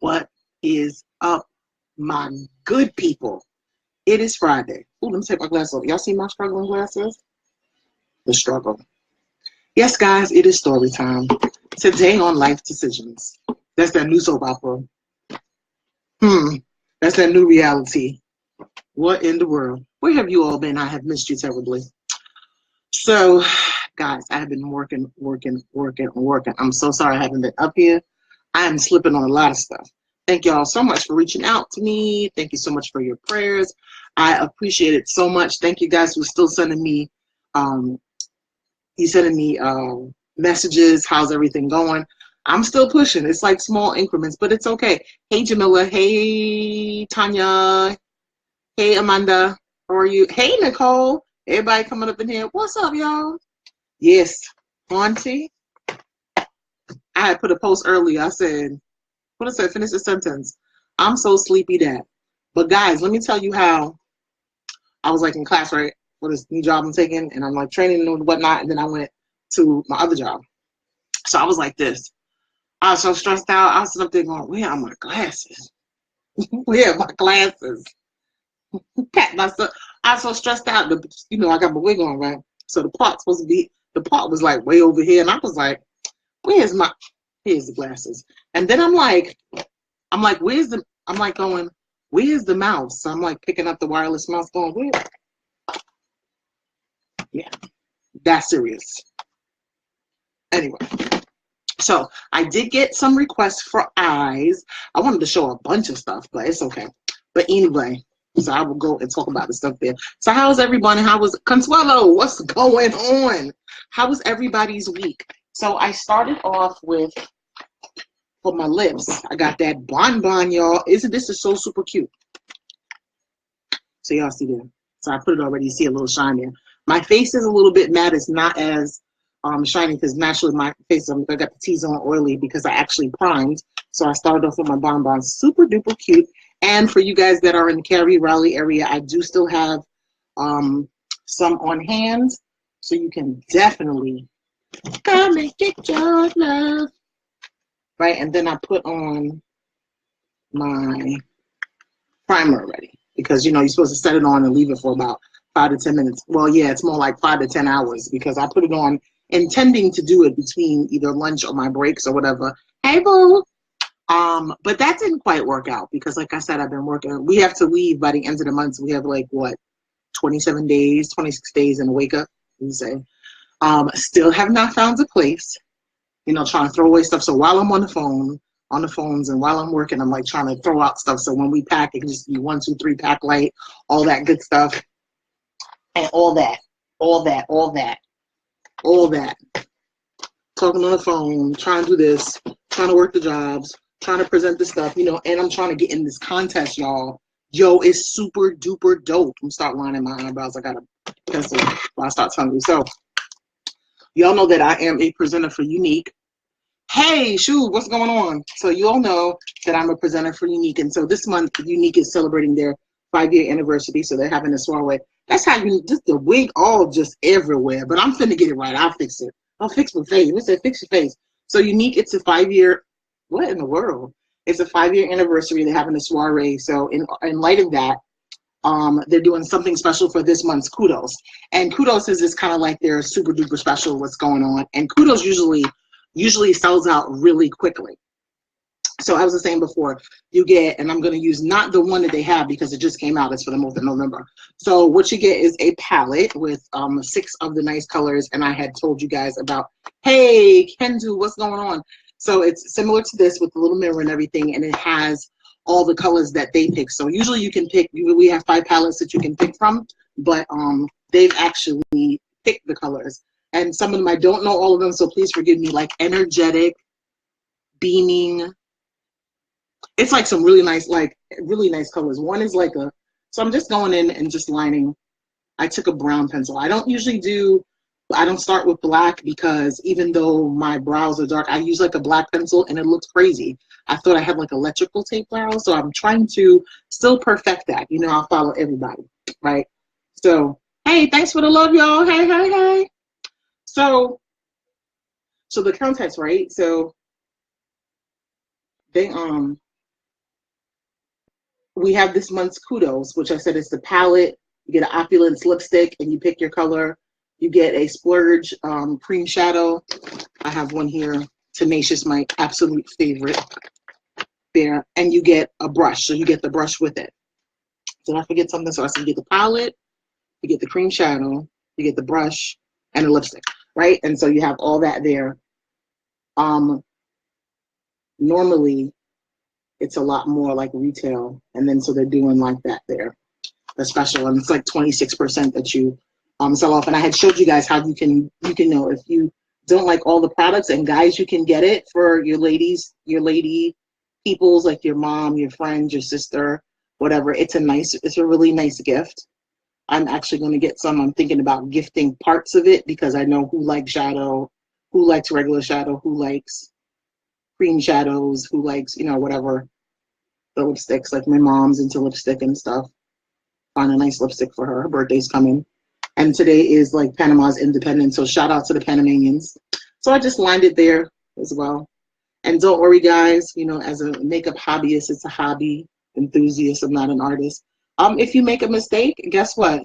What is up, my good people? It is Friday. Ooh, let me take my glasses off. Y'all see my struggling glasses? The struggle. Yes, guys, it is story time. Today on Life Decisions. That's that new soap opera. That's that new reality. What in the world? Where have you all been? I have missed you terribly. So, guys, I have been working. I'm so sorry I haven't been up here. I am slipping on a lot of stuff. Thank y'all so much for reaching out to me. Thank you so much for your prayers. I appreciate it so much. Thank you guys for still sending me messages. How's everything going? I'm still pushing. It's like small increments, but it's okay. Hey, Jamila. Hey, Tanya. Hey, Amanda. How are you? Hey, Nicole. Everybody coming up in here. What's up, y'all? Yes, Auntie. I had put a post earlier. I said, what I said, finish the sentence. I'm so sleepy that. But guys, let me tell you how I was like in class, right, for this new job I'm taking, and I'm like training and whatnot, and then I went to my other job. So I was like this. I was so stressed out. I was up there going, where are my glasses? Where are my glasses? Pat myself. I was so stressed out. I got my wig on, right? So the part was like way over here, and I was like, here's the glasses. And then I'm like, where's the mouse? So I'm like picking up the wireless mouse going, where? Yeah, that's serious. Anyway, so I did get some requests for eyes. I wanted to show a bunch of stuff, but it's okay. But anyway, so I will go and talk about the stuff there. So how's everybody? How was Consuelo? What's going on? How was everybody's week? So I started off with, for my lips, I got that bonbon, y'all. This is so super cute. So y'all see there. So I put it already. You see a little shine there. My face is a little bit matte. It's not as shiny because naturally my face, I got the T-zone oily because I actually primed. So I started off with my bonbon. Super duper cute. And for you guys that are in the Cary, Raleigh area, I do still have some on hand. So you can definitely come and get your love. Right, and then I put on my primer already because you're supposed to set it on and leave it for about 5 to 10 minutes. Well, yeah, it's more like 5 to 10 hours because I put it on intending to do it between either lunch or my breaks or whatever. Hey, boo. But that didn't quite work out because, like I said, I've been working. We have to leave by the end of the month. So we have 27 days, 26 days in a wake up. You say, still have not found a place. Trying to throw away stuff. So while I'm on the phones, and while I'm working, I'm like trying to throw out stuff. So when we pack, it can just be 1, 2, 3 pack light, all that good stuff, and all that. Talking on the phone, trying to do this, trying to work the jobs, trying to present the stuff, and I'm trying to get in this contest, y'all. Yo, it's super duper dope. I'm start lining my eyebrows. I got a pencil while I start telling you. So y'all know that I am a presenter for Unique. Hey, shoot, what's going on? So you all know that I'm a presenter for Unique. And so this month, Unique is celebrating their 5-year anniversary. So they're having a soiree. That's how just the wig all just everywhere. But I'm finna get it right. I'll fix it. I'll fix my face. What's that? Fix your face. So Unique, it's a 5-year, what in the world? It's a 5-year anniversary. They're having a soiree. So in light of that, they're doing something special for this month's Kudos. And Kudos is just kind of like their super duper special what's going on. And Kudos usually sells out really quickly. So I was saying before, you get, and I'm going to use not the one that they have because it just came out. It's for the month of November. So what you get is a palette with 6 of the nice colors. And I had told you guys about, hey, Kendu, what's going on? So it's similar to this with the little mirror and everything. And it has all the colors that they pick. So usually you can pick, we have 5 palettes that you can pick from, but they've actually picked the colors. And some of them, I don't know all of them, so please forgive me, like energetic, beaming. It's like some really nice colors. One is so I'm just going in and just lining. I took a brown pencil. I don't start with black because even though my brows are dark, I use a black pencil and it looks crazy. I thought I had electrical tape brows, so I'm trying to still perfect that. I'll follow everybody, right? So, hey, thanks for the love, y'all. Hey. So the contest, right? So they we have this month's kudos, which I said is the palette. You get an opulence lipstick and you pick your color. You get a splurge cream shadow. I have one here, Tenacious, my absolute favorite there. And you get a brush, so you get the brush with it. Did I forget something? So I said you get the palette, you get the cream shadow, you get the brush, and a lipstick, right? And so you have all that there. Normally, it's a lot more like retail, and then so they're doing like that there, the special, and it's like 26% that you sell off. And I had showed you guys how you can know if you don't like all the products, and guys, you can get it for your ladies, your lady peoples, like your mom, your friends, your sister, whatever. It's a really nice gift. I'm actually going to get some. I'm thinking about gifting parts of it because I know who likes shadow, who likes regular shadow, who likes cream shadows, who likes, whatever, the lipsticks. Like my mom's into lipstick and stuff. Find a nice lipstick for her. Her birthday's coming. And today is like Panama's Independence. So shout out to the Panamanians. So I just lined it there as well. And don't worry, guys, as a makeup hobbyist, it's a hobby enthusiast. I'm not an artist. If you make a mistake, guess what?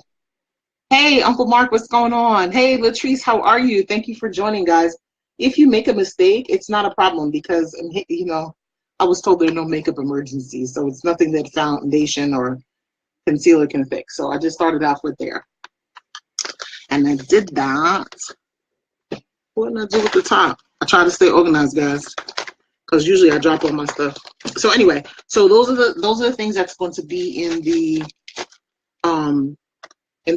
Hey, Uncle Mark, what's going on? Hey, Latrice, how are you? Thank you for joining, guys. If you make a mistake, it's not a problem because, I was told there are no makeup emergencies. So it's nothing that foundation or concealer can fix. So I just started off with there. And I did that. What did I do with the top? I try to stay organized, guys, because usually I drop all my stuff. So anyway, so those are the things that's going to be in the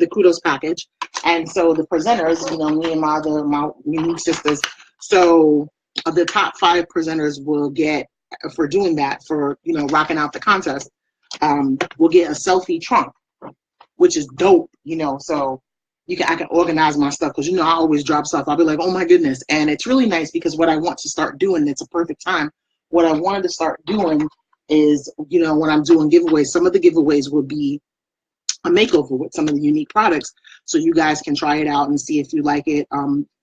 kudos package. And so the presenters, me and my unique sisters. So the top 5 presenters will get, for doing that, for rocking out the contest, will get a selfie trunk, which is dope. So I can organize my stuff because I always drop stuff. I'll be like, oh my goodness. And it's really nice because what I want to start doing, it's a perfect time. What I wanted to start doing is, when I'm doing giveaways, some of the giveaways will be a makeover with some of the unique products. So you guys can try it out and see if you like it.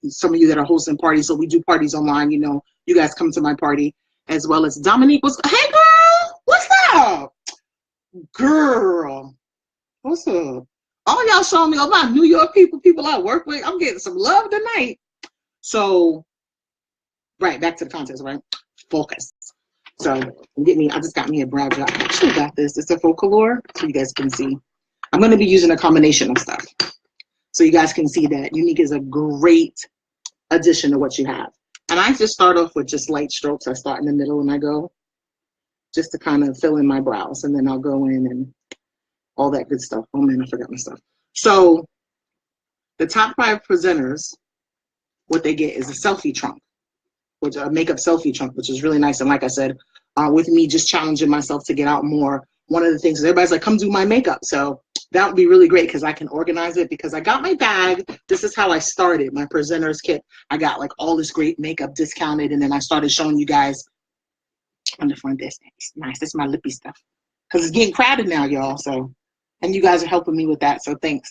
Some of you that are hosting parties, so we do parties online, you guys come to my party, as well as Dominique was, hey girl, what's up? Girl, what's up? All y'all showing me all my New York people I work with. I'm getting some love tonight. So, right, back to the contest, right? Focus. So, I just got me a brow gel. I actually got this. It's a Focalure, so you guys can see. I'm going to be using a combination of stuff. So you guys can see that Unique is a great addition to what you have. And I just start off with just light strokes. I start in the middle and I go just to kind of fill in my brows. And then I'll go in and all that good stuff. Oh man, I forgot my stuff. So the top 5 presenters, what they get is a selfie trunk, which a makeup selfie trunk, which is really nice. And like I said, with me just challenging myself to get out more, one of the things is everybody's like, come do my makeup. So that would be really great because I can organize it because I got my bag. This is how I started my presenter's kit. I got like all this great makeup discounted, and then I started showing you guys on the front desk. It's nice. This is my lippy stuff because it's getting crowded now, y'all. So, and you guys are helping me with that. So thanks.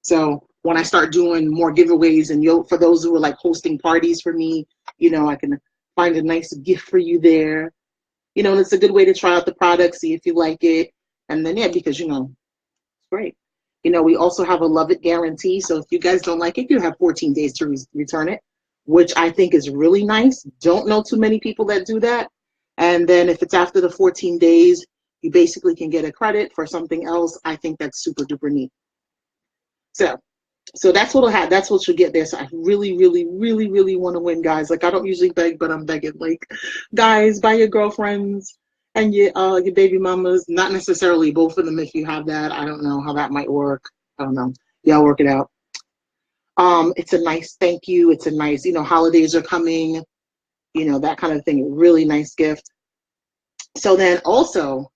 So when I start doing more giveaways, and for those who are like hosting parties for me, I can find a nice gift for you there. And it's a good way to try out the product, see if you like it. And then, yeah, because, it's great. We also have a love it guarantee. So if you guys don't like it, you have 14 days to return it, which I think is really nice. Don't know too many people that do that. And then if it's after the 14 days, you basically can get a credit for something else. I think that's super duper neat. So that's what that's what you'll get there. So I really, really, really, really want to win, guys. Like, I don't usually beg, but I'm begging. Like, guys, buy your girlfriends and your baby mamas. Not necessarily both of them if you have that. I don't know how that might work. I don't know. Y'all work it out. It's a nice thank you. It's a nice, holidays are coming, that kind of thing. Really nice gift. So then also,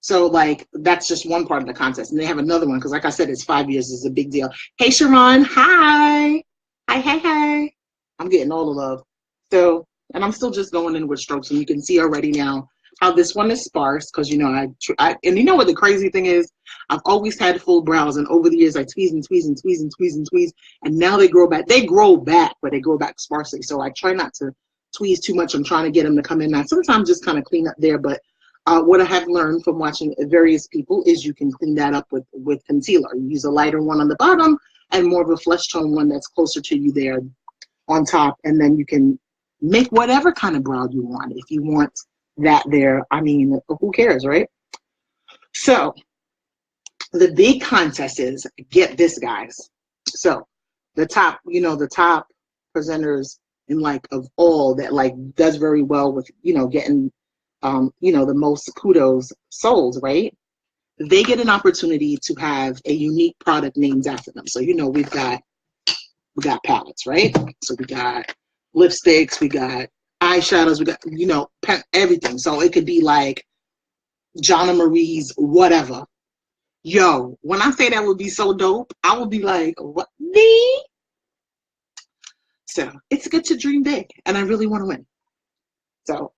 like, that's just one part of the contest. And they have another one because, like I said, it's 5 years. It's a big deal. Hey, Sharon. Hi. Hi. I'm getting all the love. So, and I'm still just going in with strokes. And you can see already now how this one is sparse because, and you know what the crazy thing is? I've always had full brows. And over the years, I tweeze and tweeze and tweeze and tweeze and tweeze. And now they grow back. They grow back, but they grow back sparsely. So I try not to tweeze too much. I'm trying to get them to come in. Now, sometimes just kind of clean up there, but what I have learned from watching various people is you can clean that up with concealer. You use a lighter one on the bottom and more of a flesh tone one that's closer to you there on top. And then you can make whatever kind of brow you want. If you want that there, I mean, who cares, right? So the big contest is, get this, guys. So the top, the top presenters in like of all that like does very well with, getting, the most kudos sold, right? They get an opportunity to have a unique product named after them. So, we got palettes, right? So we got lipsticks, we got eyeshadows, we got, everything. So it could be like Jonna Marie's whatever. Yo, when I say that would be so dope, I would be like, what? Me? So it's good to dream big, and I really want to win. So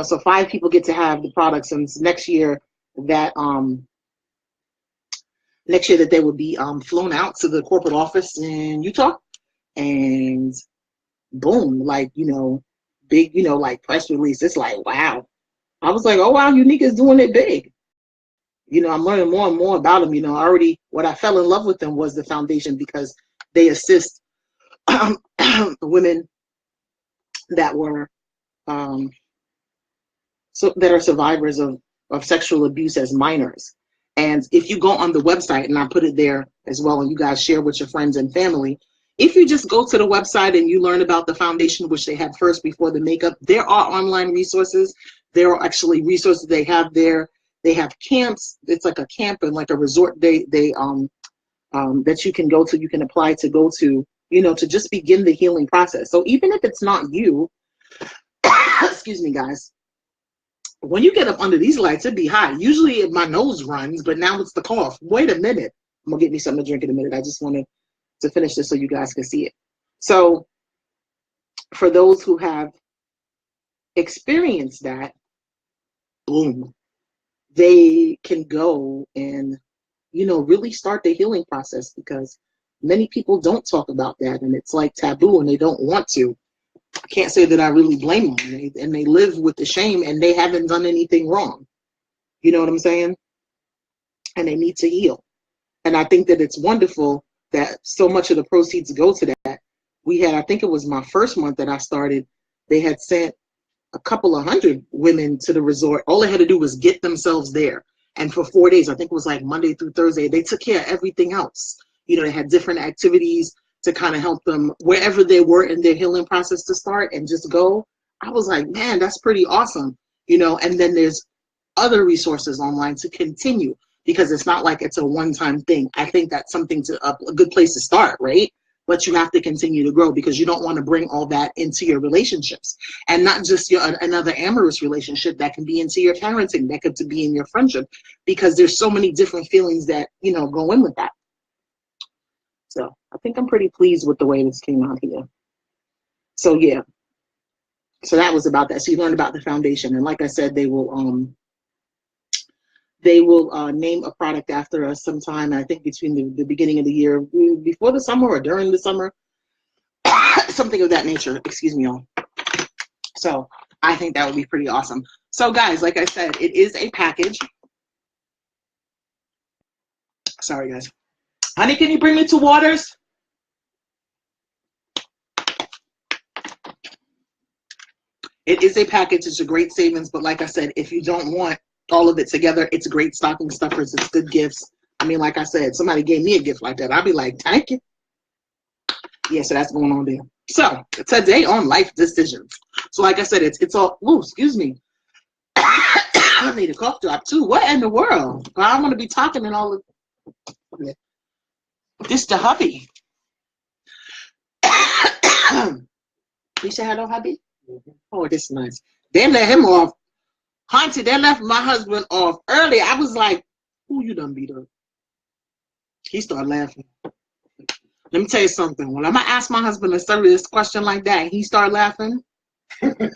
so 5 people get to have the products, and next year that they will be flown out to the corporate office in Utah, and boom, like big, like press release. It's like, wow. I was like, oh wow, Younique is doing it big. I'm learning more and more about them. Already what I fell in love with them was the foundation, because they assist women that were that are survivors of sexual abuse as minors. And if you go on the website, and I put it there as well, and you guys share with your friends and family, if you just go to the website and you learn about the foundation, which they had first before the makeup, there are online resources. There are actually resources they have there. They have camps. It's like a camp and like a resort that you can go to, you can apply to go to, to just begin the healing process. So even if it's not you, excuse me, guys, when you get up under these lights, it'd be hot. Usually my nose runs, but now it's the cough. Wait a minute. I'm gonna get me something to drink in a minute. I just wanted to finish this so you guys can see it. So for those who have experienced that, boom, they can go and, really start the healing process, because many people don't talk about that, and it's like taboo, and they don't want to. I can't say that I really blame them, and they live with the shame, and they haven't done anything wrong. You know what I'm saying? And they need to heal. And I think that it's wonderful that so much of the proceeds go to that. We had, I think it was my first month that I started, they had sent a couple of 100 women to the resort. All they had to do was get themselves there. And for 4 days, I think it was like Monday through Thursday, they took care of everything else. They had different activities to kind of help them wherever they were in their healing process to start and just go. I was like, man, that's pretty awesome. And then there's other resources online to continue, because it's not like it's a one-time thing. I think that's something a good place to start, right? But you have to continue to grow, because you don't want to bring all that into your relationships, and not just another amorous relationship. That can be into your parenting, that could be in your friendship, because there's so many different feelings that, go in with that. So I think I'm pretty pleased with the way this came out here. So yeah, so that was about that. So you learned about the foundation, and like I said, they will name a product after us sometime, I think between the beginning of the year, before the summer or during the summer, something of that nature. Excuse me, y'all. So I think that would be pretty awesome. So guys, like I said, it is a package. Sorry, guys. Honey, can you bring me 2 waters? It is a package. It's a great savings. But like I said, if you don't want all of it together, it's great stocking stuffers. It's good gifts. I mean, like I said, somebody gave me a gift like that, I'd be like, thank you. Yeah, so that's going on there. So today on Life Decisions. So like I said, it's all, ooh, excuse me. I need a cough drop too. What in the world? I don't want to be talking and all of this to hubby. You say hello, hubby? Oh, this is nice. They let him off. Hunty, they left my husband off early. I was like, who you done beat up? He started laughing. Let me tell you something. When I'm going to ask my husband a serious question like that, and he started laughing. Because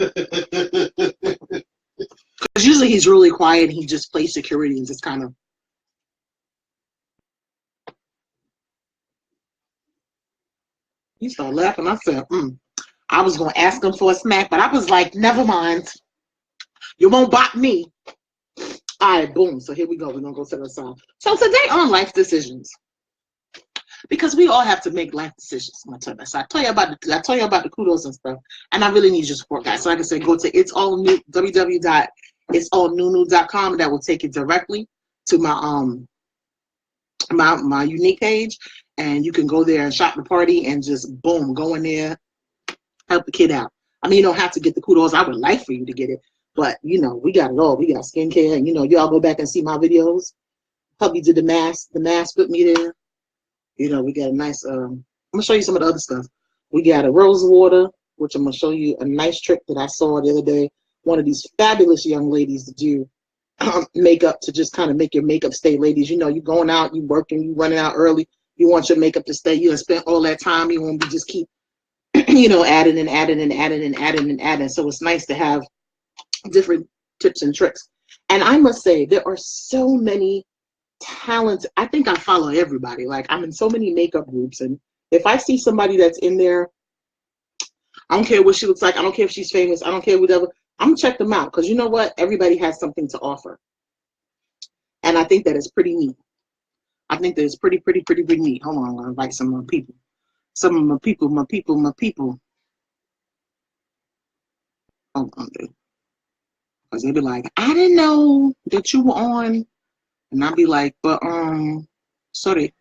usually he's really quiet. He just plays security and just kind of. He started laughing. I said, I was going to ask him for a smack, but I was like, never mind. You won't bop me. All right, boom. So here we go. We're gonna go to the side. So today on life decisions, because we all have to make life decisions. I'm gonna tell you. So I told you about the kudos and stuff, and I really need your support, guys. So like I said, go to it's all new www.itsallnunu.com, and that will take you directly to my unique page, and you can go there and shop the party and just boom, go in there, help the kid out. I mean, you don't have to get the kudos. I would like for you to get it, but you know, we got it all. We got skincare, and you know, y'all go back and see my videos. Hubby did the mask with me there. You know, we got a nice, I'm going to show you some of the other stuff. We got a rose water, which I'm going to show you a nice trick that I saw the other day. One of these fabulous young ladies to do makeup to just kind of make your makeup stay. Ladies, you know, you going out, you working, you running out early. You want your makeup to stay. You done spent all that time. You want to just keep, you know, adding and adding and adding and adding and adding. So it's nice to have different tips and tricks. And I must say, there are so many talent. I think I follow everybody. Like, I'm in so many makeup groups, and if I see somebody that's in there, I don't care what she looks like, I don't care if she's famous, I don't care whatever, I'm gonna check them out, because you know what, everybody has something to offer, and I think that is pretty neat. I think that it's pretty neat. Hold on, I'm gonna invite some more people. Some of my people. Hold on, dude. Because they be like, I didn't know that you were on. And I'll be like, but sorry.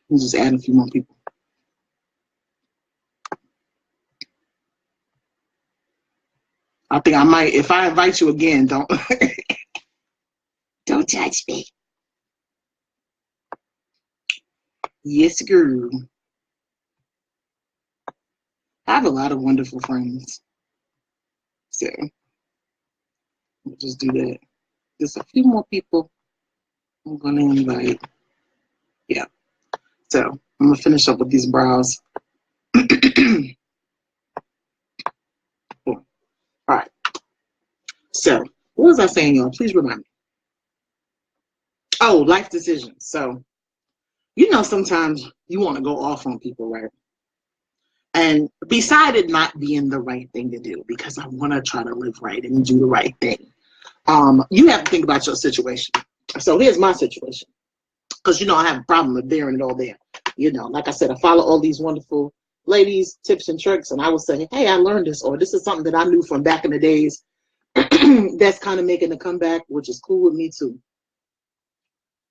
We'll just add a few more people. I think I might, if I invite you again, don't judge me. Yes, girl. I have a lot of wonderful friends. So we'll just do that. Just a few more people I'm gonna invite. Yeah. So I'm gonna finish up with these brows. Cool. All right. So what was I saying, y'all? Please remind me. Oh, life decisions. So, you know, sometimes you want to go off on people, right? And beside it not being the right thing to do, because I want to try to live right and do the right thing, you have to think about your situation. So here's my situation, because you know I have a problem with bearing it all there. You know, like I said, I follow all these wonderful ladies, tips and tricks, and I will say, hey, I learned this, or this is something that I knew from back in the days that's kind of making a comeback, which is cool with me too.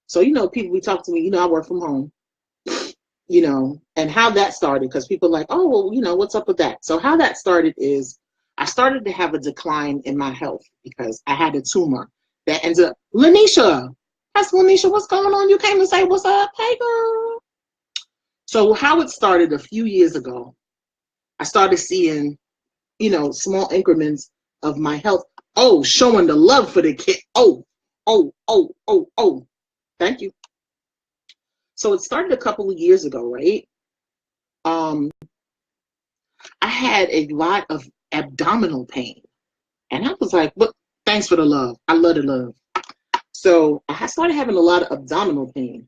So, you know, people, we talk to me, you know, I work from home, you know, and how that started, because people are like, oh, well, you know, what's up with that? So how that started is I started to have a decline in my health because I had a tumor that ended up, Lanisha, that's Lanisha, what's going on? You came to say what's up? Hey, girl. So how it started a few years ago, I started seeing, you know, small increments of my health. Oh, showing the love for the kid. Oh. Thank you. So it started a couple of years ago, right? I had a lot of abdominal pain. And I was like, look, thanks for the love. I love the love. So I started having a lot of abdominal pain.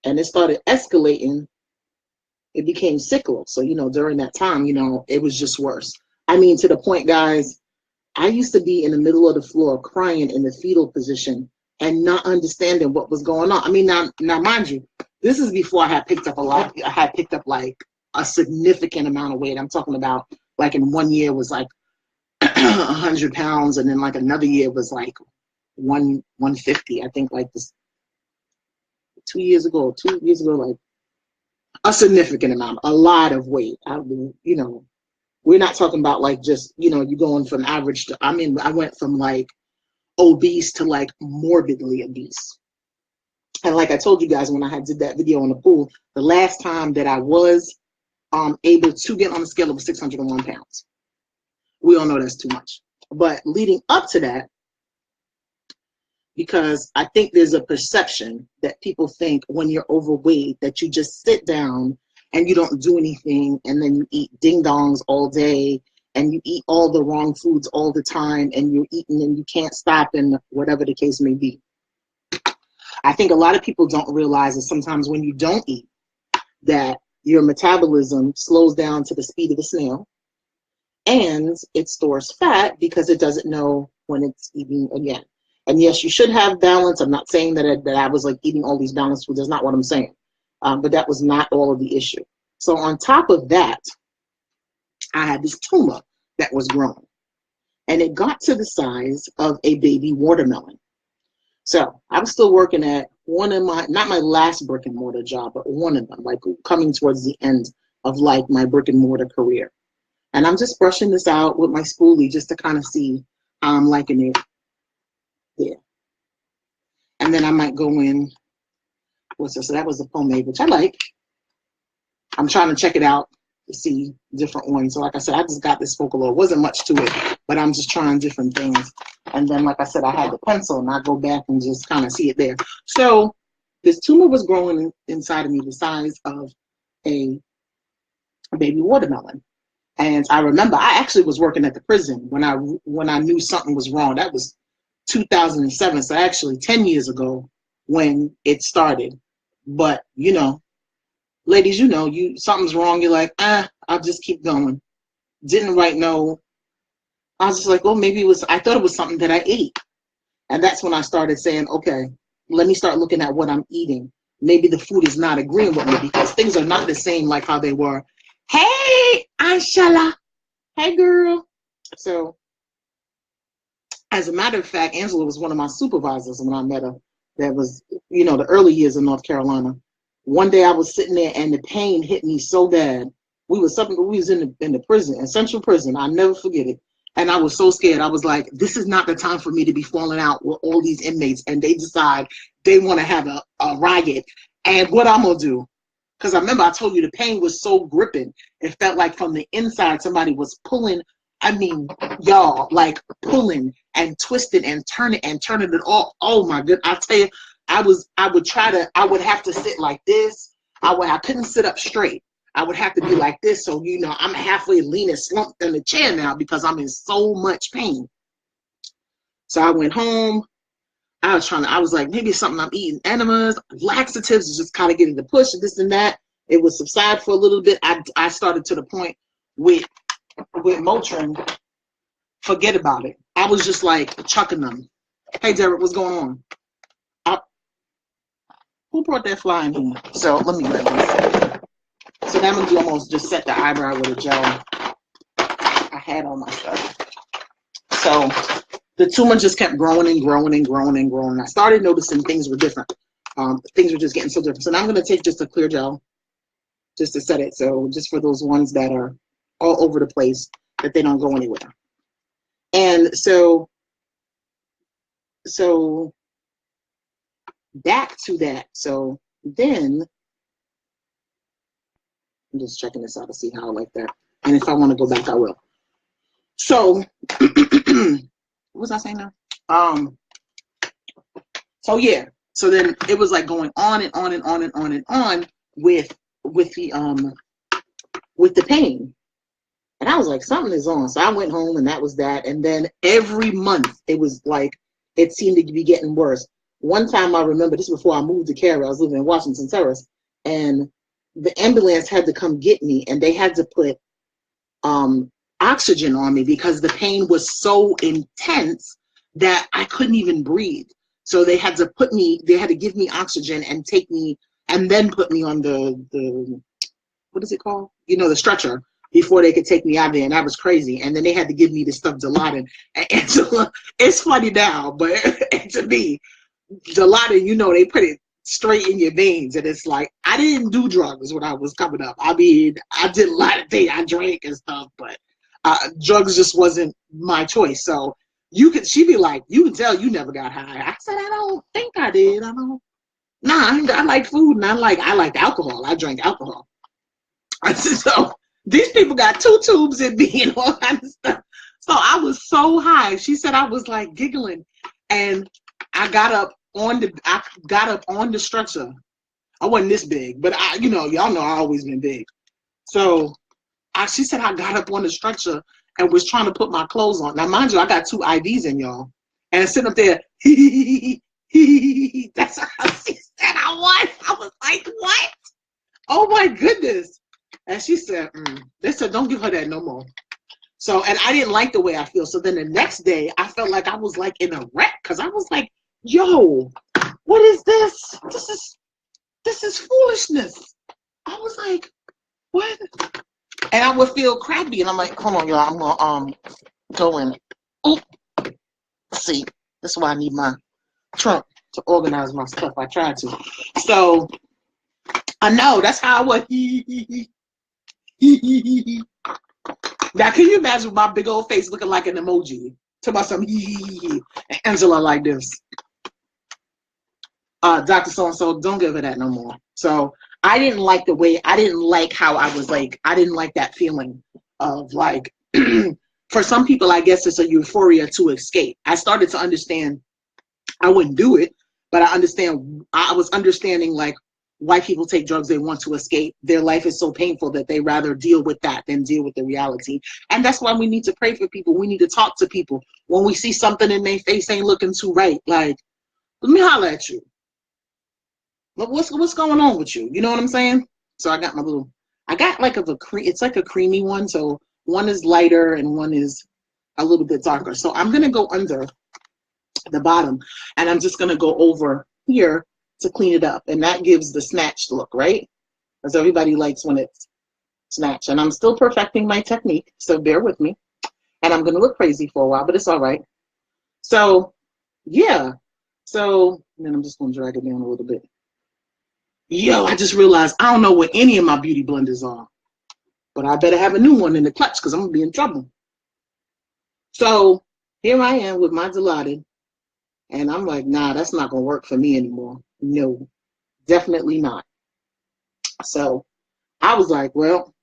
And it started escalating. It became sickle. So, you know, during that time, you know, it was just worse. I mean, to the point, guys, I used to be in the middle of the floor crying in the fetal position and not understanding what was going on. I mean, now mind you, this is before I had picked up a lot. I had picked up like a significant amount of weight. I'm talking about like in 1 year was like 100 pounds, and then like another year was like 150. I think like this 2 years ago, like a significant amount, a lot of weight. I mean, you know, we're not talking about like just, you know, you going from average to, I mean, I went from like obese to like morbidly obese. And like I told you guys when I did that video on the pool, the last time that I was able to get on the scale of 601 pounds. We all know that's too much. But leading up to that, because I think there's a perception that people think when you're overweight that you just sit down and you don't do anything, and then you eat ding dongs all day, and you eat all the wrong foods all the time, and you're eating and you can't stop, and whatever the case may be. I think a lot of people don't realize that sometimes when you don't eat, that your metabolism slows down to the speed of a snail, and it stores fat because it doesn't know when it's eating again. And yes, you should have balance. I'm not saying that I was like eating all these balanced foods. That's not what I'm saying. But that was not all of the issue. So on top of that, I had this tumor that was growing. And it got to the size of a baby watermelon. So I was still working at one of my, not my last brick and mortar job, but one of them, like coming towards the end of like my brick and mortar career. And I'm just brushing this out with my spoolie just to kind of see how I'm liking it there. And then I might go in, what's this? So that was the pomade, which I like. I'm trying to check it out to see different ones. So like I said, I just got this Focallure. It wasn't much to it, but I'm just trying different things. And then, like I said, I had the pencil, and I go back and just kind of see it there. So this tumor was growing inside of me the size of a baby watermelon. And I remember I actually was working at the prison when I knew something was wrong. That was 2007, so actually 10 years ago when it started. But, you know, ladies, you know, something's wrong. You're like, I'll just keep going. Didn't right know. I was just like, oh, maybe I thought it was something that I ate. And that's when I started saying, okay, let me start looking at what I'm eating. Maybe the food is not agreeing with me because things are not the same like how they were. Hey, Anshala. Hey, girl. So, as a matter of fact, Angela was one of my supervisors when I met her. That was, you know, the early years in North Carolina. One day I was sitting there and the pain hit me so bad. We was in the prison, in Central Prison. I'll never forget it. And I was so scared. I was like, this is not the time for me to be falling out with all these inmates. And they decide they want to have a riot. And what I'm going to do. Because I remember I told you the pain was so gripping. It felt like from the inside somebody was pulling. I mean, y'all, like pulling and twisting and turning it all. Oh my goodness. I tell you, I would have to sit like this. I couldn't sit up straight. I would have to be like this. So, you know, I'm halfway leaning, slumped in the chair now because I'm in so much pain. So I went home. I was like, maybe it's something I'm eating, enemas, laxatives, is just kind of getting the push, this and that. It would subside for a little bit. I started to the point with Motrin, forget about it. I was just like chucking them. Hey, Derek, what's going on? Who brought that fly in here? So let me grab this. So then I'm going to almost just set the eyebrow with a gel. I had all my stuff. So the tumor just kept growing and growing and growing and growing. I started noticing things were different. Things were just getting so different. So now I'm going to take just a clear gel just to set it. So just for those ones that are all over the place, that they don't go anywhere. And so back to that. So then I'm just checking this out to see how I like that. And if I want to go back, I will. So what was I saying now? So yeah. So then it was like going on and on and on and on and on with the pain. And I was like, something is on. So I went home and that was that. And then every month it was like, it seemed to be getting worse. One time I remember, this before I moved to Cary, I was living in Washington Terrace, and the ambulance had to come get me, and they had to put oxygen on me because the pain was so intense that I couldn't even breathe. So they had to give me oxygen and take me, and then put me on the what is it called? You know, the stretcher, before they could take me out of there. And that was crazy. And then they had to give me the stuff Dilaudid. And it's funny now, but to me, Dilaudid, you know, they put it straight in your veins. And it's like, I didn't do drugs when I was coming up. I mean, I did a lot of things. I drank and stuff, but drugs just wasn't my choice. So she'd be like, you can tell you never got high. I said, I don't think I did. I like food, and I like alcohol. I drank alcohol. I said, so these people got 2 tubes in me and all kind of stuff. So I was so high. She said I was like giggling, and I got up on the stretcher. I wasn't this big, but y'all know I always been big. So she said I got up on the stretcher and was trying to put my clothes on. Now, mind you, I got 2 IVs in, y'all, and sitting up there, that's how she said I was. I was like, what? Oh my goodness. And she said, they said, don't give her that no more. So, and I didn't like the way I feel. So then the next day, I felt like I was like in a wreck. because I was like, yo, what is this? This is foolishness. I was like, what? And I would feel crappy, and I'm like, hold on, y'all, I'm gonna go in. Oh, see, this is why I need my trunk to organize my stuff. I tried to. So I know that's how I was. Now, can you imagine my big old face looking like an emoji? Talk about some and Angela like this. Dr. So-and-so, don't give her that no more. So I didn't like how I was like, I didn't like that feeling of like, for some people, I guess it's a euphoria to escape. I started to understand, I wouldn't do it, but I was understanding like why people take drugs. They want to escape. Their life is so painful that they rather deal with that than deal with the reality. And that's why we need to pray for people. We need to talk to people. When we see something in their face ain't looking too right, like, let me holler at you. What's going on with you? You know what I'm saying? So I got like it's like a creamy one. So one is lighter and one is a little bit darker. So I'm going to go under the bottom and I'm just going to go over here to clean it up. And that gives the snatched look, right? Because everybody likes when it's snatched. And I'm still perfecting my technique. So bear with me. And I'm going to look crazy for a while, but it's all right. So yeah. So then I'm just going to drag it down a little bit. Yo, I just realized I don't know what any of my beauty blenders are, but I better have a new one in the clutch because I'm going to be in trouble. So here I am with my Dilaudid, and I'm like, nah, that's not going to work for me anymore. No, definitely not. So I was like, well,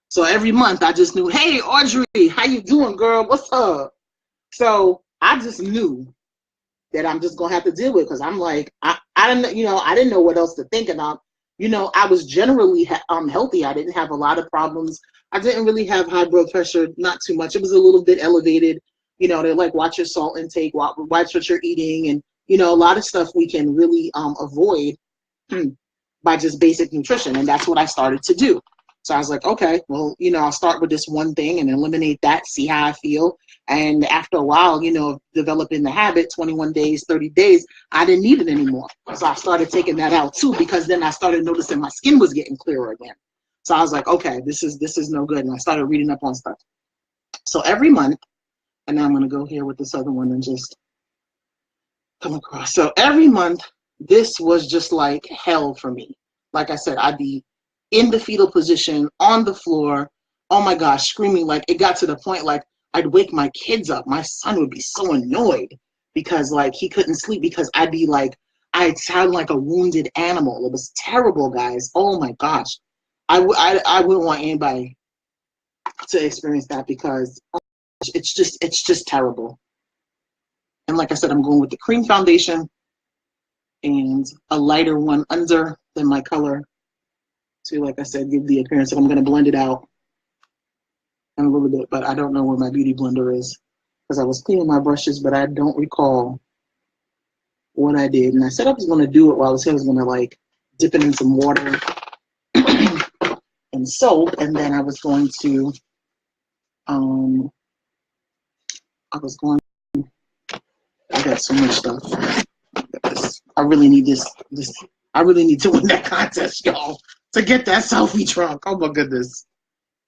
so every month I just knew, hey, Audrey, how you doing, girl? What's up? So I just knew that I'm just going to have to deal with because I'm like, I didn't know what else to think about. I was generally healthy. I didn't have a lot of problems. I didn't really have high blood pressure, not too much. It was a little bit elevated. They're like, watch your salt intake, watch what you're eating. And, a lot of stuff we can really avoid by just basic nutrition. And that's what I started to do. So I was like, okay, well, I'll start with this one thing and eliminate that, see how I feel. And after a while, developing the habit, 21 days, 30 days, I didn't need it anymore. So I started taking that out too, because then I started noticing my skin was getting clearer again. So I was like, okay, this is no good. And I started reading up on stuff. So every month, and now I'm going to go here with this other one and just come across. So every month, this was just like hell for me. Like I said, I'd be in the fetal position on the floor. Oh my gosh, screaming. Like it got to the point like I'd wake my kids up. My son would be so annoyed because like he couldn't sleep because I'd be like, I'd sound like a wounded animal. It was terrible, guys. Oh my gosh. I wouldn't want anybody to experience that because it's just terrible. And like I said, I'm going with the cream foundation and a lighter one under than my color to, like I said, give the appearance. And I'm going to blend it out in a little bit, but I don't know where my beauty blender is because I was cleaning my brushes, but I don't recall what I did. And I said I was going to do it while I was here. I was going to like dip it in some water and soap, and then I was going to, I got so much stuff. I really need this. I really need to win that contest, y'all, to get that selfie trunk. Oh my goodness.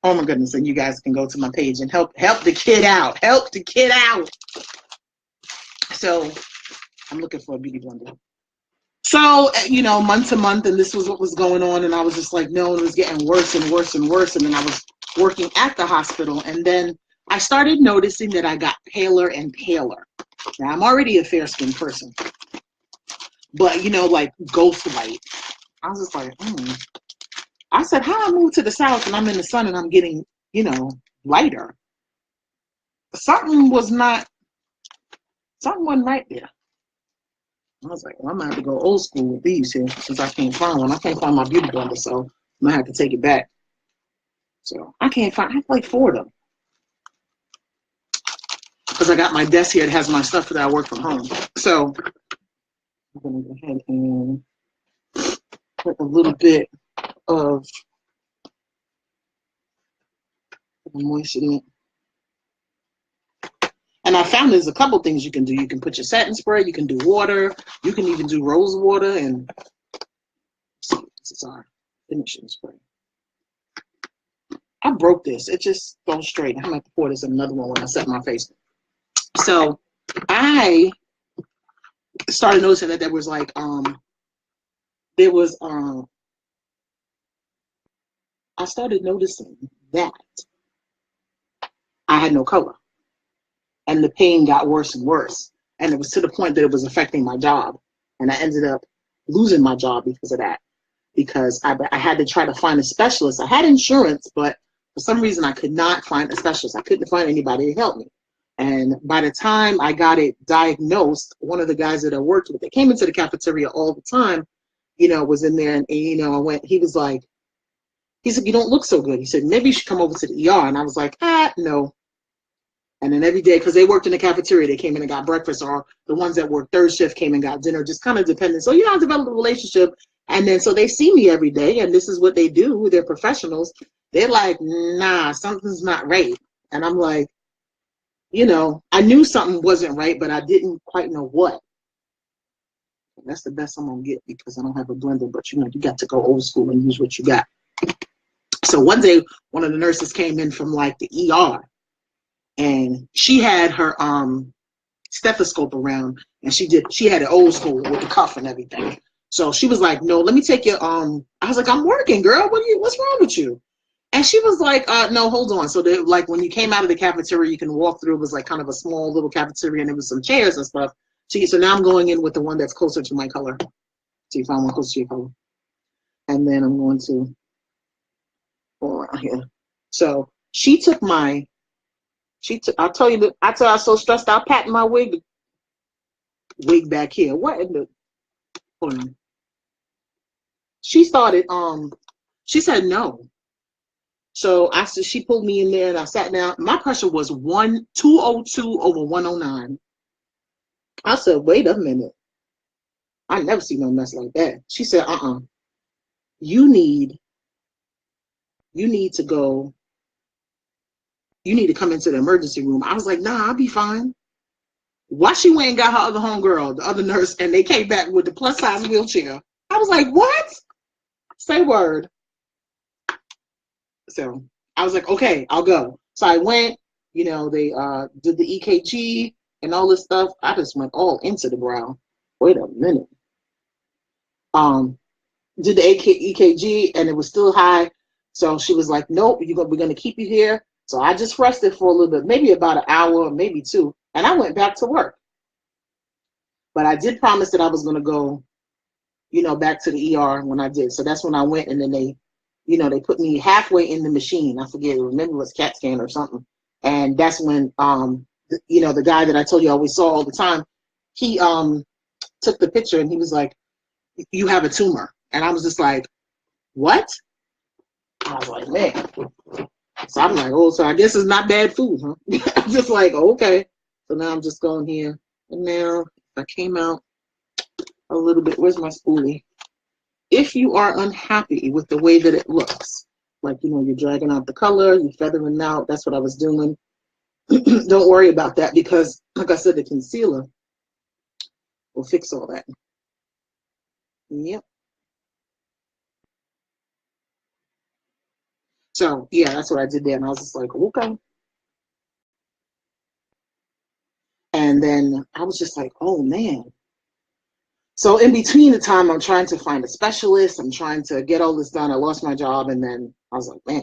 Oh my goodness. And you guys can go to my page and help the kid out. Help the kid out. So I'm looking for a beauty blender. So, month to month, and this was what was going on. And I was just like, no, it was getting worse and worse and worse. And then I was working at the hospital. And then I started noticing that I got paler and paler. Now, I'm already a fair-skinned person. But, like ghost white. I was just like, I said, how I moved to the South and I'm in the sun and I'm getting, lighter. Something wasn't right there. I was like, well, I'm going to have to go old school with these here since I can't find one. I can't find my beauty blender, so I'm going to have to take it back. So I have like 4 of them. Because I got my desk here that has my stuff that I work from home. So I'm going to go ahead and put a little bit of moisten it. And I found there's a couple things you can do. You can put your satin spray, you can do water, you can even do rose water, and this is our finishing spray. I broke this. It just goes straight. I'm gonna have to pour this in another one when I set my face. So I started noticing that there was like I started noticing that I had no color, and the pain got worse and worse, and it was to the point that it was affecting my job, and I ended up losing my job because of that, because I had to try to find a specialist. I had insurance, but for some reason I could not find a specialist. I couldn't find anybody to help me. And by the time I got it diagnosed, one of the guys that I worked with, that came into the cafeteria all the time, you know, was in there, and you know, he said, you don't look so good. He said, maybe you should come over to the ER. And I was like, no. And then every day, because they worked in the cafeteria, they came in and got breakfast, or the ones that worked third shift came and got dinner, just kind of dependent. So, you know, I developed a relationship. And then, so they see me every day, and this is what they do. They're professionals. They're like, nah, something's not right. And I'm like, you know, I knew something wasn't right, but I didn't quite know what. And that's the best I'm going to get, because I don't have a blender, but you know, you got to go old school and use what you got. So one day, one of the nurses came in from like the ER, and she had her stethoscope around, and she had it old school with the cuff and everything. So she was like, no, let me take your I was like, I'm working, girl. What's wrong with you? And she was like, no, hold on. So like when you came out of the cafeteria, you can walk through. It was like kind of a small little cafeteria, and there was some chairs and stuff. So now I'm going in with the one that's closer to my color. So you find one closer to your color. And then I'm going to go around here. So I'll tell you that I was so stressed out patting my wig back here. What in the, hold on. She started, she said no. So she pulled me in there, and I sat down. My pressure was 202 over 109. I said, wait a minute. I never seen no mess like that. She said, you need to go. You need to come into the emergency room. I was like, nah, I'll be fine. Why she went and got her other homegirl, the other nurse, and they came back with the plus size wheelchair. I was like, what? Say word. So I was like, okay, I'll go. So I went, you know, they did the EKG and all this stuff. I just went all into the brow. Wait a minute. Did the EKG, and it was still high. So she was like, nope, we're going to keep you here. So I just rested for a little bit, maybe about an hour, maybe two. And I went back to work. But I did promise that I was going to go, you know, back to the ER when I did. So that's when I went, and then they, you know, they put me halfway in the machine. I forget, maybe it was CAT scan or something. And that's when, you know, the guy that I told you I always saw all the time, he took the picture, and he was like, you have a tumor. And I was just like, what? I was like, man. So I'm like, oh, so I guess it's not bad food, huh? I'm just like, okay. So now I'm just going here. And now I came out a little bit. Where's my spoolie? If you are unhappy with the way that it looks, like, you know, you're dragging out the color, you're feathering out, that's what I was doing. Don't worry about that, because, like I said, the concealer will fix all that. Yep. So, yeah, that's what I did there. And I was just like, okay. And then I was just like, oh, man. So in between the time, I'm trying to find a specialist. I'm trying to get all this done. I lost my job. And then I was like, man.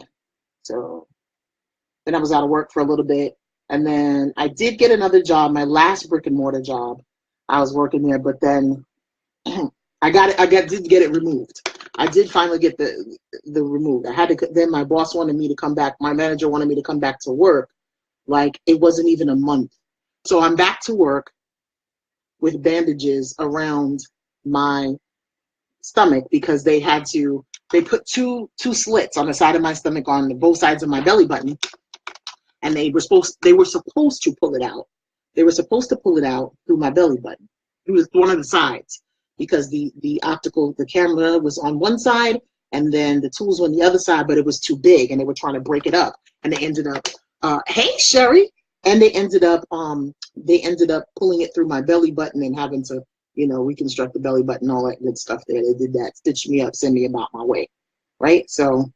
So then I was out of work for a little bit. And then I did get another job, my last brick and mortar job. I was working there. But then did get it removed. I did finally get the removed. I had to. Then my boss wanted me to come back. My manager wanted me to come back to work. Like, it wasn't even a month. So I'm back to work with bandages around my stomach, because they put two slits on the side of my stomach on both sides of my belly button, and they were supposed to pull it out. They were supposed to pull it out through my belly button. It was one of the sides, because the camera was on one side, and then the tools were on the other side, but it was too big, and they were trying to break it up, and they ended up, hey, Sherry. And they ended up pulling it through my belly button and having to, reconstruct the belly button, all that good stuff there. They did that, stitch me up, send me about my way. Right? So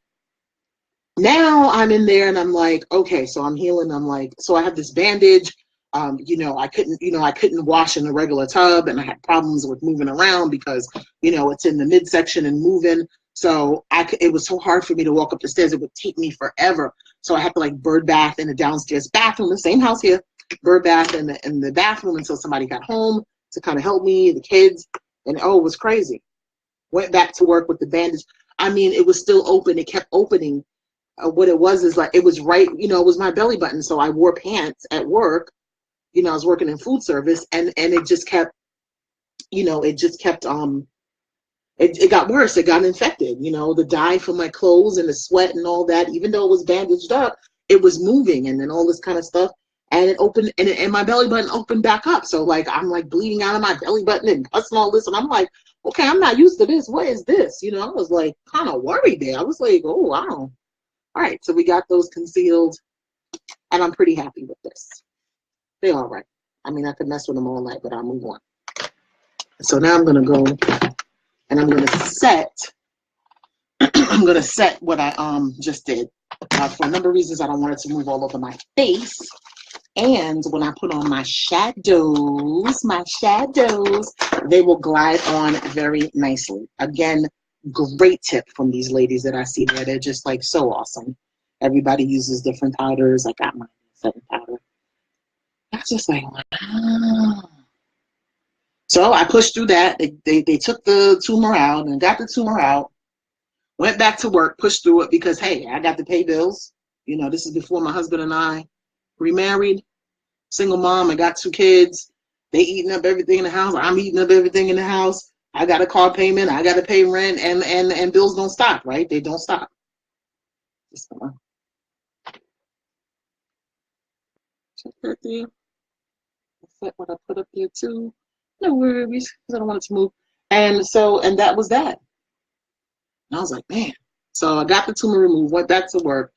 now I'm in there and I'm like, okay, so I'm healing. I'm like, so I have this bandage. I couldn't wash in a regular tub, and I had problems with moving around because, it's in the midsection and moving. So it was so hard for me to walk up the stairs. It would take me forever. So I had to like bird bath in the downstairs bathroom, the same house here, bird bath in the bathroom until somebody got home to kind of help me, the kids. And it was crazy. Went back to work with the bandage. I mean, it was still open. It kept opening. What it was is like, it was right, it was my belly button. So I wore pants at work. I was working in food service, and it just kept, it got worse. It got infected, the dye from my clothes and the sweat and all that. Even though it was bandaged up, it was moving, and then all this kind of stuff. And it opened, and my belly button opened back up. So like, I'm like bleeding out of my belly button and pus and all this. And I'm like, okay, I'm not used to this. What is this? I was like kind of worried there. I was like, oh, wow. All right. So we got those concealed, and I'm pretty happy with this. They're all right. I mean, I could mess with them all night, but I'll move on. So now I'm going to go and I'm going to set, what I just did. For a number of reasons, I don't want it to move all over my face. And when I put on my shadows, they will glide on very nicely. Again, great tip from these ladies that I see there. They're just like so awesome. Everybody uses different powders. I got my setting powder. I was just like, wow. So I pushed through that. They took the tumor out and got the tumor out. Went back to work, pushed through it because, hey, I got to pay bills. This is before my husband and I remarried. Single mom. I got 2 kids. They eating up everything in the house. I'm eating up everything in the house. I got a car payment. I got to pay rent, and bills don't stop, right? They don't stop. Just gonna check that there. Set what I put up here too. No worries, because I don't want it to move. And that was that. And I was like, man. So I got the tumor removed, went back to work.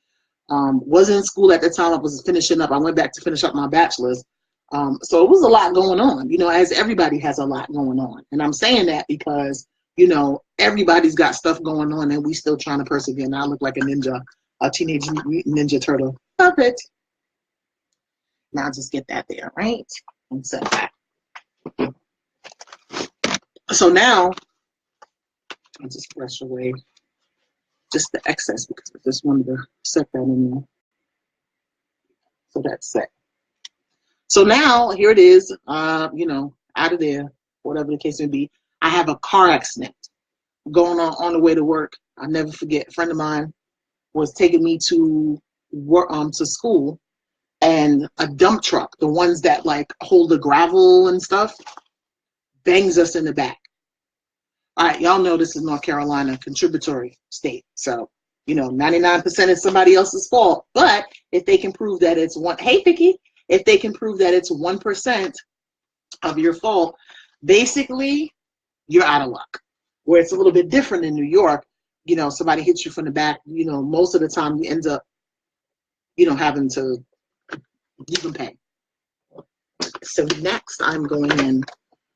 Wasn't in school at the time. I was finishing up. I went back to finish up my bachelor's. So it was a lot going on, as everybody has a lot going on. And I'm saying that because, everybody's got stuff going on, and we still trying to persevere. And I look like a teenage mutant ninja turtle. Love it. Now just get that there, right? And set that. So now I'll just brush away just the excess because I just wanted to set that in there. So that's set. So now here it is, out of there, whatever the case may be. I have a car accident going on the way to work. I'll never forget. A friend of mine was taking me to work, to school, and a dump truck, the ones that like hold the gravel and stuff, bangs us in the back. All right, y'all know this is North Carolina, contributory state. So, 99% is somebody else's fault. But if they can prove that it's if they can prove that it's 1% of your fault, basically you're out of luck. Where it's a little bit different in New York, somebody hits you from the back, most of the time you end up, having to even pay. So next I'm going in,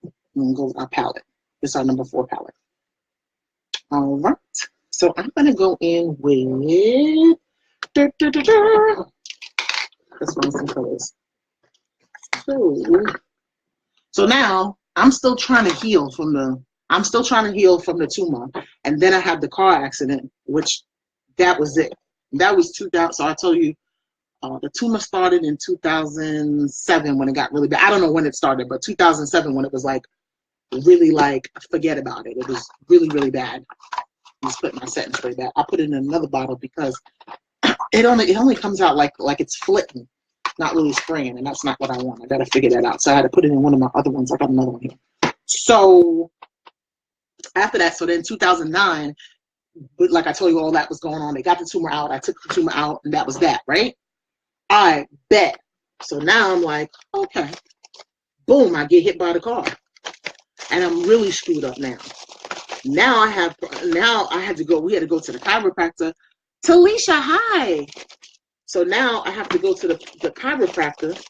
I'm going to go with our palette. This is our number 4 palette. All right. So I'm going to go in with, let's find some colors. So now I'm still trying to heal from the tumor. And then I had the car accident, which that was it. That was 2000. So I told you, the tumor started in 2007 when it got really bad. I don't know when it started, but 2007 when it was like really like forget about it. It was really, really bad. I'm just putting my setting spray back. I put it in another bottle because it only comes out like it's flitting, not really spraying, and that's not what I want. I gotta figure that out. So I had to put it in one of my other ones. I got another one here. So after that, so then 2009, but like I told you, all that was going on. They got the tumor out. I took the tumor out, and that was that, right? I bet. So now I'm like, okay, boom, I get hit by the car. And I'm really screwed up now. Now I had to go, we had to go to the chiropractor. Talisha, hi. So now I have to go to the chiropractor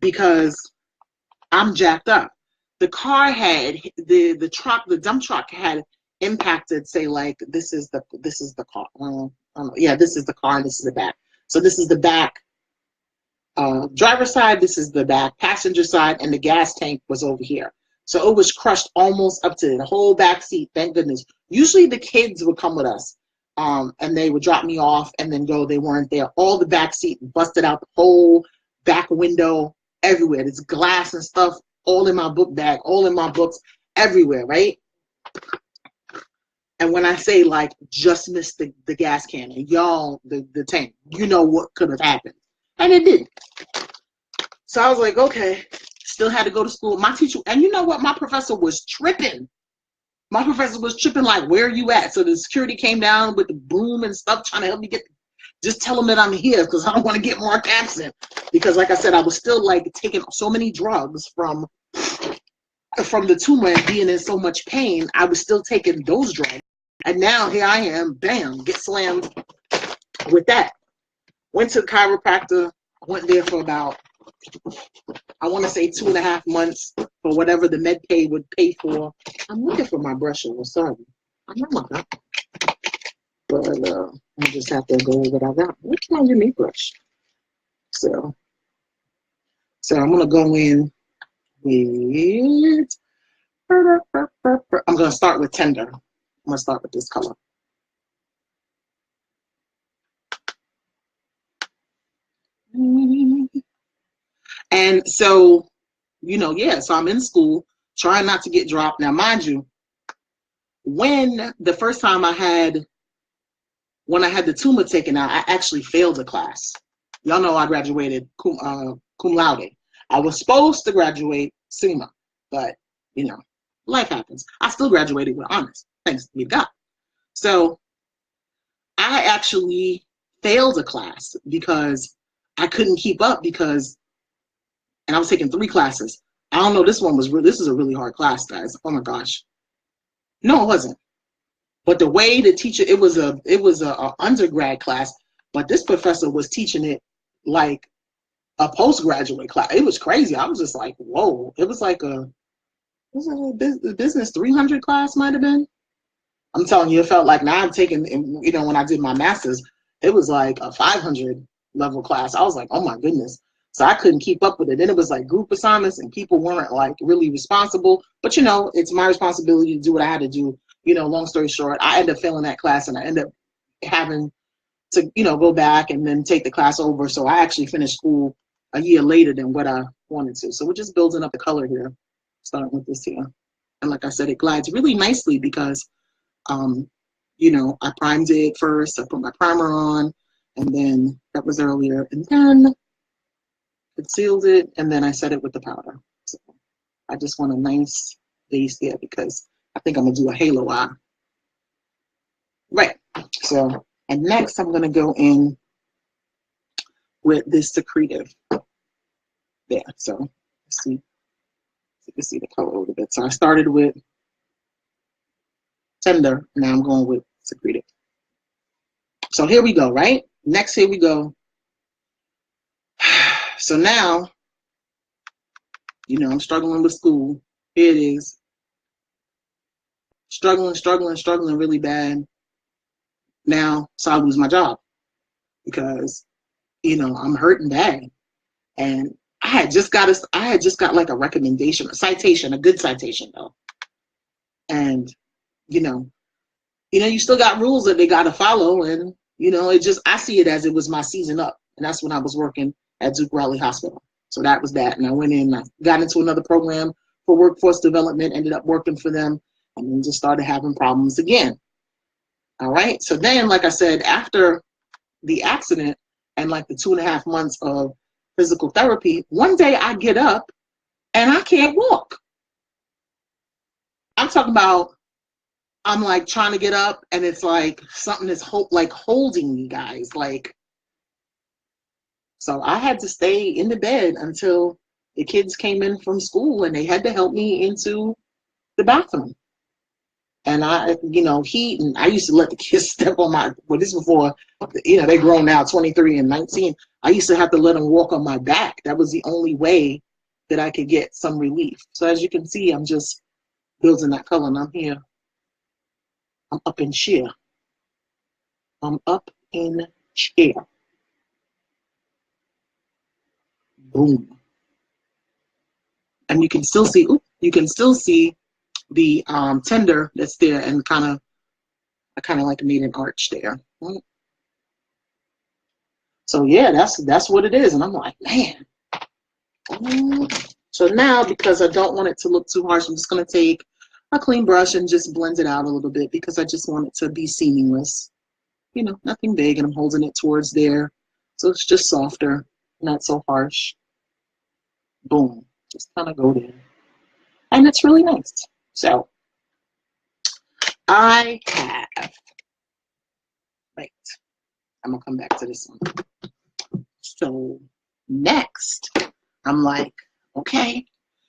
because I'm jacked up. The car had the dump truck had impacted, say, like this is the car. Yeah, this is the car and this is the back. So this is the back driver's side, this is the back passenger side, and the gas tank was over here. So it was crushed almost up to the whole back seat, thank goodness. Usually the kids would come with us, and they would drop me off and then go. They weren't there. All the back seat busted out, the whole back window, everywhere. There's glass and stuff all in my book bag, all in my books, everywhere, right? And when I say, like, just missed the gas can, and y'all, the tank, you know what could have happened. And it didn't. So I was like, okay, still had to go to school. My teacher, and you know what? My professor was tripping. My professor was tripping, like, where are you at? So the security came down with the broom and stuff, trying to help me just tell them that I'm here, because I don't want to get Mark absent. Because, like I said, I was still, like, taking so many drugs from the tumor and being in so much pain. I was still taking those drugs. And now here I am, bam, get slammed with that. Went to the chiropractor, went there for about, I want to say 2.5 months for whatever the med pay would pay for. I'm looking for my brush. Sorry. I know my God. But I just have to go with what I got. What's my unique brush? So I'm going to go in with, I'm going to start with Tender. I'm going to start with this color. And so, you know, yeah, so I'm in school, trying not to get dropped. Now, mind you, when the first time I had the tumor taken out, I actually failed a class. Y'all know I graduated cum laude. I was supposed to graduate summa, but, you know, life happens. I still graduated with honors, thanks to God. So I actually failed a class because I couldn't keep up and I was taking 3 classes. I don't know, this is a really hard class, guys. Oh my gosh. No, it wasn't. But the way the teacher, it was a undergrad class, but this professor was teaching it like a postgraduate class. It was crazy. I was just like, whoa. It was like a business 300 class might have been. I'm telling you, it felt like, now I'm taking, you know, when I did my master's, it was like a 500 level class. I was like, oh my goodness. So I couldn't keep up with it. Then it was like group assignments and people weren't like really responsible. But, you know, it's my responsibility to do what I had to do. You know, long story short, I ended up failing that class and I ended up having to, you know, go back and then take the class over. So I actually finished school a year later than what I wanted to. So we're just building up the color here, starting with this here. And like I said, it glides really nicely because, you know, I primed it first. I put my primer on, and then that was earlier. And then concealed it, and then I set it with the powder. So I just want a nice base there because I think I'm going to do a halo eye. Right. So, and next I'm going to go in with this secretive there. So let's see. You can see the color a little bit. So I started with Tender. Now I'm going with secretive. So here we go, right? Next, here we go. So now, you know, I'm struggling with school. Here it is. Struggling really bad. Now, so I lose my job because, you know, I'm hurting bad. And I had just got like a recommendation, a citation, a good citation though. And, you know, you still got rules that they got to follow. And, you know, I see it as it was my season up. And that's when I was working at Duke Raleigh Hospital. So that was that. And I went in, I got into another program for workforce development, ended up working for them, and then just started having problems again. All right. So then, like I said, after the accident and like the 2.5 months of physical therapy, one day I get up and I can't walk. I'm talking about, I'm like trying to get up and it's like something is like holding me, guys. Like, so I had to stay in the bed until the kids came in from school and they had to help me into the bathroom. And I, heat, and I used to let the kids step on my, well, this before, they grown now, 23 and 19. I used to have to let them walk on my back. That was the only way that I could get some relief. So as you can see, I'm just building that color, and I'm here. I'm up in sheer. I'm up in chair. Boom. And you can still see, the tender that's there, and I kind of like made an arch there. So yeah, that's what it is. And I'm like, man. So now, because I don't want it to look too harsh, I'm just gonna take a clean brush and just blend it out a little bit, because I just want it to be seamless. Nothing big, and I'm holding it towards there. So it's just softer, not so harsh. Boom. Just kind of go there. And it's really nice. So I have, right, I'm gonna come back to this one. So next, I'm like, okay,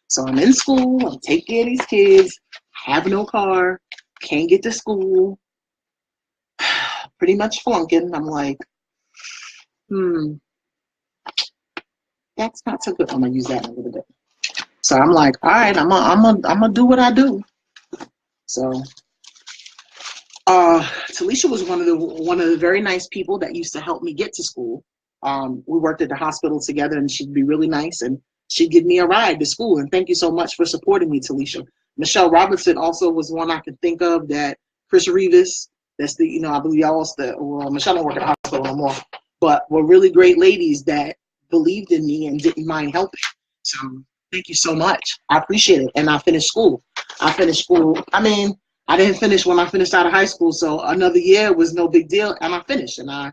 so I'm in school, I'm taking care of these kids, have no car, can't get to school, pretty much flunking. I'm like, that's not so good. I'm gonna use that in a little bit. So I'm like, all right, I'm gonna do what I do. So Talisha was one of the very nice people that used to help me get to school. We worked at the hospital together, and she'd be really nice, and she'd give me a ride to school. And thank you so much for supporting me, Talisha. Michelle Robertson also was one I could think of. That Chris Rivas, that's the, I believe y'all well, Michelle don't work at the hospital no more, but were really great ladies that believed in me and didn't mind helping. So thank you so much. I appreciate it. And I finished school. I mean, I didn't finish when I finished out of high school, so another year was no big deal, and I finished. And I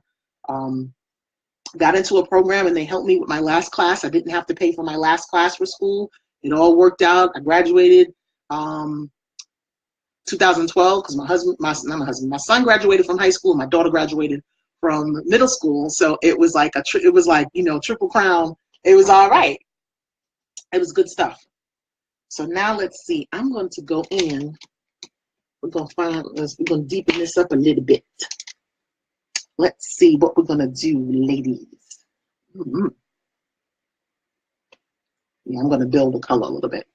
got into a program, and they helped me with my last class. I didn't have to pay for my last class for school. It all worked out. I graduated 2012, because my son graduated from high school, and my daughter graduated from middle school. So it was like triple crown. It was all right. It was good stuff. So now let's see. I'm going to go in. We're going to deepen this up a little bit. Let's see what we're going to do, ladies. Yeah, I'm going to build the color a little bit.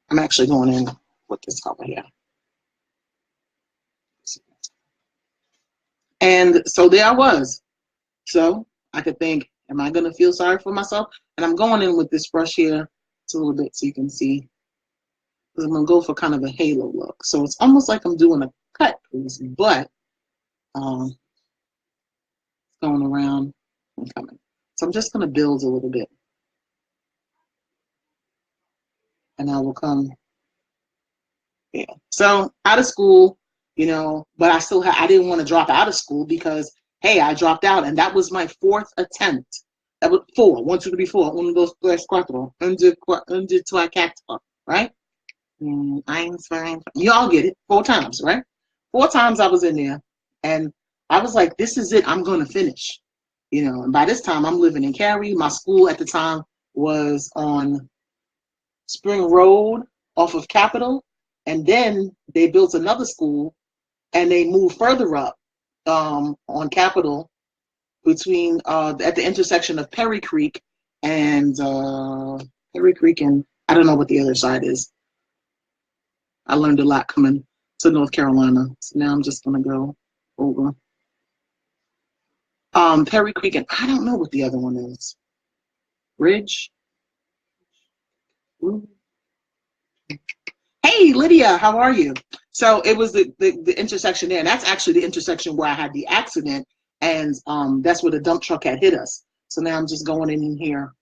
I'm actually going in with this color here. And so there I was. So I could think, am I going to feel sorry for myself? And I'm going in with this brush here. It's a little bit so you can see. I'm going to go for kind of a halo look. So it's almost like I'm doing a cut piece, but it's going around and coming. So I'm just going to build a little bit. And I will come here. So out of school, but I didn't want to drop out of school, because, hey, I dropped out, and that was my 4th attempt. That was 4. 1, 2, 3, 4. 1, 2, 3, 4. Unde zwei Kaktor, right? You all get it. 4 times, right? 4 times I was in there, and I was like, this is it. I'm going to finish. And by this time, I'm living in Cary. My school at the time was on Spring Road off of Capitol, and then they built another school, and they moved further up on Capitol between at the intersection of Perry Creek and I don't know what the other side is. I learned a lot coming to North Carolina, so now I'm just gonna go over Perry Creek, and I don't know what the other one is. Ridge. Ooh. Hey, Lydia, how are you? So it was the intersection there, and that's actually the intersection where I had the accident, and that's where the dump truck had hit us. So now I'm just going in here,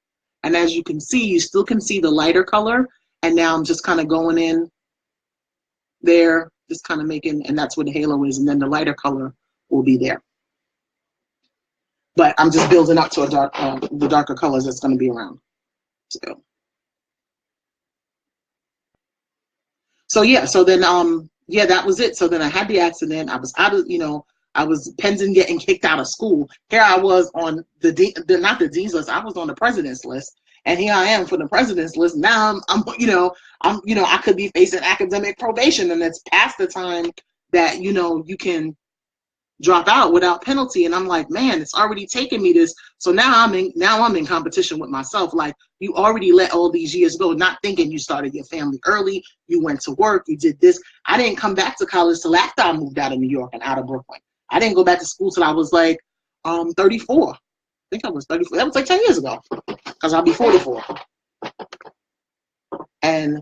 and as you can see, you still can see the lighter color, and now I'm just kind of going in there, just kind of making, and that's where the halo is, and then the lighter color will be there. But I'm just building up to a the darker colors that's going to be around. So yeah, so then yeah, that was it. So then I had the accident. I was out of, I was pending getting kicked out of school. Here I was on not the dean's list. I was on the president's list, And here I am for the president's list. Now I could be facing academic probation, and it's past the time that, you can drop out without penalty. And I'm like, man, it's already taken me this. So now I'm in competition with myself. Like, you already let all these years go, not thinking you started your family early. You went to work, you did this. I didn't come back to college till after I moved out of New York and out of Brooklyn. I didn't go back to school till I was like 34. I think I was 34. That was like 10 years ago, because I'll be 44. And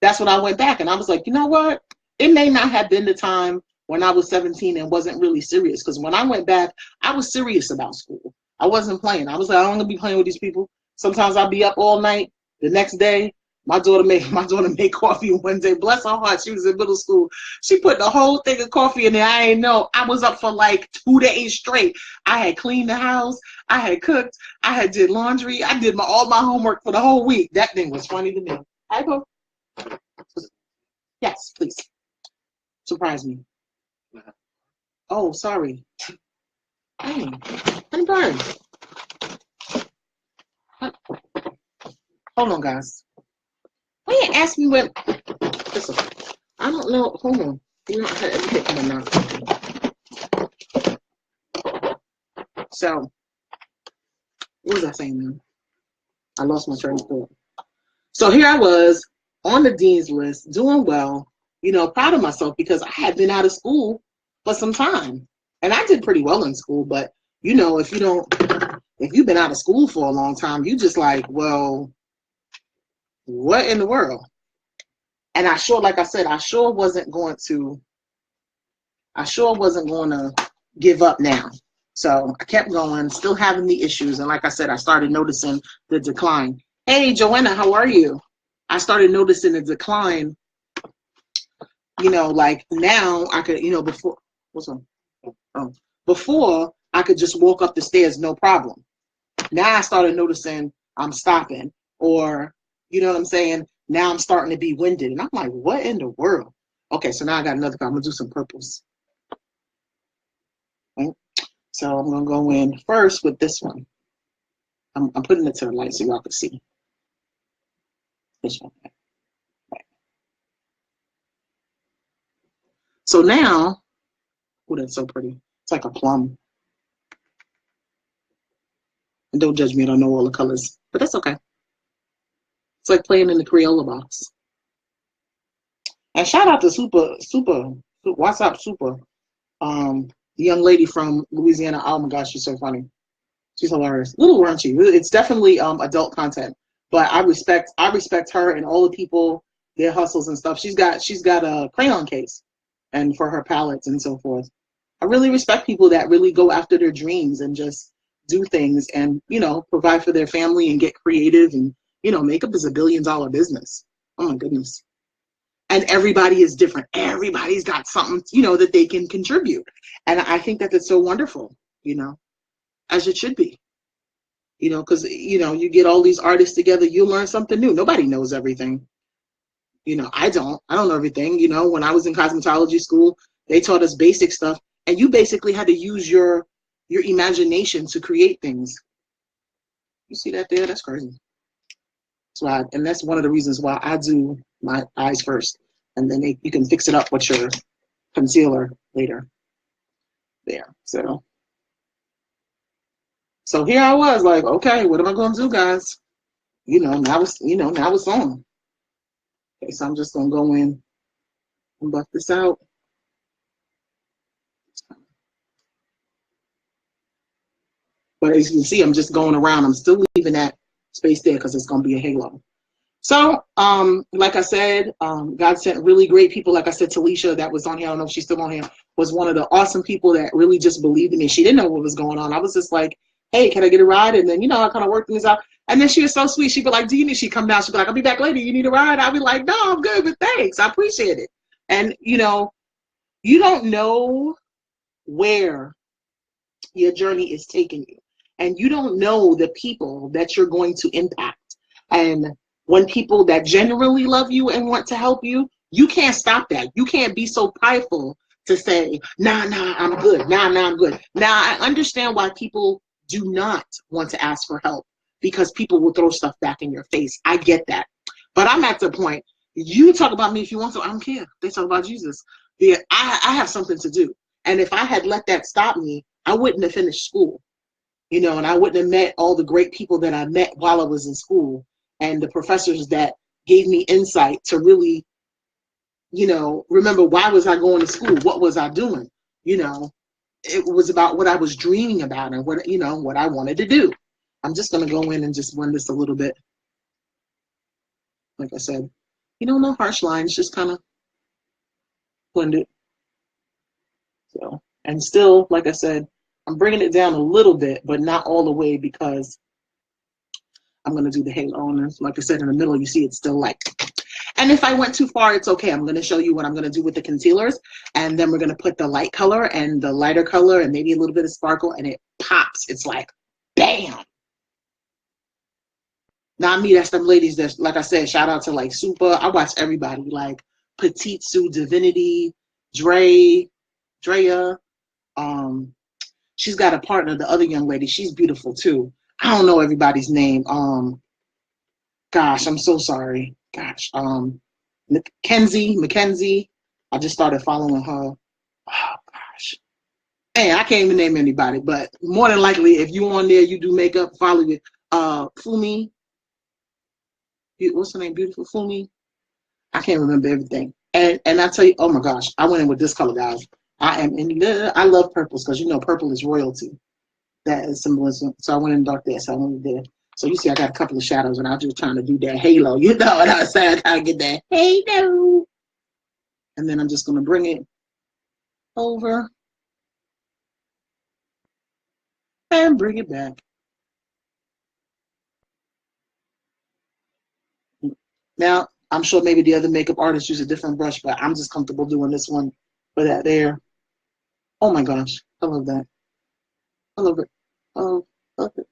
that's when I went back, and I was like, you know what? It may not have been the time when I was 17 and wasn't really serious, because when I went back, I was serious about school. I wasn't playing. I was like, I don't want to be playing with these people. Sometimes I'll be up all night. The next day, my daughter made coffee one day. Bless her heart, she was in middle school. She put the whole thing of coffee in there. I didn't know. I was up for like 2 days straight. I had cleaned the house. I had cooked. I had did laundry. I did all my homework for the whole week. That thing was funny to me. I go. Yes, please. Surprise me. Oh, sorry. Hey, honey bird. Hold on, guys. Why you ask me when? Listen, I don't know. Hold on. You know, I had everything coming out. So, what was I saying now? I lost my train of thought. So here I was on the dean's list, doing well. Proud of myself, because I had been out of school for some time, and I did pretty well in school. But if you've been out of school for a long time, you just like, well, what in the world? And like I said, I sure wasn't going to give up now. So I kept going, still having the issues. And like I said, I started noticing the decline. Hey, Joanna, how are you? I started noticing the decline. Like now I could, before, what's on? Oh, before I could just walk up the stairs, no problem. Now I started noticing I'm stopping, or, you know what I'm saying? Now I'm starting to be winded. And I'm like, what in the world? Okay, so now I got another, I'm going to do some purples. Right? So I'm going to go in first with this one. I'm putting it to the light so y'all can see. This one. Right. So now, oh, that's so pretty. It's like a plum. And don't judge me, I don't know all the colors, but that's okay. It's like playing in the Crayola box. And shout out to WhatsApp Super, the young lady from Louisiana. Oh my gosh, she's so funny. She's hilarious. A little raunchy. It's definitely adult content, but I respect her and all the people, their hustles and stuff. She's got a crayon case, and for her palettes and so forth. I really respect people that really go after their dreams and just do things and, provide for their family and get creative and, makeup is $1 billion business. Oh my goodness. And everybody is different. Everybody's got something, that they can contribute. And I think that that's so wonderful, as it should be, because, you get all these artists together, you learn something new. Nobody knows everything. I don't know everything. When I was in cosmetology school, they taught us basic stuff, and you basically had to use your imagination to create things. You see that there? That's crazy. And that's one of the reasons why I do my eyes first, and then you can fix it up with your concealer later. There. So here I was like, okay, what am I going to do, guys? Now it's on. Okay, so I'm just going to go in and buff this out. But as you can see, I'm just going around. I'm still leaving that space there because it's going to be a halo. So, like I said, God sent really great people. Like I said, Talisha, that was on here, I don't know if she's still on here, was one of the awesome people that really just believed in me. She didn't know what was going on. I was just like, hey, can I get a ride? And then, I kind of worked things out. And then she was so sweet. She'd be like, she'd come down. She'd be like, I'll be back later. You need a ride? I'll be like, no, I'm good, but thanks. I appreciate it. And, you don't know where your journey is taking you. And you don't know the people that you're going to impact. And when people that genuinely love you and want to help you, you can't stop that. You can't be so prideful to say, nah, I'm good. Nah, I'm good. Now, I understand why people do not want to ask for help. because people will throw stuff back in your face. I get that. But I'm at the point, you talk about me if you want to, I don't care. They talk about Jesus. Yeah, I have something to do. And if I had let that stop me, I wouldn't have finished school, you know, and I wouldn't have met all the great people that I met while I was in school, and the professors that gave me insight to really, you know, remember, why was I going to school? What was I doing? You know, it was about what I was dreaming about and what, you know, what I wanted to do. I'm just going to go in and just blend this a little bit. Like I said, you know, no harsh lines, just kind of blend it. So, and still, like I said, I'm bringing it down a little bit, but not all the way, because I'm going to do the halo. And like I said, in the middle, you see it's still like, and if I went too far, it's okay. I'm going to show you what I'm going to do with the concealers. And then we're going to put the light color and the lighter color and maybe a little bit of sparkle, and it pops. It's like, bam. Not me, that's them ladies that, like I said, shout out to like Super. I watch everybody, like Petite Sue, Divinity, Drea. She's got a partner, the other young lady. She's beautiful too. I don't know everybody's name. Gosh, I'm so sorry. Gosh, Mackenzie. I just started following her. Oh gosh. Hey, I can't even name anybody, but more than likely, if you on there, you do makeup, follow it. Fumi. What's her name? Beautiful Fumi. I can't remember everything. And I tell you, oh my gosh, I went in with this color, guys. I love purples, because you know purple is royalty. That is symbolism. So I went in dark there. So I went there. So you see, I got a couple of shadows, and I'm just trying to do that halo. You know what I'm saying? I get that halo. And then I'm just going to bring it over and bring it back. Now, I'm sure maybe the other makeup artists use a different brush, but I'm just comfortable doing this one for that there. Oh my gosh, I love that. I love it. Oh, love it.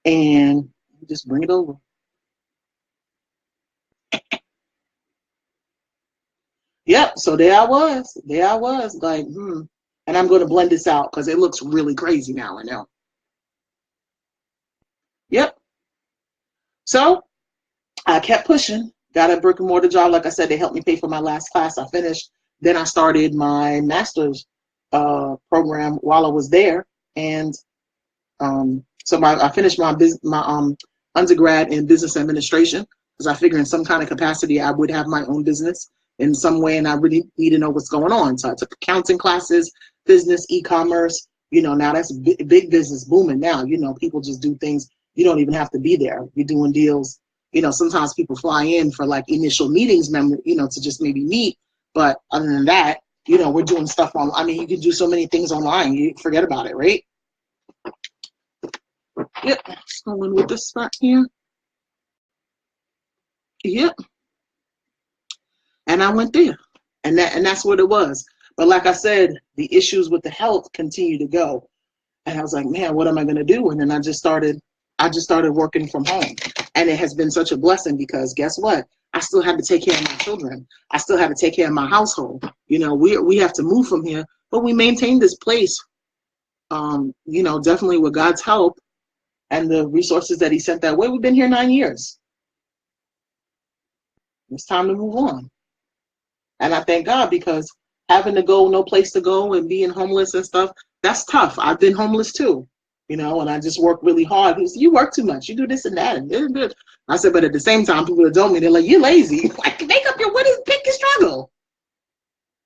And just bring it over. Yep, so there I was. Like, And I'm going to blend this out because it looks really crazy now, I know. Yep. So I kept pushing. Got a brick and mortar job. Like I said, they helped me pay for my last class. I finished. Then I started my master's program while I was there. And so I finished my undergrad in business administration, because I figured in some kind of capacity I would have my own business in some way, and I really need to know what's going on. So I took accounting classes, business, e-commerce. You know, now that's big business booming now. You know, people just do things. You don't even have to be there. You're doing deals. You know, sometimes people fly in for like initial meetings, you know, to just maybe meet. But other than that, you know, we're doing stuff on. I mean, you can do so many things online. You forget about it, right? Yep. Let's go in with this spot here. Yep. And I went there, and that's what it was. But like I said, the issues with the health continue to go, and I was like, man, what am I going to do? And then I just started working from home, and it has been such a blessing, because guess what? I still had to take care of my children. I still had to take care of my household. You know, we have to move from here, but we maintain this place. You know, definitely with God's help and the resources that He sent that way. We've been here 9 years. It's time to move on. And I thank God, because having to go, no place to go, and being homeless and stuff, that's tough. I've been homeless too, you know, and I just work really hard. He said, you work too much. You do this and that. And I said, but at the same time, people that don't me, they're like, you're lazy. Like, make up your, pick your struggle.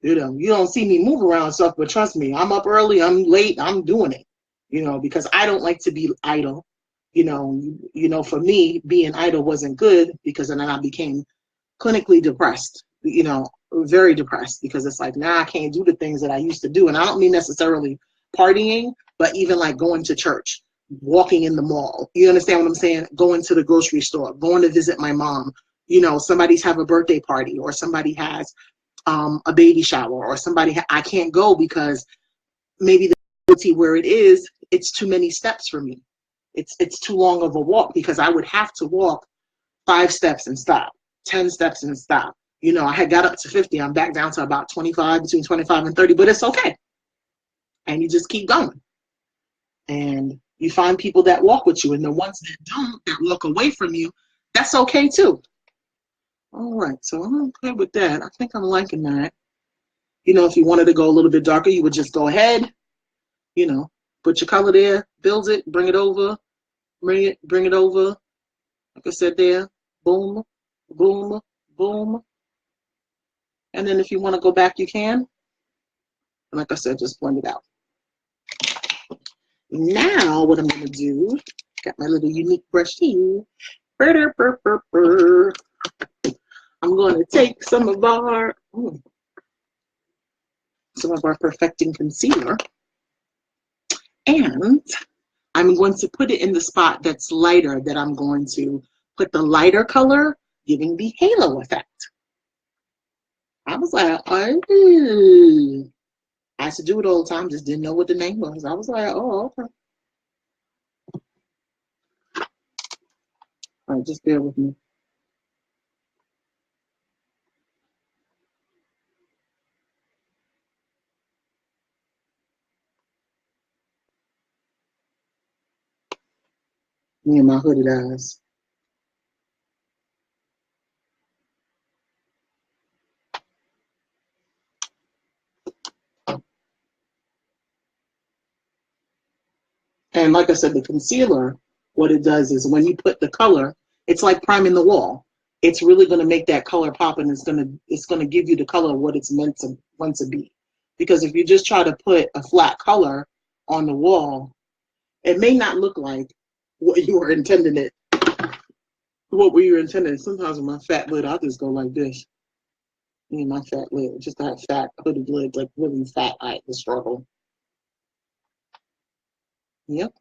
You know, you don't see me move around and stuff, but trust me, I'm up early, I'm late, I'm doing it, you know, because I don't like to be idle. You know, for me, being idle wasn't good, because then I became clinically depressed, you know, very depressed, because it's like, now I can't do the things that I used to do. And I don't mean necessarily partying, but even like going to church, walking in the mall. You understand what I'm saying? Going to the grocery store, going to visit my mom. You know, somebody's have a birthday party, or somebody has a baby shower, or somebody I can't go because maybe the facility where it is, it's too many steps for me. It's too long of a walk, because I would have to walk 5 steps and stop, 10 steps and stop. You know, I had got up to 50. I'm back down to about 25, between 25 and 30, but it's okay. And you just keep going. And, You find people that walk with you, and the ones that don't, that walk away from you, that's okay too. All right, so I'm okay with that. I think I'm liking that. You know, if you wanted to go a little bit darker, you would just go ahead, you know, put your color there, build it, bring it over, bring it over. Like I said there, boom, boom, boom. And then if you want to go back, you can. And like I said, just blend it out. Now what I'm going to do, got my little unique brush here. I'm going to take some of our perfecting concealer, and I'm going to put it in the spot that's lighter, that I'm going to put the lighter color, giving the halo effect. I was like, oh. I used to do it all the time, just didn't know what the name was. I was like, oh, okay. All right, just bear with me. Me and my hooded eyes. And like I said, the concealer, what it does is when you put the color, it's like priming the wall. It's really going to make that color pop, and it's going to give you the color of what it's meant to be. Because if you just try to put a flat color on the wall, it may not look like what you were intending it. What were you intending? Sometimes with my fat lid, I'll just go like this. My fat lid, just that fat hooded lid, like really fat. I had to struggle. Yep.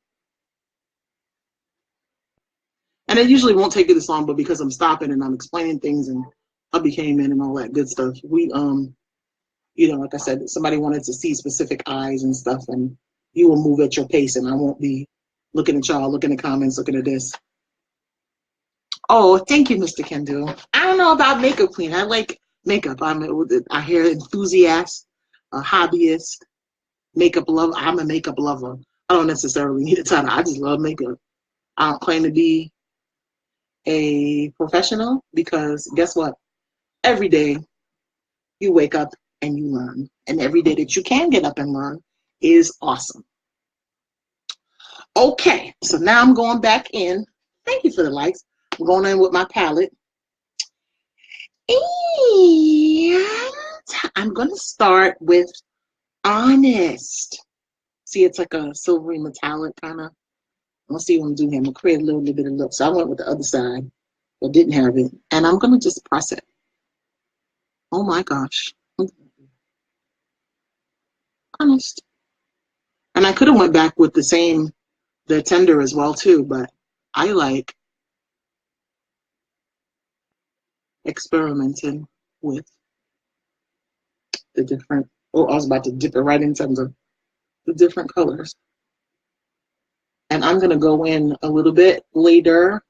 And it usually won't take you this long, but because I'm stopping and I'm explaining things and hubby came in and all that good stuff, we you know, like I said, somebody wanted to see specific eyes and stuff, and you will move at your pace, and I won't be looking at y'all, looking at comments, looking at this. Oh, thank you, Mr. Kendall. I don't know about Makeup Queen. I like makeup. I'm a hair enthusiast, a hobbyist, makeup lover. I'm a makeup lover. I don't necessarily need a title. I just love makeup. I don't claim to be a professional, because guess what? Every day you wake up and you learn. And every day that you can get up and learn is awesome. Okay, so now I'm going back in. Thank you for the likes. I'm going in with my palette. And I'm going to start with Honest. See, it's like a silvery metallic kind of. Let's see what I'm doing here. I'm going to create a little bit of look. So I went with the other side, but didn't have it. And I'm going to just press it. Oh my gosh. Honest. And I could have went back with the tender as well too, but I like experimenting with the different, oh, I was about to dip it right in terms of the different colors. And I'm going to go in a little bit later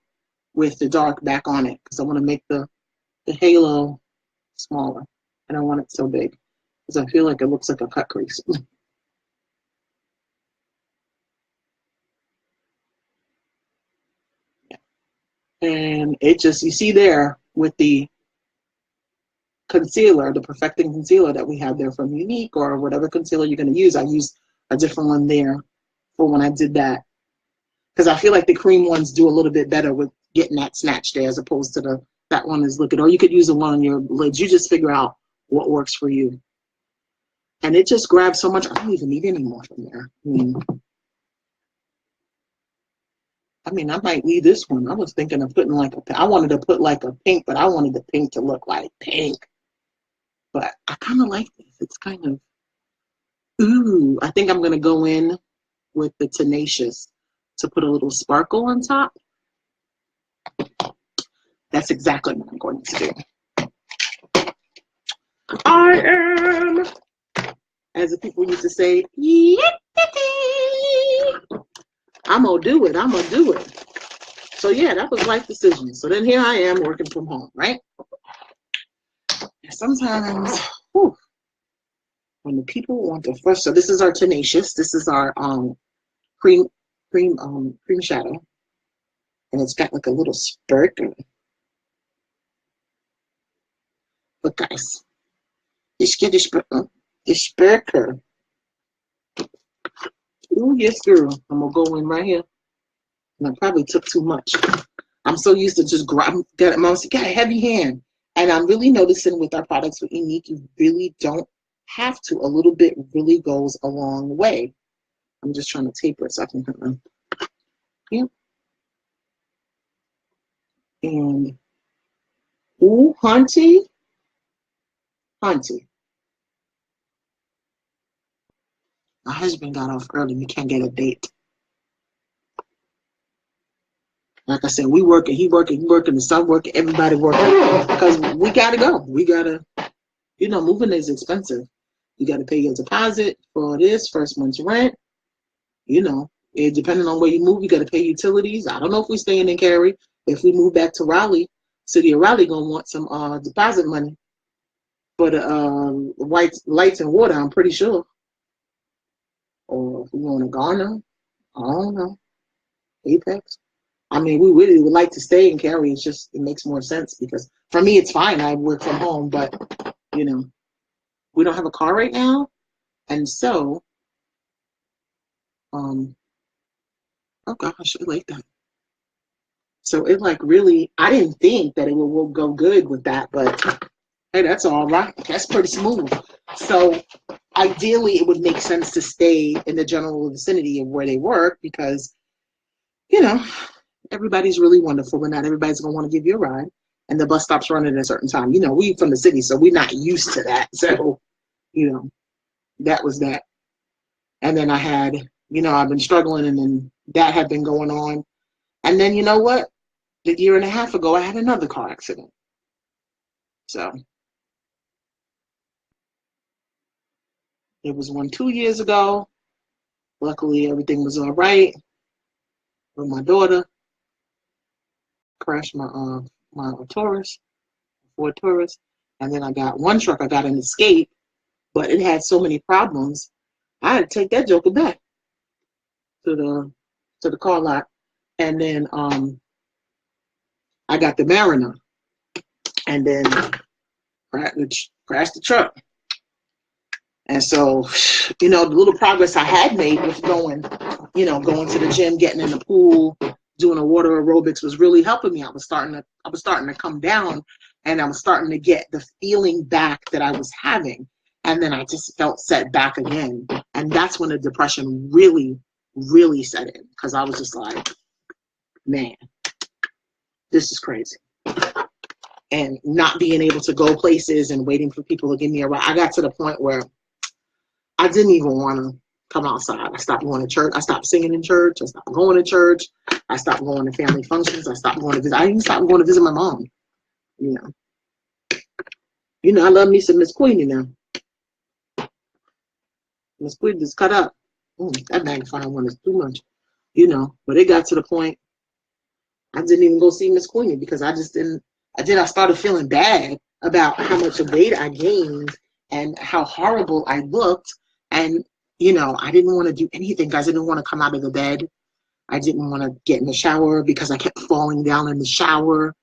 with the dark back on it, because I want to make the halo smaller. I don't want it so big, because I feel like it looks like a cut crease. And it just, you see there with the concealer, the perfecting concealer that we have there from Unique, or whatever concealer you're going to use. I used a different one there for when I did that, because I feel like the cream ones do a little bit better with getting that snatch there, as opposed to that one is looking, or you could use the one on your lids. You just figure out what works for you. And it just grabs so much. I don't even need any more from there. I mean, I might need this one. I was thinking of putting like I wanted to put like a pink, but I wanted the pink to look like pink. But I kind of like this. It's kind of, ooh, I think I'm going to go in with the Tenacious to put a little sparkle on top. That's exactly what I'm going to do. I am, as the people used to say, I'm going to do it. I'm going to do it. So yeah, that was life decisions. So then here I am working from home, right? Sometimes, whew, when the people want to fresh, so this is our Tenacious. This is our cream cream shadow, and it's got like a little sparkle. But guys, let's get the sparkle. Oh yes, girl. I'm gonna go in right here, and I probably took too much. I'm so used to just grabbing. Got a heavy hand, and I'm really noticing with our products with Younique, you really don't have to. A little bit really goes a long way. I'm just trying to taper it so I can. Yeah. And ooh, hunty. My husband got off early. We can't get a date. Like I said, we working, he working, the son working, everybody working. Because we gotta go. We gotta, moving is expensive. You gotta pay your deposit for this, first month's rent. Depending on where you move, you gotta pay utilities. I don't know if we're staying in Cary. If we move back to Raleigh, City of Raleigh gonna want some deposit money for the lights and water, I'm pretty sure. Or if we want to Garner, I don't know. Apex. I mean, we really would like to stay in Cary. It's just, it makes more sense because for me, it's fine. I work from home, but, we don't have a car right now. And so, oh gosh, I like that. So it like really, I didn't think that it will go good with that, but hey, that's all right. That's pretty smooth. So ideally, it would make sense to stay in the general vicinity of where they work because, everybody's really wonderful, but not everybody's going to want to give you a ride. And the bus stops running at a certain time. We from the city, so we're not used to that. So, that was that. And then I had, I've been struggling, and then that had been going on. And then, you know what? A year and a half ago, I had another car accident. So it was 2 years ago. Luckily, everything was all right with my daughter. Crashed my Taurus, Ford Taurus, and then I got one truck. I got an Escape, but it had so many problems. I had to take that joker back to the car lot, and then I got the Mariner, and then crashed the truck. And so, the little progress I had made with going to the gym, getting in the pool, doing a water aerobics was really helping me. I was starting to come down, and I was starting to get the feeling back that I was having. And then I just felt set back again. And that's when the depression really, really set in. Because I was just like, man, this is crazy. And not being able to go places and waiting for people to give me a ride. I got to the point where I didn't even want to come outside. I stopped going to church. I stopped singing in church. I stopped going to church. I stopped going to family functions. I stopped going to visit. I even stopped going to visit my mom. I love me some Miss Queenie now. Miss Queenie just cut up. That magnifying one is too much. But it got to the point I didn't even go see Miss Queenie because I just didn't. I started feeling bad about how much weight I gained and how horrible I looked. And, I didn't want to do anything, guys. I didn't want to come out of the bed. I didn't want to get in the shower because I kept falling down in the shower.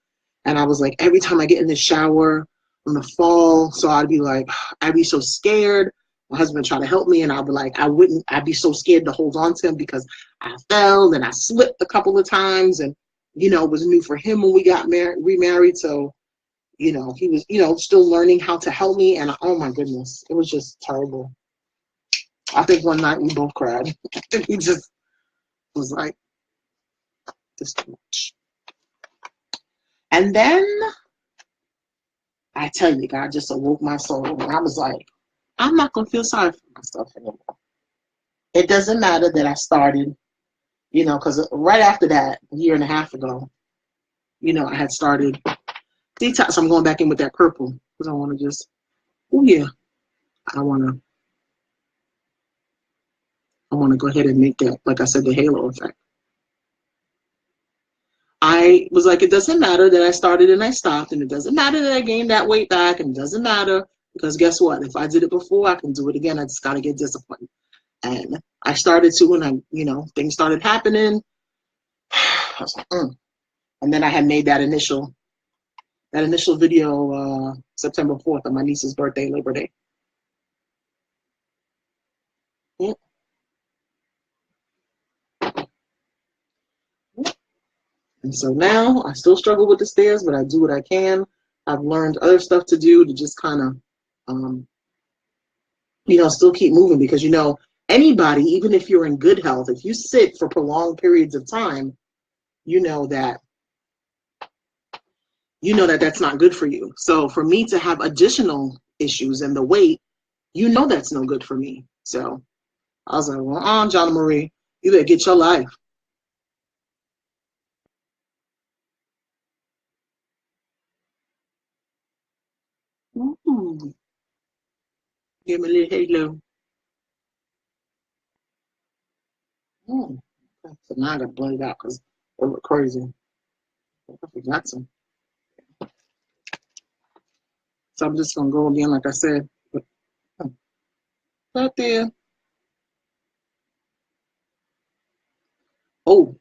And I was like, every time I get in the shower, I'm going to fall. So I'd be so scared. My husband tried to help me, and I'd be like, I'd be so scared to hold on to him because I fell and I slipped a couple of times. And, it was new for him when we got remarried. So, he was, still learning how to help me. And oh my goodness, it was just terrible. I think one night we both cried. He just was like, this too much. And then I tell you, God just awoke my soul. And I was like, I'm not going to feel sorry for myself anymore. It doesn't matter that I started, because right after that, a year and a half ago, I had started detox. I'm going back in with that purple because I want to just, I want to go ahead and make that, like I said, the halo effect. I was like, it doesn't matter that I started and I stopped, and it doesn't matter that I gained that weight back, and it doesn't matter because guess what? If I did it before, I can do it again. I just got to get disciplined. And I started to, and things started happening. I was like, And then I had made that initial video September 4th on my niece's birthday, Labor Day. Yeah. And so now I still struggle with the stairs, but I do what I can. I've learned other stuff to do to just kind of, still keep moving, because, anybody, even if you're in good health, if you sit for prolonged periods of time, you know that that's not good for you. So for me to have additional issues and the weight, that's no good for me. So I was like, well, John Marie, you better get your life. Ooh. Give me a little halo. So now I got to blend it out because it look crazy. I forgot some. So I'm just going to go again, like I said. Right there. Oh.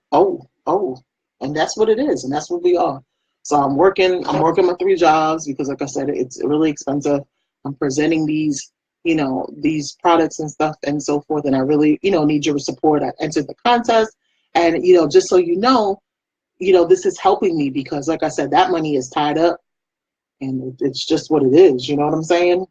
And that's what it is. And that's what we are. So I'm working my 3 jobs because, like I said, it's really expensive. I'm presenting these products and stuff and so forth. And I really, need your support. I entered the contest. And, just so this is helping me because, like I said, that money is tied up. And it's just what it is. You know what I'm saying?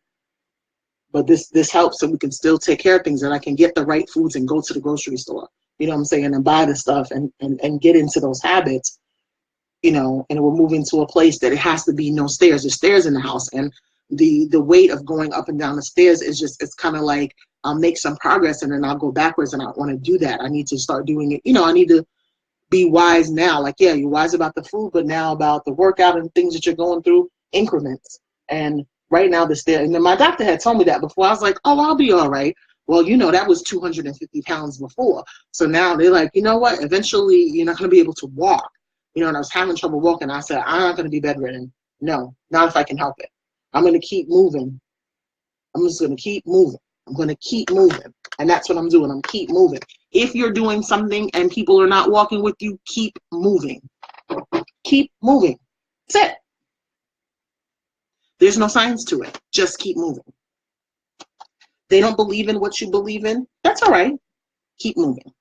But this helps so we can still take care of things, and I can get the right foods and go to the grocery store. You know what I'm saying? And buy the stuff and get into those habits. And we're moving to a place that it has to be no stairs. There's stairs in the house, and the weight of going up and down the stairs it's kind of like I'll make some progress and then I'll go backwards, and I don't want to do that. I need to start doing it. I need to be wise now. Like, yeah, you're wise about the food, but now about the workout and things that you're going through, increments. And right now the stair, and then my doctor had told me that before. I was like, oh, I'll be all right. Well, that was 250 pounds before. So now they're like, you know what? Eventually you're not going to be able to walk. And I was having trouble walking. I said, I'm not going to be bedridden. No, not if I can help it. I'm going to keep moving. I'm just going to keep moving. I'm going to keep moving. And that's what I'm doing. I'm keep moving. If you're doing something and people are not walking with you, keep moving. Keep moving. That's it. There's no science to it. Just keep moving. They don't believe in what you believe in. That's all right. Keep moving.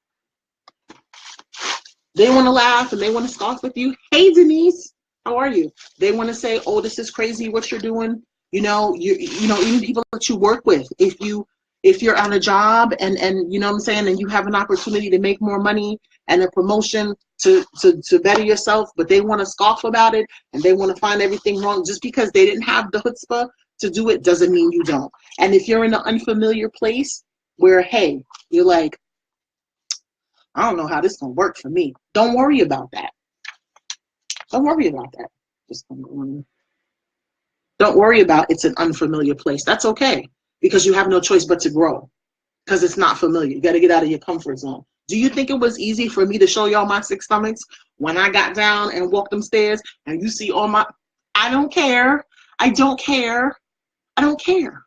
They want to laugh and they want to scoff with you. Hey, Denise, how are you? They want to say, oh, this is crazy what you're doing. Even people that you work with, if you're on a job and you know what I'm saying, and you have an opportunity to make more money and a promotion to better yourself, but they want to scoff about it and they want to find everything wrong. Just because they didn't have the chutzpah to do it doesn't mean you don't. And if you're in an unfamiliar place where, hey, you're like, I don't know how this is going to work for me. Don't worry about that. Don't worry about that. Don't worry about it's an unfamiliar place. That's okay, because you have no choice but to grow, because it's not familiar. You got to get out of your comfort zone. Do you think it was easy for me to show y'all my 6 stomachs when I got down and walked them stairs and you see all my, I don't care. I don't care. I don't care.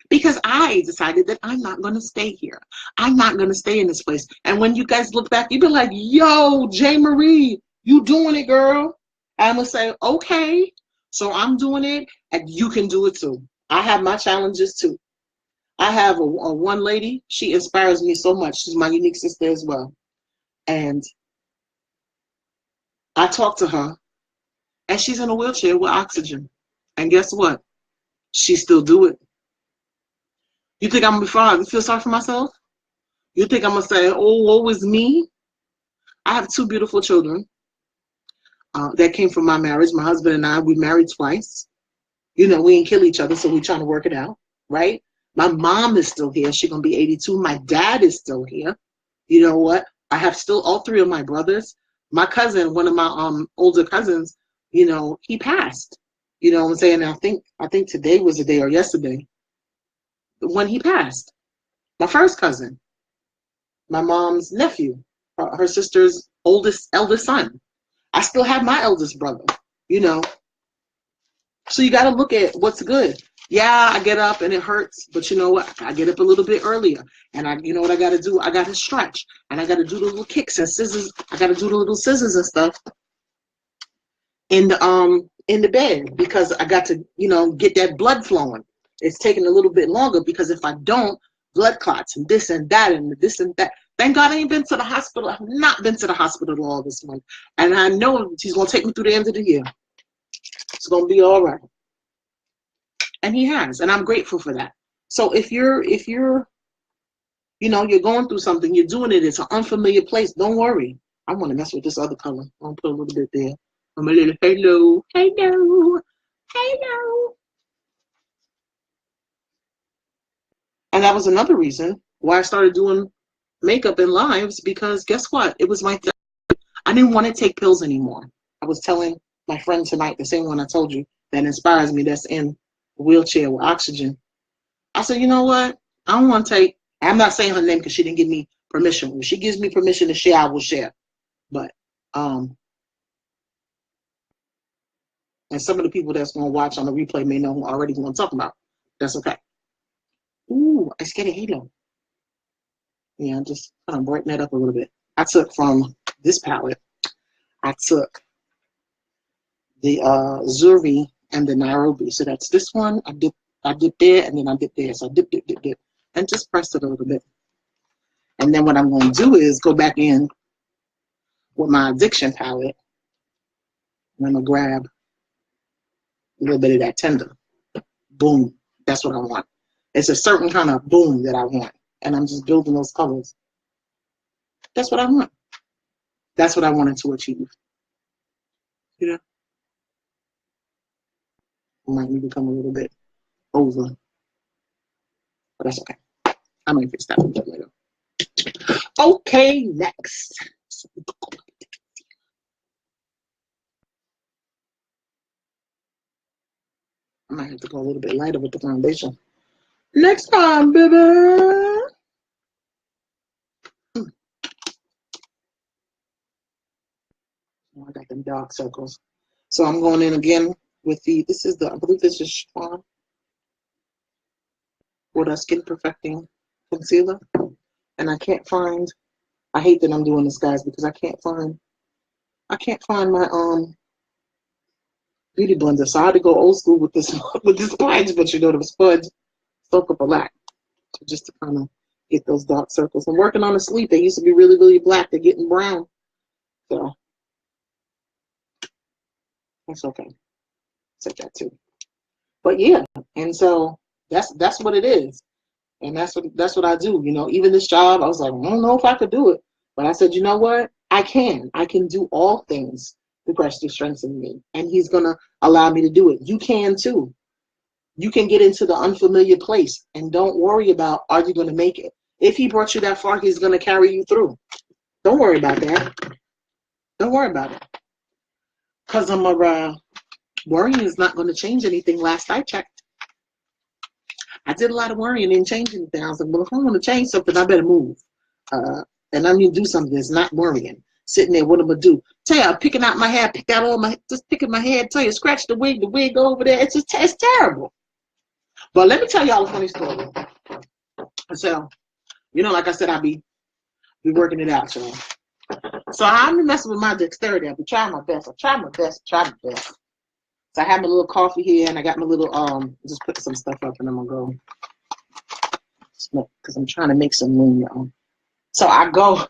Because I decided that I'm not going to stay here. I'm not going to stay in this place. And when you guys look back, you be like, yo, J. Marie, you doing it, girl. And I'm going to say, okay, so I'm doing it and you can do it too. I have my challenges too. I have a one lady, she inspires me so much. She's my unique sister as well. And I talk to her and she's in a wheelchair with oxygen. And guess what? She still do it. You think I'm going to feel sorry for myself? You think I'm going to say, oh, woe is me? I have 2 beautiful children that came from my marriage. My husband and I, we married twice. We didn't kill each other, so we're trying to work it out, right? My mom is still here. She's going to be 82. My dad is still here. You know what? I have still all 3 of my brothers. My cousin, one of my older cousins, he passed. You know what I'm saying? I think today was the day, or yesterday, when he passed. My first cousin, my mom's nephew, her sister's eldest son. I still have my eldest brother, So you got to look at what's good. Yeah, I get up and it hurts, but you know what? I get up a little bit earlier, and you know what I got to do? I got to stretch, and I got to do the little kicks and scissors. I got to do the little scissors and stuff in the bed because I got to, you know, get that blood flowing. It's taking a little bit longer because if I don't, blood clots and this and that and this and that. Thank God I ain't been to the hospital. I've not been to the hospital all this month, and I know he's gonna take me through the end of the year. It's gonna be all right. And he has, and I'm grateful for that. So if you're you know, you're going through something, you're doing it, it's an unfamiliar place, don't worry. I want to mess with this other color. I'm gonna put a little bit there. I'm a little hello. And that was another reason why I started doing makeup in lives, because guess what? It was my I didn't want to take pills anymore. I was telling my friend tonight, the same one I told you that inspires me, that's in a wheelchair with oxygen. I said, you know what? I don't want to take, I'm not saying her name because she didn't give me permission. When she gives me permission to share, I will share. But, and some of the people that's going to watch on the replay may know already who I'm talking about. That's okay. Ooh, I scared a halo. Yeah, just kind of brighten that up a little bit. I took from this palette, I took the Zuri and the Nairobi. So that's this one. I dip there and then I dip there. So I dip, and just press it a little bit. And then what I'm going to do is go back in with my addiction palette. And I'm going to grab a little bit of that tender. Boom. That's what I want. It's a certain kind of boom that I want. And I'm just building those colors. That's what I want. That's what I wanted to achieve. You know? I might need to come a little bit over. But that's okay. I might fix that later. Okay, next. I might have to go a little bit lighter with the foundation. Next time, baby. I got them dark circles. So I'm going in again with I believe this is Schwan with a Skin Perfecting Concealer. And I can't find, I hate that I'm doing this, guys, because I can't find my beauty blender. So I had to go old school with this sponge, but you know the sponge soak up a lot. So just to kind of get those dark circles. I'm working on the sleep. They used to be really, really black. They're getting brown. So that's okay. Said that too. But yeah, and so that's what it is. And that's what I do. You know, even this job, I was like, I don't know if I could do it. But I said, you know what? I can. I can do all things through Christ who strengthens me. And he's gonna allow me to do it. You can too. You can get into the unfamiliar place and don't worry about, are you gonna make it? If he brought you that far, he's gonna carry you through. Don't worry about that. Don't worry about it. Because worrying is not going to change anything. Last I checked, I did a lot of worrying and didn't change anything. I was like, well, if I want to change something, I better move. And I'm going to do something that's not worrying. Sitting there, what am I going to do? Tell you, picking out my hair, just picking my head, tell you, scratch the wig over there. It's terrible. But let me tell y'all a funny story. So, you know, like I said, I'll be working it out, y'all. So I'm messing with my dexterity. I'll be trying my best. Try my best. So I have my little coffee here, and I got my little just put some stuff up, and I'm gonna go smoke because I'm trying to make some room, y'all. So I go,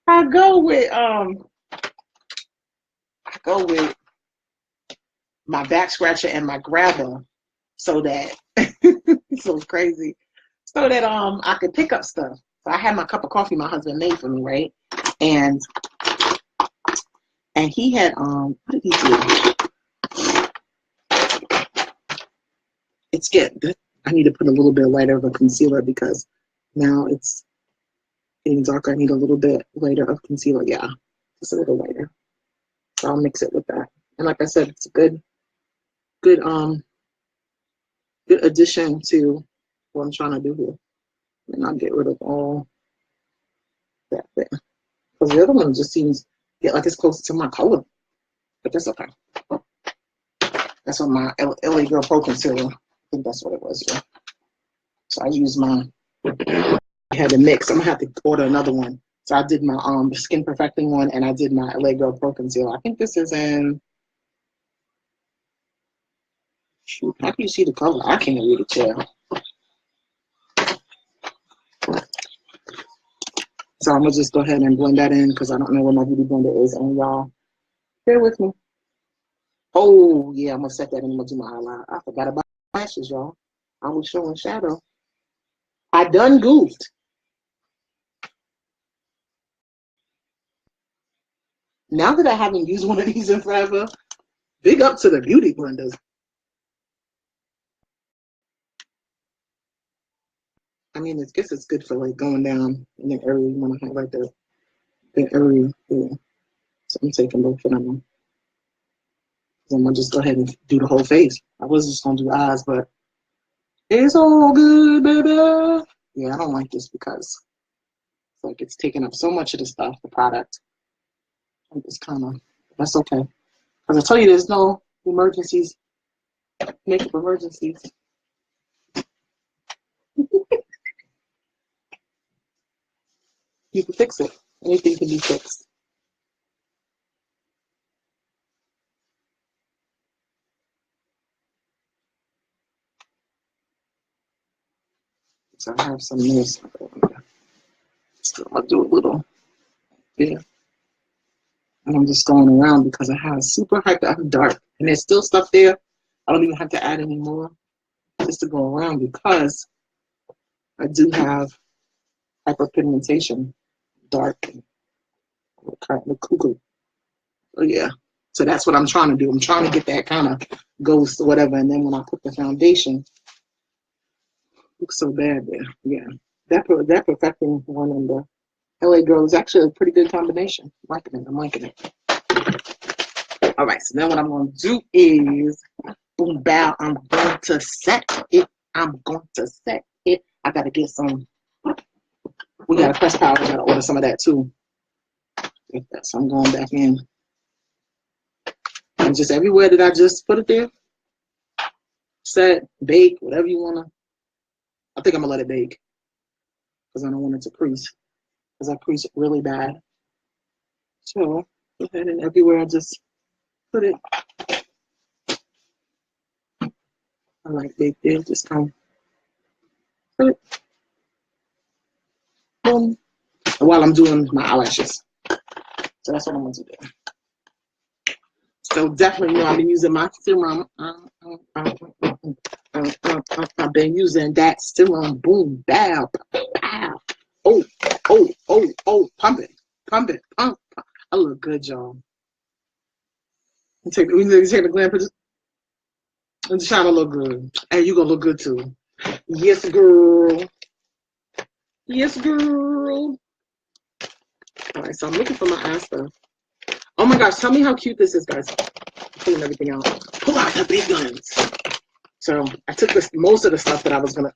I go with my back scratcher and my grabber, so that so crazy, so that I could pick up stuff. So I had my cup of coffee my husband made for me, right? And he had what did he do? It's good. I need to put a little bit lighter of a concealer because now it's getting darker. I need a little bit lighter of concealer. Yeah, just a little lighter. So I'll mix it with that. And like I said, it's a good addition to what I'm trying to do here. And I'll get rid of all that there. Because the other one just seems like it's closer to my color. But that's okay. That's what my LA Girl Pro Concealer. I think that's what it was. Yeah. So I used my. I had a mix. I'm gonna have to order another one. So I did my Skin Perfecting one, and I did my LA Girl Pro Concealer. I think this is in. Shoot, how can you see the color? I can't really tell. So I'm gonna just go ahead and blend that in because I don't know where my beauty blender is, and y'all bear with me. Oh yeah, I'm gonna set that in. I'm gonna do my eyeliner. I forgot about lashes, y'all. I was showing shadow. I done goofed. Now that I haven't used one of these in forever, big up to the beauty blenders. I mean, I guess it's good for like going down in the area you want to highlight the area. Yeah. So I'm taking both of them. I'm gonna just go ahead and do the whole face. I was just gonna do eyes, but it's all good, baby. Yeah, I don't like this because it's like it's taking up so much of the stuff, the product. It's kind of, that's okay. Because I tell you, there's no emergencies, makeup emergencies. You can fix it. Anything can be fixed. So I have some new stuff. So I'll do a little there. And I'm just going around because I have super hyper, I'm dark. And there's still stuff there. I don't even have to add any more just to go around because I do have hyperpigmentation, dark, and kind of cuckoo. So yeah. So that's what I'm trying to do. I'm trying to get that kind of ghost or whatever. And then when I put the foundation, looks so bad there. Yeah. That perfecting one and the LA Girl is actually a pretty good combination. I'm liking it. All right, so then what I'm going to do is, boom, bow, I'm going to set it. I got to get some, we got a press powder. I got to order some of that too. So I'm going back in. And just everywhere that I just put it there, set, bake, whatever you want to. I think I'm going to let it bake because I don't want it to crease. Because I crease really bad. So go ahead and everywhere I just put it. I like bake there, just kind of put it. Boom. While I'm doing my eyelashes. So that's what I'm going to do there. So definitely, you know, I've been using my serum. I've been using that serum. Boom, bow, pow. Pump it. Pump. I look good, y'all. We take the glam picture. And the shadow look good. And you gonna look good too. Yes, girl. Yes, girl. All right, so I'm looking for my eye stuff. Oh my gosh, tell me how cute this is, guys. Pulling everything out. Pull out the big guns. So I took most of the stuff that I was gonna.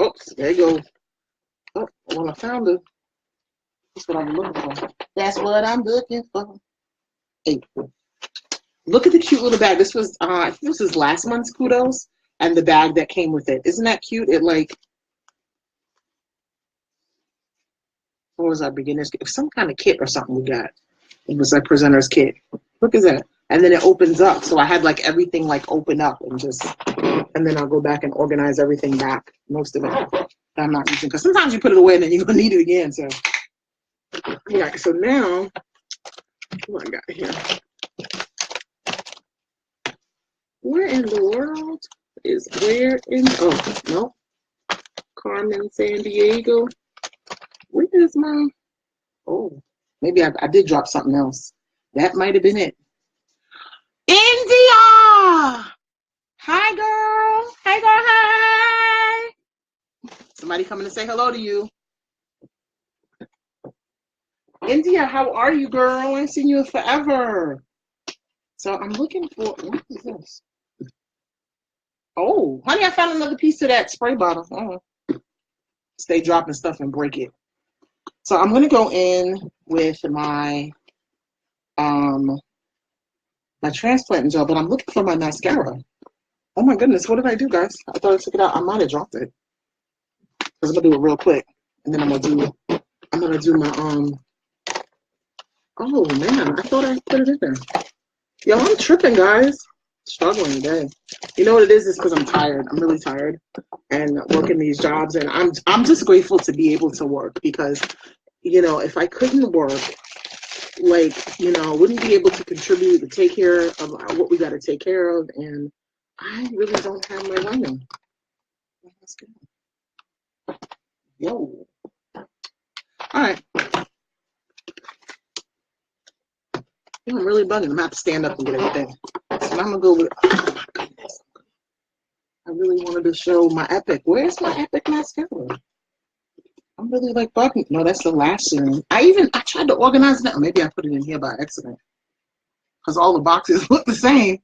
Oops, there you go. Oh, well, I found it. That's what I'm looking for. That's what I'm looking for. Hey, look at the cute little bag. This was, I think this was last month's Kudos, and the bag that came with it. Isn't that cute? It like, what was our beginner's kit? Some kind of kit or something we got. It was a presenter's kit. Look at that. And then it opens up. So I had like everything like open up and just, and then I'll go back and organize everything back. Most of it that I'm not using. Because sometimes you put it away and then you're going to need it again. So, yeah. So now, what I got here? Where in the world is, oh, no. Carmen San Diego. Where is my, oh, maybe I did drop something else. That might have been it. India! Hi, girl. Hey, girl, hi. Somebody coming to say hello to you. India, how are you, girl? I ain't seen you in forever. So I'm looking for, what is this? Oh, honey, I found another piece of that spray bottle. Oh. Stay dropping stuff and break it. So I'm going to go in with my my transplant gel, but I'm looking for my mascara. Oh my goodness, what did I do, guys? I thought I took it out. I might have dropped it. Because I'm gonna do it real quick. And then I'm gonna do my oh man, I thought I put it in there. Yo, I'm tripping, guys. Struggling today. You know what it is? It's because I'm tired. I'm really tired and working these jobs, and I'm just grateful to be able to work because, you know, if I couldn't work, like, you know, wouldn't be able to contribute to take care of what we got to take care of, and I really don't have my running. Let's go. Yo. All right. I'm really bugging. I'm gonna have to stand up and get everything. So I'm gonna go with. Oh my goodness! I really wanted to show my Epic. Where's my Epic mascara? I'm really like bugging. No, that's the last serum. I tried to organize that. Maybe I put it in here by accident because all the boxes look the same.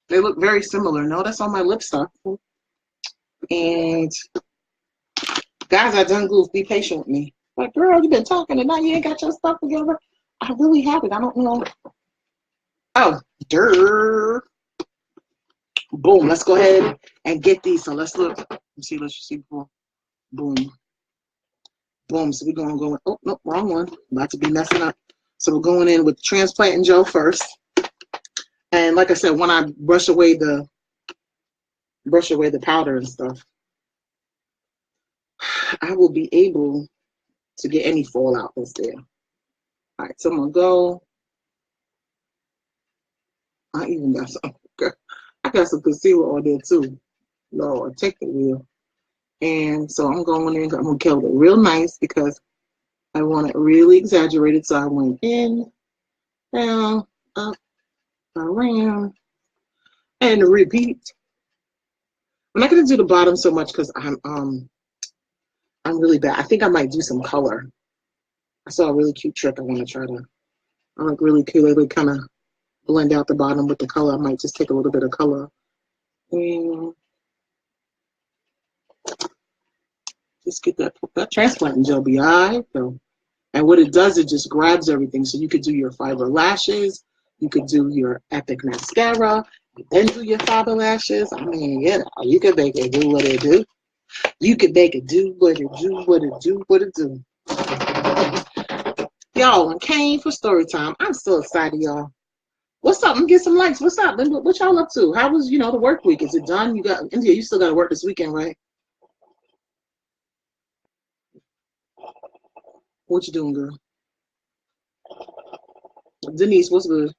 They look very similar. No, that's on my lip stuff. And guys, I done goof. Be patient with me. Like, girl, you've been talking and now you ain't got your stuff together. I really have it. I don't know. Oh, durr. Boom. Let's go ahead and get these. So let's look. Let's see before. Boom. Boom. So we're going to go. Oh, no, wrong one. About to be messing up. So we're going in with transplant gel first. And like I said, when I brush away the powder and stuff, I will be able to get any fallout that's there. All right, so I'm going to go. I got some concealer on there too. Lord, take the wheel. And so I'm going in. I'm going to kill it real nice because I want it really exaggerated. So I went in, down, up, around, and repeat. I'm not going to do the bottom so much because I'm really bad. I think I might do some color. I saw a really cute trick. I want to try to. I like really cute, kind of blend out the bottom with the color. I might just take a little bit of color and just get that transplant gel be all right though. And what it does, it just grabs everything. So you could do your fiber lashes, you could do your Epic mascara, then do your fiber lashes. I mean, yeah, you could make it do what it do. You could make it do what it do, what it do, what it do. Y'all, I came for story time. I'm so excited, y'all. What's up? Let me get some likes. What's up? What y'all up to? How was, the work week? Is it done? You got India, you still got to work this weekend, right? What you doing, girl? Denise, what's good?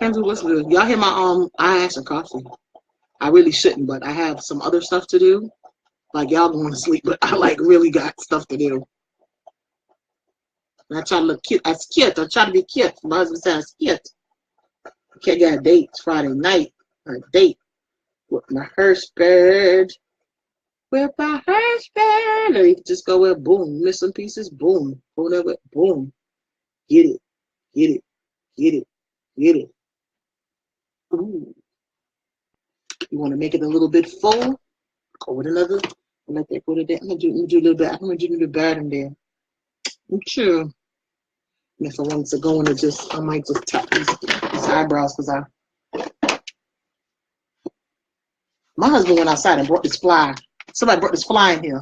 Andrew, what's good? Y'all hear my I had some coffee. I really shouldn't, but I have some other stuff to do. Like y'all going to sleep, but I like really got stuff to do. And I try to look cute. I try to be cute. My husband says cute. Okay, got a date. It's Friday night. A date with my Hirschberg. With my Hirschberg. Or you can just go with boom. Missing pieces. Boom. Go there with boom. Get it. Get it. Get it. Get it. Ooh. You want to make it a little bit full? Go with another. Let that go to that. I'm gonna do a little bit. I'm gonna do a little bit in there. I'm sure. And if I wanted to go into I might just tap these eyebrows because my husband went outside and brought this fly. Somebody brought this fly in here.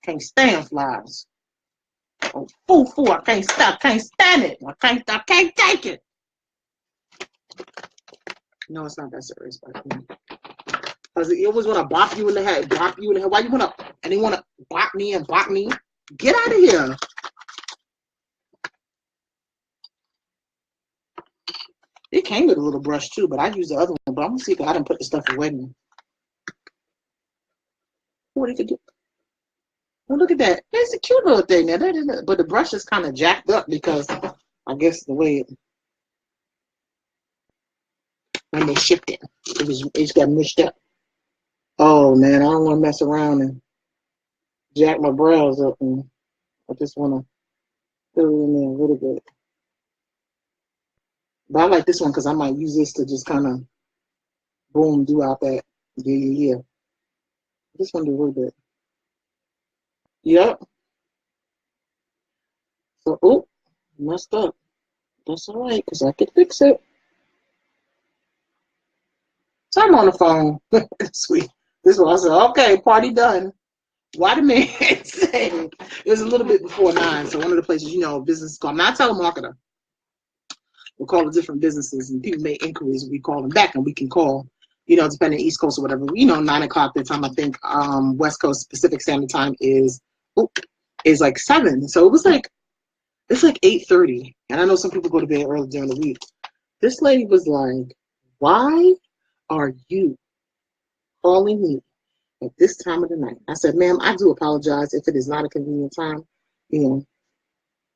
Can't stand flies. Oh, foo! I can't stop. Can't stand it. I can't take it. No, it's not that serious, but because he always want to bop you in the head. Bop you in the head. Why you want to? And he want to bop me and bop me. Get out of here. It came with a little brush too, but I used the other one. But I'm gonna see if I didn't put the stuff away. What did you do? Oh, look at that. It's a cute little thing now. But the brush is kind of jacked up because I guess the way when they shipped it, it got mushed up. Oh man, I don't want to mess around and jack my brows up, and I just want to fill it in there a little bit. But I like this one because I might use this to just kind of boom, do out that. Yeah. This one do a little bit. Yep. So, messed up. That's all right because I can fix it. So I'm on the phone. Sweet. This one I said, okay, party done. Why the man say it was a little bit before 9. So one of the places, business call. I'm not a telemarketer. We'll call the different businesses and people make inquiries. We call them back and we can call, depending on East Coast or whatever, 9 o'clock that time. I think West Coast Pacific Standard Time is like 7. So it was like, it's like 8:30. And I know some people go to bed early during the week. This lady was like, why are you calling me at this time of the night? I said, ma'am, I do apologize if it is not a convenient time.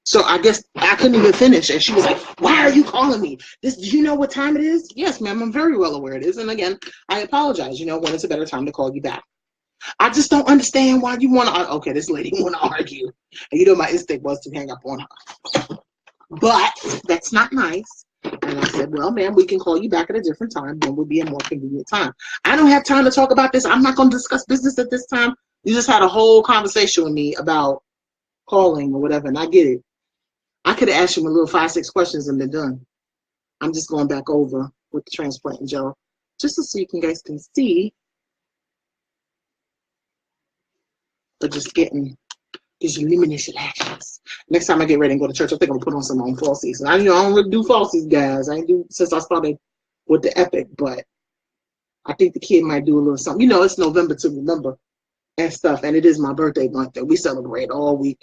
So I guess I couldn't even finish. And she was like, why are you calling me? Do you know what time it is? Yes, ma'am, I'm very well aware it is. And again, I apologize, when it's a better time to call you back. I just don't understand why you want to. Okay, this lady want to argue. And my instinct was to hang up on her. But that's not nice. And I said, well, ma'am, we can call you back at a different time. When would be a more convenient time. I don't have time to talk about this. I'm not going to discuss business at this time. You just had a whole conversation with me about calling or whatever. And I get it. I could have asked you a little 5-6 questions and been done. I'm just going back over with the transplanting gel just so you guys can see. But just getting these luminous lashes. Next time I get ready and go to church, I think I'm gonna put on some on falsies. And I don't really do falsies, guys. I ain't do since I started with the Epic, but I think the kid might do a little something. It's November to remember and stuff, and it is my birthday month that we celebrate all week.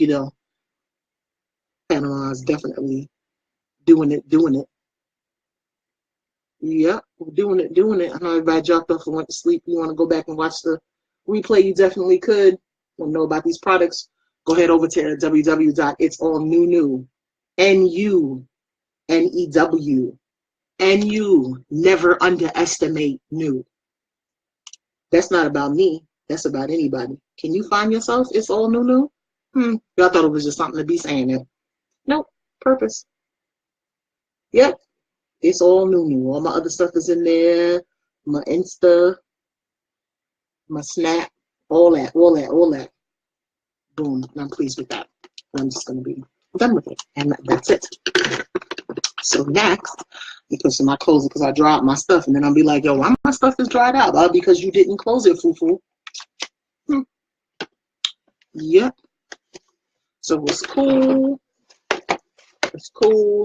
Panama's definitely doing it. Yep, doing it. I know everybody dropped off and went to sleep. You want to go back and watch the replay, you definitely could. Want to know about these products? Go head over to www.itsallnew. NUNEW. NU. Never underestimate new. That's not about me. That's about anybody. Can you find yourself? It's all new. Y'all thought it was just something to be saying it. Nope. Purpose. Yep. It's all new. All my other stuff is in there. My Insta, my Snap, all that. Boom. And I'm pleased with that. I'm just going to be done with it. And that's it. So next, because of my clothes, because I dry out my stuff, and then I'll be like, yo, why my stuff is dried out? Well, because you didn't close it, foo-foo. Yep. So it's cool.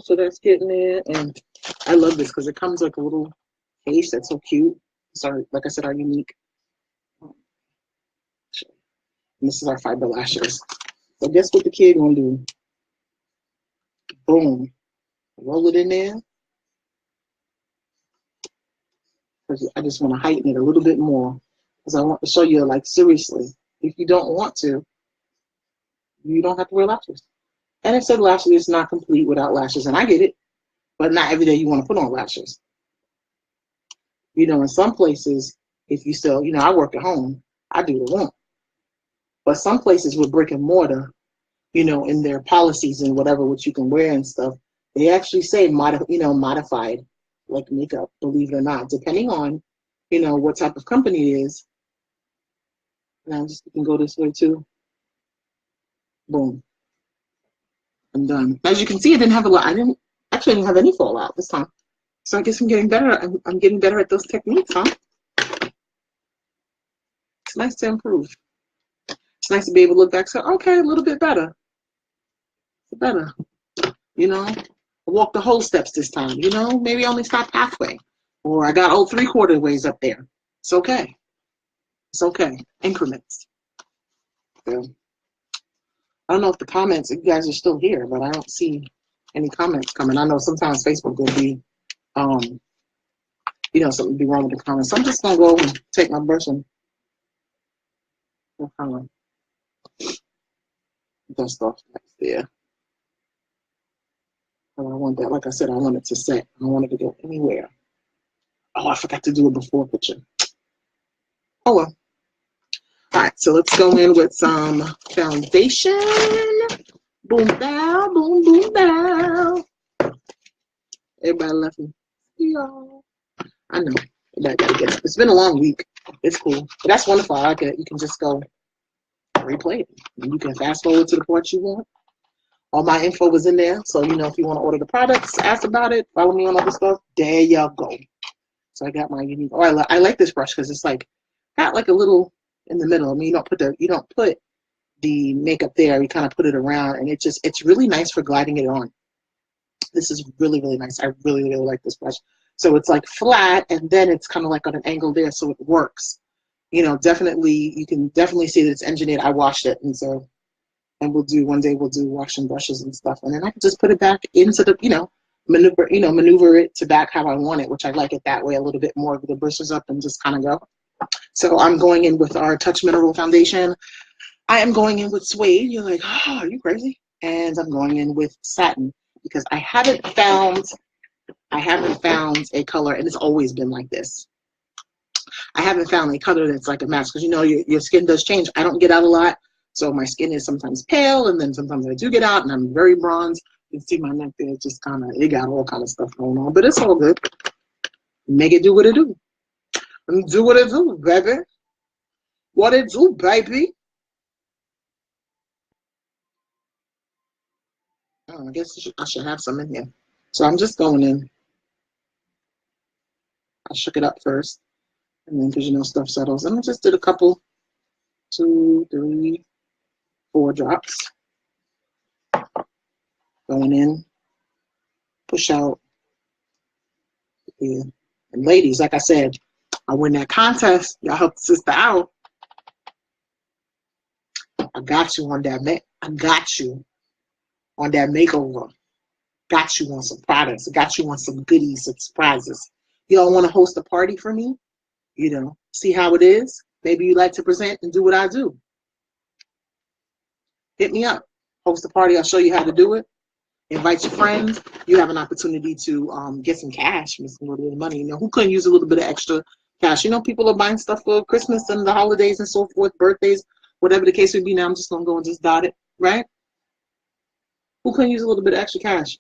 So that's getting there. And I love this because it comes like a little case that's so cute. Sorry, like I said, our unique. And this is our fiber lashes. So guess what the kid gonna do? Boom. Roll it in there. Because I just want to heighten it a little bit more. Because I want to show you, like, seriously, if you don't want to, you don't have to wear lashes. And it said lashes is not complete without lashes, and I get it. But not every day you want to put on lashes. In some places, if you still, I work at home, I do the one. But some places with brick and mortar, in their policies and whatever, what you can wear and stuff, they actually say modified, like makeup, believe it or not, depending on, what type of company it is. Now you can go this way too. Boom. I'm done. As you can see, I didn't have any fallout this time. So I guess I'm getting better. I'm getting better at those techniques, huh? It's nice to improve. It's nice to be able to look back and say, okay, a little bit better. Better. I walked the whole steps this time. Maybe I only stopped halfway. Or I got 3/4 ways up there. It's okay. It's okay. Increments. So, I don't know if the comments, you guys are still here, but I don't see any comments coming. I know sometimes Facebook will be, something will be wrong with the comments. So I'm just going to go and take my brush and dust off next there. And I want that, like I said, I want it to set. I don't want it to go anywhere. Oh, I forgot to do it before picture. Oh, well. All right, so let's go in with some foundation. Boom, bow, boom, boom, bow. Everybody left me. Y'all. I know. It's been a long week. It's cool. But that's wonderful. I like it. You can just go replay it. And you can fast forward to the part you want. All my info was in there. So, if you want to order the products, ask about it, follow me on other stuff, there you go. So I got my unique. Oh, I like this brush because it's like got like a little in the middle. I mean, you don't put the makeup there. You kind of put it around, and it's really nice for gliding it on. This is really, really nice. I really, really like this brush. So it's like flat, and then it's kind of like on an angle there, so it works. You know, definitely, you can definitely see that it's engineered. I washed it, and so, and one day we'll do washing brushes and stuff, and then I can just put it back into the, maneuver it to back how I want it, which I like it that way a little bit more with the brushes up and just kind of go. So I'm going in with our Touch Mineral Foundation. I am going in with Suede. You're like, oh, are you crazy? And I'm going in with Satin because I haven't found a color, and it's always been like this. I haven't found a color that's like a match because your skin does change. I don't get out a lot, so my skin is sometimes pale, and then sometimes I do get out, and I'm very bronze. You can see my neck there, just it got all kind of stuff going on, but it's all good. Make it do what it do. And do what it do, baby. What it do, baby. Oh, I guess I should have some in here. So I'm just going in. I shook it up first, and then because stuff settles. And I just did a couple, 2, 3, 4 drops. Going in, push out. Yeah. And ladies, like I said, I win that contest. Y'all help the sister out. I got you on that. I got you on that makeover. Got you on some products. Got you on some goodies, some surprises. Y'all want to host a party for me? See how it is. Maybe you like to present and do what I do. Hit me up. Host a party. I'll show you how to do it. Invite your friends. You have an opportunity to get some cash, a little bit of money. Who couldn't use a little bit of extra cash? People are buying stuff for Christmas and the holidays and so forth, birthdays, whatever the case would be. Now I'm just going to go and just dot it, right? Who couldn't use a little bit of extra cash?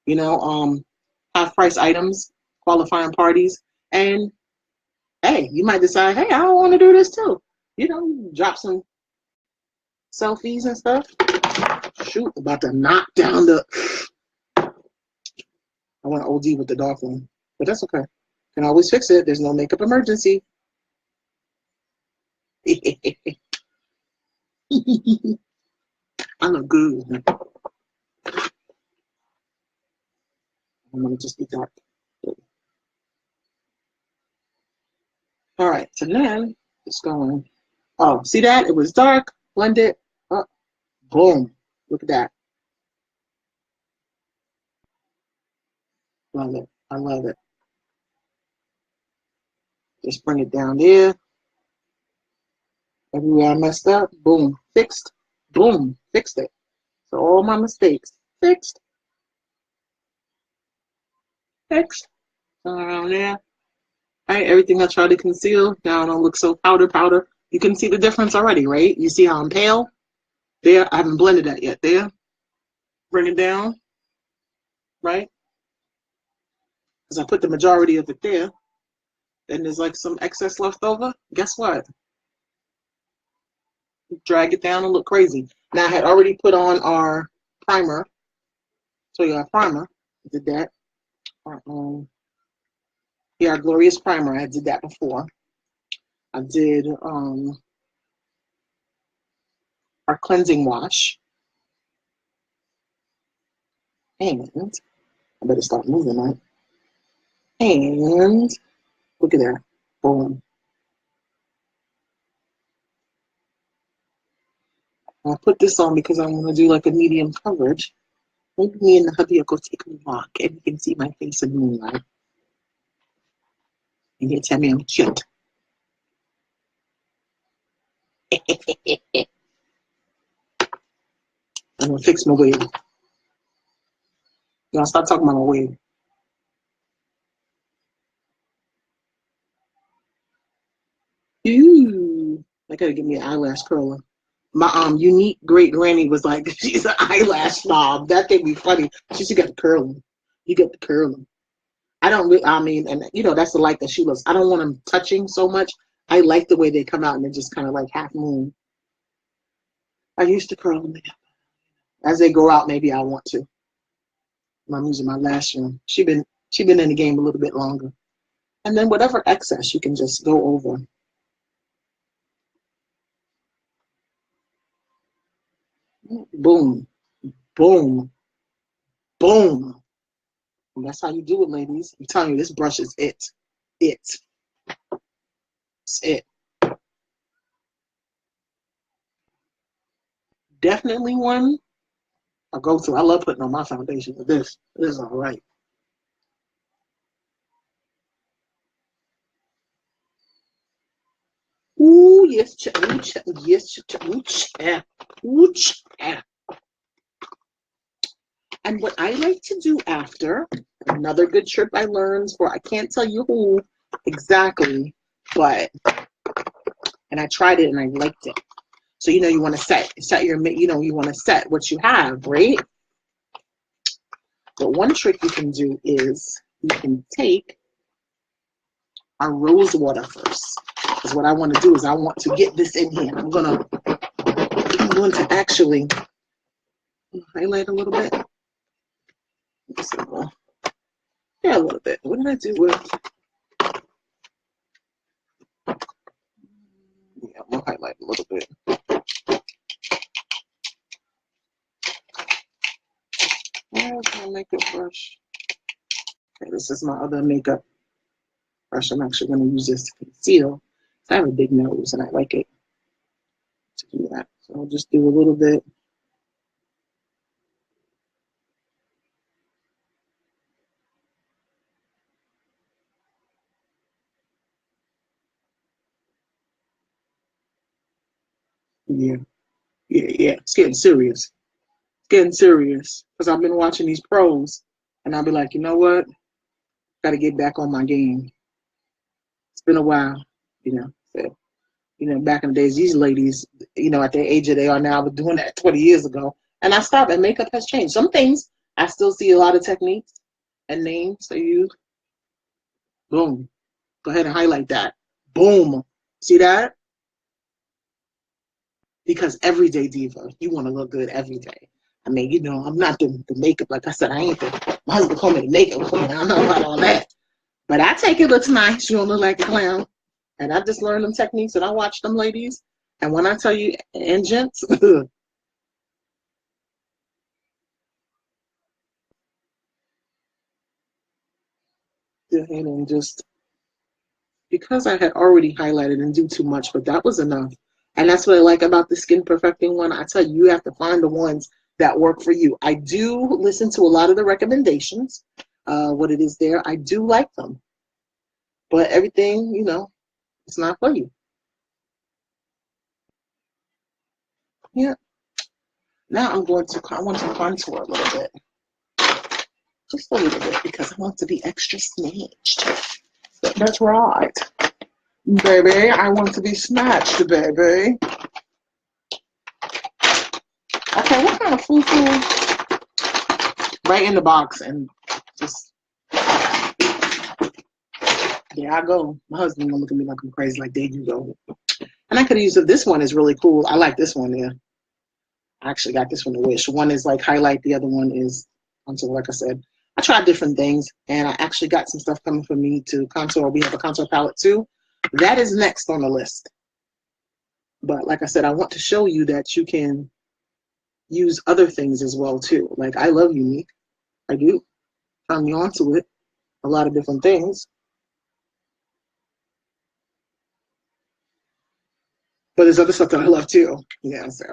Half price items, qualifying parties. And hey, you might decide, hey, I want to do this too. Drop some selfies and stuff. Shoot, about to knock down I went OD with the dark one, but that's okay. Can always fix it. There's no makeup emergency. I look good. I'm gonna just be dark. All right, so then it's going. Oh, see that? It was dark, blended. Oh, boom. Look at that. Love it. I love it. Just bring it down there. Everywhere I messed up, boom, fixed. Boom, fixed it. So all my mistakes, fixed. Fixed. Around there. All right, everything I try to conceal, now I don't look so powder. You can see the difference already, right? You see how I'm pale? There, I haven't blended that yet. There. Bring it down, right? Because I put the majority of it there. Then there's like some excess left over. Guess what? Drag it down and look crazy. Now I had already put on our primer. So you our primer. Did that. Yeah, our Glorious Primer. I did that before. I did our cleansing wash. And I better start moving, right? And look at that. Boom. I'll put this on because I'm going to do like a medium coverage. Maybe me and the hubby will go take a walk and you can see my face in the moonlight. And you tell me I'm cute. I'm going to fix my wig. Y'all stop talking about my wig. Ooh, I gotta give me an eyelash curler. My unique great granny was like, she's an eyelash snob. That can be funny. She got the curling. You get the curling. I don't really, and that's the light that she loves. I don't want them touching so much. I like the way they come out and they're just kind of like half moon. I used to curl them. As they go out, maybe I want to. I'm using my lash room. She been in the game a little bit longer. And then whatever excess you can just go over. Boom, boom, boom. And that's how you do it, ladies. I'm telling you, this brush is it. It's it. Definitely one I go through. I love putting on my foundation with this. This is all right. Ooh, yes, ooh, yes, ooh, And what I like to do after, another good trick I learned for, I can't tell you who exactly, but, and I tried it and I liked it. So, you know, you want to set your, you know, you want to set what you have, right? But one trick you can do is you can take our rose water first. Because what I want to do is I want to get this in here. I'm going to actually highlight a little bit. Yeah, a little bit. What did I do with? Yeah, I'm going to highlight a little bit. Where's my makeup brush? Okay, this is my other makeup brush. I'm actually going to use this to conceal. I have a big nose and I like it to do that. So I'll just do a little bit. Yeah, it's getting serious. It's getting serious because I've been watching these pros and I'll be like, you know what? Got to get back on my game. It's been a while, you know. So, you know, back in the days, these ladies, you know, at the age that they are now, were doing that 20 years ago. And I stopped, and makeup has changed. Some things, I still see a lot of techniques and names they use. Boom. Go ahead and highlight that. Boom. See that? Because everyday diva, you want to look good every day. I mean, you know, I'm not the makeup. Like I said, I ain't my husband called me the makeup queen. I don't know about all that. But I take it looks nice. You don't look like a clown. And I just learned them techniques and I watch them ladies. And when I tell you, and gents, go ahead and just, because I had already highlighted and do too much, but that was enough. And that's what I like about the Skin Perfecting one. I tell you, you have to find the ones that work for you. I do listen to a lot of the recommendations, what it is there. I do like them. But everything, you know, it's not for you. Yeah. Now I want to contour a little bit. Just a little bit because I want to be extra snatched. That's right. Baby, I want to be snatched, baby. Okay, what kind of foo-foo? Right in the box and just, there I go. My husband gonna look at me like I'm crazy, like, there you go. And I could use it. This one is really cool. I like this one there. I actually got this one to Wish. One is like highlight, the other one is contour, like I said. I tried different things, and I actually got some stuff coming for me to contour. We have a contour palette too. That is next on the list. But like I said, I want to show you that you can use other things as well too. Like, I love Younique. I do. Found me onto it. A lot of different things. But there's other stuff that I love too. Yeah, so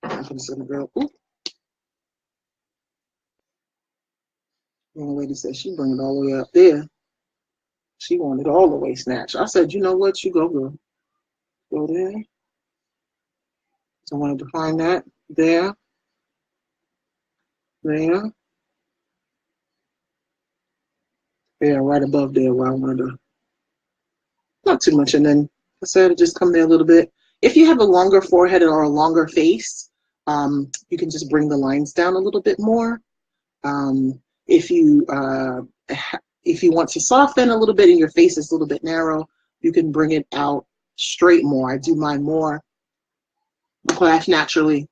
I'm just gonna go. Oop. And the lady said she bring it all the way up there. She wanted all the way snatched. I said, you know what? You go, girl. Go there. So I wanted to find that there, there, there, right above there where I wanted to. Not too much. And then I said, just come there a little bit. If you have a longer forehead or a longer face, you can just bring the lines down a little bit more. If you want to soften a little bit and your face is a little bit narrow, you can bring it out straight more. I do mine more class naturally.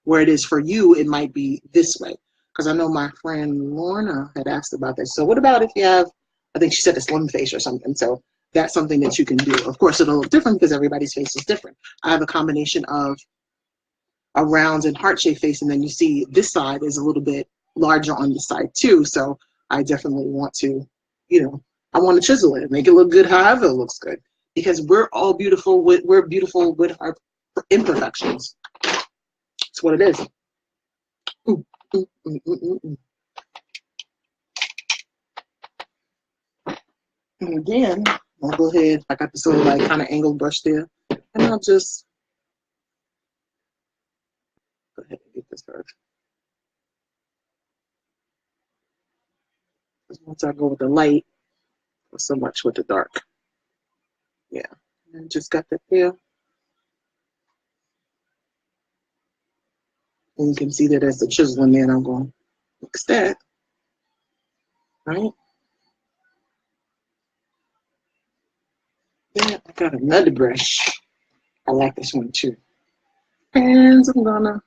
Where it is for you, it might be this way. Because I know my friend Lorna had asked about that. So what about if you have I think she said a slim face or something. So that's something that you can do. Of course, it'll look different because everybody's face is different. I have a combination of a round and heart-shaped face, and then you see this side is a little bit larger on the side too. So I definitely want to, you know, I want to chisel it, make it look good however it looks good, because we're all beautiful with our imperfections. That's what it is. And again, I'll go ahead. I got this little like kind of angled brush there, and I'll just go ahead and get this first. Once I go with the light, not so much with the dark. Yeah, and just got that there. And you can see that there's the chisel in there, and I'm going to mix that, right? Then I got another brush. I like this one too. And I'm gonna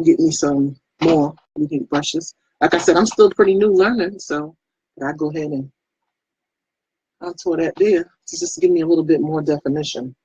get me some more unique brushes. Like I said, I'm still pretty new learning, so I go ahead and contour that there to just give me a little bit more definition.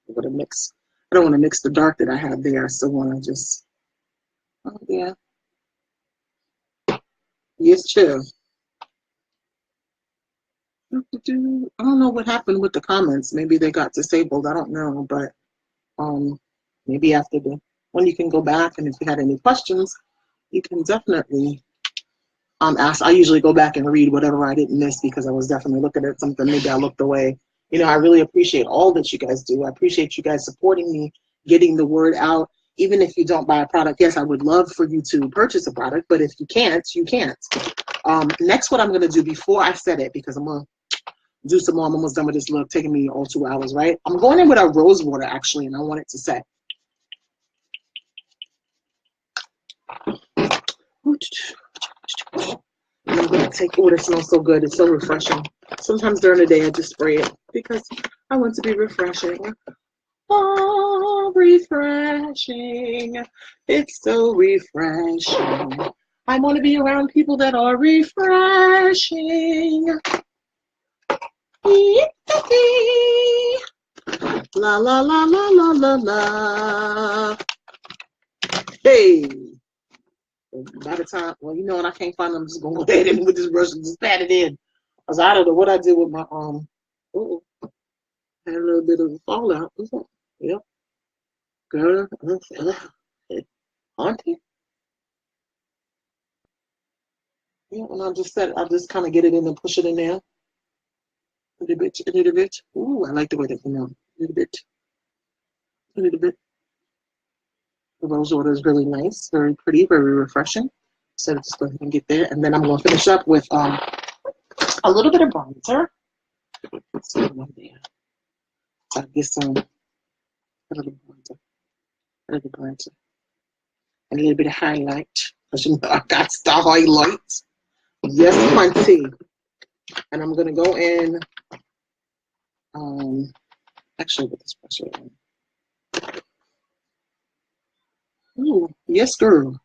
I'm gonna mix. I don't want to mix the dark that I have there. I still want to just, oh yeah. Yes, chill. I don't know what happened with the comments. Maybe they got disabled. I don't know, but maybe after the when you can go back, and if you had any questions, you can definitely ask. I usually go back and read whatever I didn't miss because I was definitely looking at something. Maybe I looked away. You know, I really appreciate all that you guys do. I appreciate you guys supporting me, getting the word out. Even if you don't buy a product, yes, I would love for you to purchase a product, but if you can't, you can't. Next, what I'm going to do before I set it, because I'm going to do some more. I'm almost done with this look, taking me all 2 hours, right? I'm going in with a rose water, actually, and I want it to set. And I'm going to take, oh, that smells so good. It's so refreshing. Sometimes during the day, I just spray it because I want to be refreshing. Oh, refreshing. It's so refreshing. I want to be around people that are refreshing. La la la la la la la. Hey. By the time, well, you know what, I can't find them. I'm just gonna go ahead and with this brush and just pat it in. Cause I don't know what I did with my oh, had a little bit of a fallout. Yep. Girl, auntie. Yeah, and I just kind of get it in and push it in there. A little bit, a little bit. Ooh, I like the way that came out. A little bit, a little bit. The rose water is really nice, very pretty, very refreshing. So just go ahead and get there, and then I'm going to finish up with a little bit of bronzer. So I get some a little bronzer, and a little bit of highlight. Because you know I got the highlight. Yes, plenty. And I'm going to go in. Actually, with this brush right on. Ooh, yes, girl.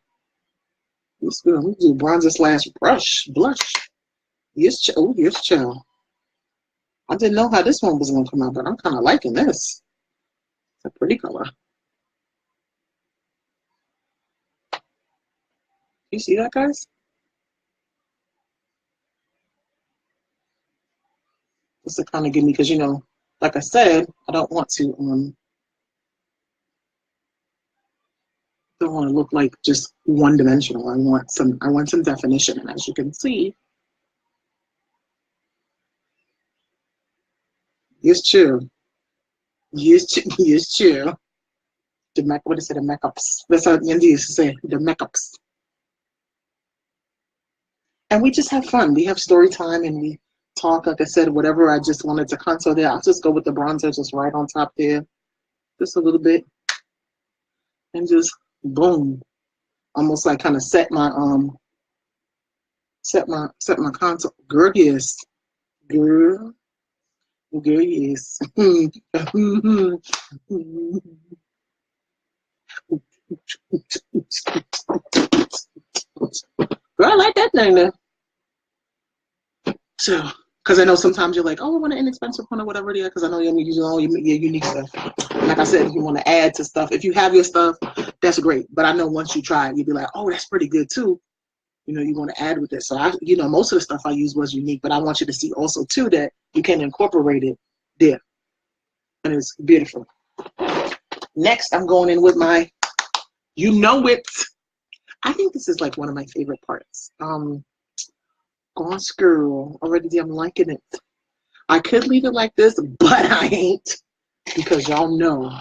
Yes, girl. I'm going to do bronzer slash blush. Yes, oh, yes, child. I didn't know how this one was going to come out, but I'm kind of liking this. It's a pretty color. You see that, guys? Just to kind of give me, because, you know, like I said, I don't want to look like just one-dimensional. I want some definition, and as you can see, yes, chill. Yes, chill. What is it? The makeups. That's how the Indians say, the makeups. And we just have fun. We have story time, and we talk. Like I said, whatever I just wanted to contour there, I'll just go with the bronzer just right on top there, just a little bit. and just boom, almost like kind of set my contour. Girl, yes, girl, girl, yes. Girl, I like that thing there. So, because I know sometimes you're like, oh, I want an inexpensive one or whatever it is, because I know you're using all your unique stuff. Like I said, if you want to add to stuff, if you have your stuff, that's great. But I know once you try it, you'll be like, oh, that's pretty good too. You know, you want to add with it. So, most of the stuff I used was unique, but I want you to see also too that you can incorporate it there. And it's beautiful. Next, I'm going in with my, I think this is like one of my favorite parts. Gosh, girl, already I'm liking it. I could leave it like this, but I ain't, because y'all know.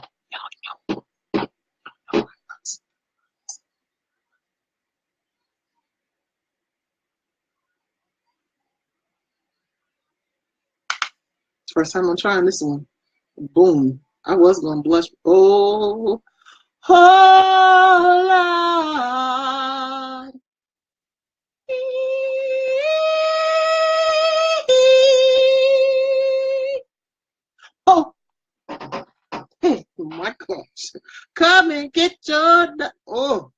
First time I'm trying this one. Boom. I was gonna blush. Oh, Lord. Oh, hey, my gosh. Come and get your, no,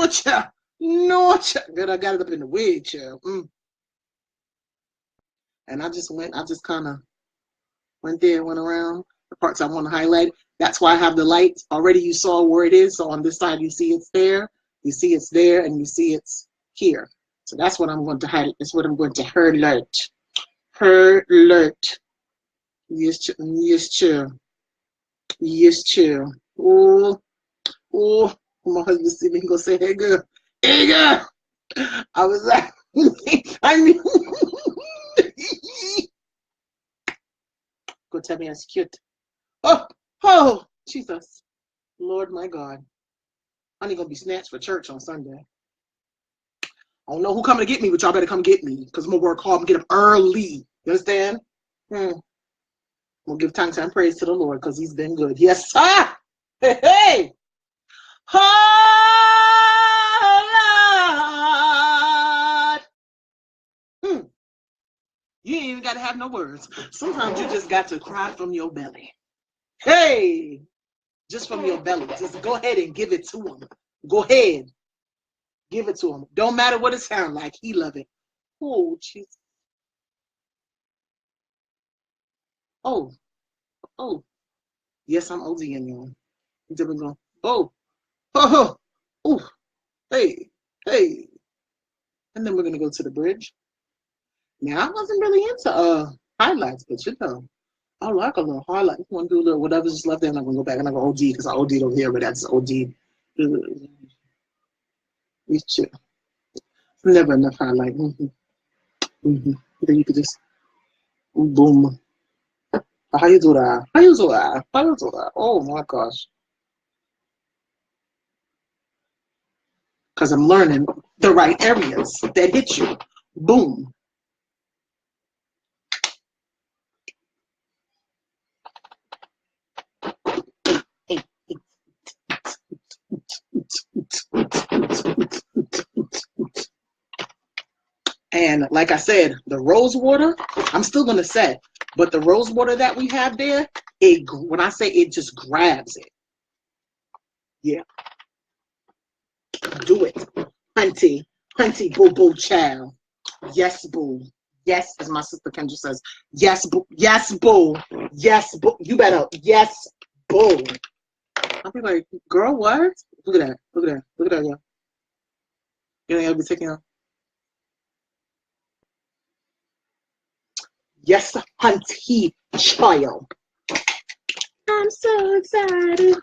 child. No, child. Good, I got it up in the wig, child. And I just kind of went there, went around the parts I want to highlight. That's why I have the lights. Already you saw where it is. So on this side, you see it's there, you see it's there, and you see it's here. So that's what I'm going to highlight. That's what I'm going to highlight. Highlight. Yes, chill. Yes, chill. Oh, my husband see me go say, hey, girl. Hey, girl. I was like, I mean, go tell me that's cute. Oh, Jesus. Lord, my God. I ain't gonna be snatched for church on Sunday. I don't know who coming to get me, but y'all better come get me, because I'm gonna work hard and get up early. You understand? We'll give thanks and praise to the Lord, because he's been good. Yes, sir. Hey. Oh, Lord. You ain't even got to have no words. Sometimes you just got to cry from your belly. Hey. Just from your belly. Just go ahead and give it to him. Go ahead. Give it to him. Don't matter what it sounds like. He love it. Oh, Jesus. Oh. Yes, I'm ODing y'all. Then we're going, oh. Hey. And then we're going to go to the bridge. Now, I wasn't really into highlights, but I like a little highlight. You want to do a little whatever's just left there, and I'm going to go back and I'm going to OD, because I OD'd over here, but that's OD. Never enough highlight. Then you could just boom. How you do that? Oh my gosh. Because I'm learning the right areas that hit you. Boom. And like I said, the rose water, I'm still going to set, but the rose water that we have there, when I say it just grabs it. Yeah. Do it. Hunty, boo, child. Yes, boo. Yes, as my sister Kendra says. Yes, boo. Yes, boo. Yes, boo. You better. Yes, boo. I'll be like, girl, what? Look at that. Look at that, y'all. You know, I'll be taking out. Yes, hunty, child. I'm so excited.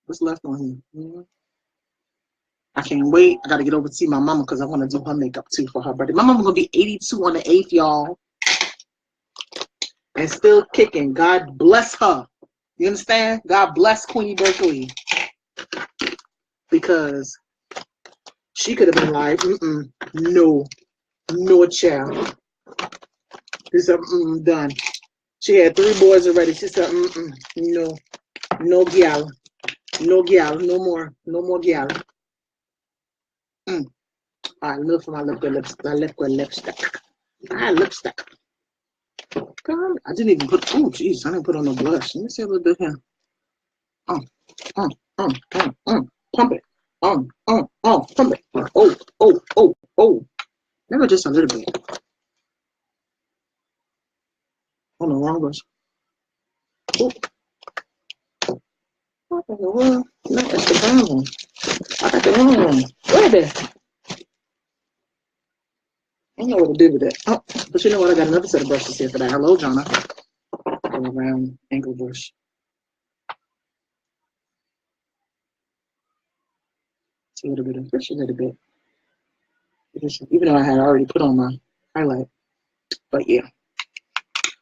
What's left on here? I can't wait. I got to get over to see my mama, because I want to do her makeup too for her birthday. My mama going to be 82 on the 8th, y'all. And still kicking. God bless her. You understand? God bless Queenie Berkeley. Because she could have been like, no child. This is done. She had 3 boys already. She said, no, no gal, no gal, no more gal. I love for my liquid lipstick. Lipstick. God, I didn't even put. Oh, jeez, I didn't put on no blush. Let me see a little bit here. Um, pump it. Pump it. Oh. Never just a little bit. Oh no, wrong brush. Oh. What in the world? No, it's the brown one. I got the wrong one. Where is it? I don't know what to do with it. Oh, but you know what? I got another set of brushes here for that. Hello, Jonna. A round ankle brush. Just a little bit of, just a little bit. Even though I had already put on my highlight. But yeah.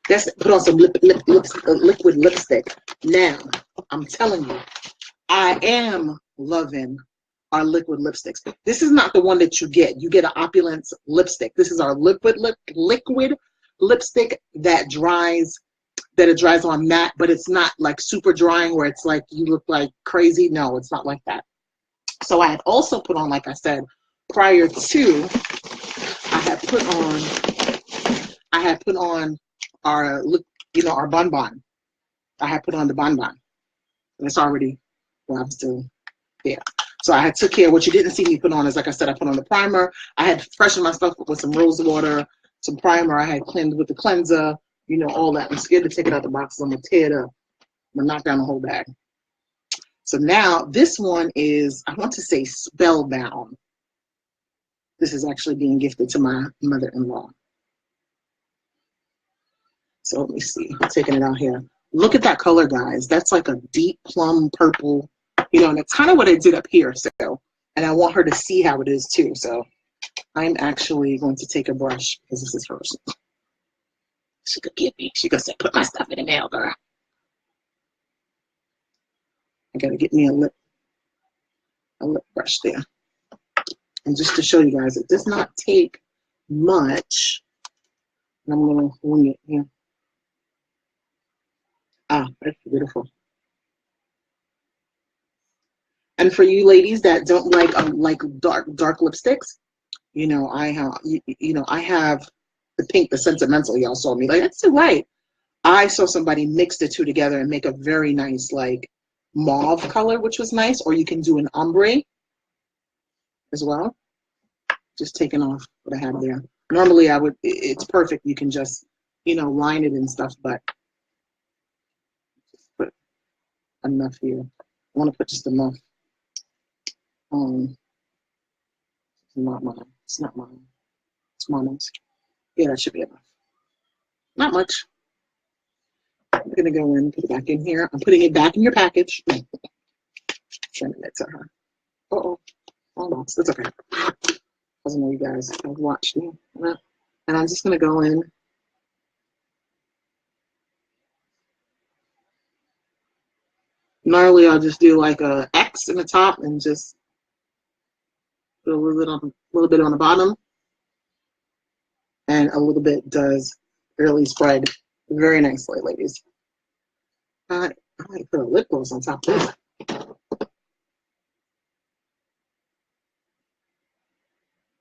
That's put on some liquid lipstick. Now, I'm telling you, I am loving our liquid lipsticks. This is not the one that you get. You get an Opulence lipstick. This is our liquid lipstick that it dries on matte, but it's not like super drying where it's like you look like crazy. No, it's not like that. So I had also put on, like I said, prior to, I had put on our, our bonbon. I had put on the bonbon. And it's already, well, I'm still there. So I had took care. What you didn't see me put on is, like I said, I put on the primer. I had freshened my stuff with some rose water, some primer. I had cleansed with the cleanser, all that. I'm scared to take it out the box. So I'm going to tear it up. I'm going to knock down the whole bag. So now this one is, I want to say, Spellbound. This is actually being gifted to my mother-in-law. So let me see. I'm taking it out here. Look at that color, guys. That's like a deep plum purple, and that's kind of what I did up here. So, and I want her to see how it is too. So I'm actually going to take a brush because this is hers. She could give me. She could say, put my stuff in the mail, girl. I got to get me a lip brush there. And just to show you guys, it does not take much. And I'm going to wing it here. Ah, that's beautiful. And for you ladies that don't like dark lipsticks, I have the pink, the Sentimental. Y'all saw me like, that's right. I saw somebody mix the two together and make a very nice like mauve color, which was nice. Or you can do an ombre as well. Just taking off what I have there. Normally it's perfect. You can just, line it and stuff, but just put enough here. I want to put just enough. Not mine. It's not mine. It's Mono's. Yeah, that should be enough. Not much. I'm gonna go in, put it back in here. I'm putting it back in your package. Sending it to her. Almost. That's okay. Doesn't know you guys have watched me. And I'm just gonna go in. Normally I'll just do like a X in the top and just put a little bit on the bottom. And a little bit does really spread very nicely, ladies. I might put a lip gloss on top of this.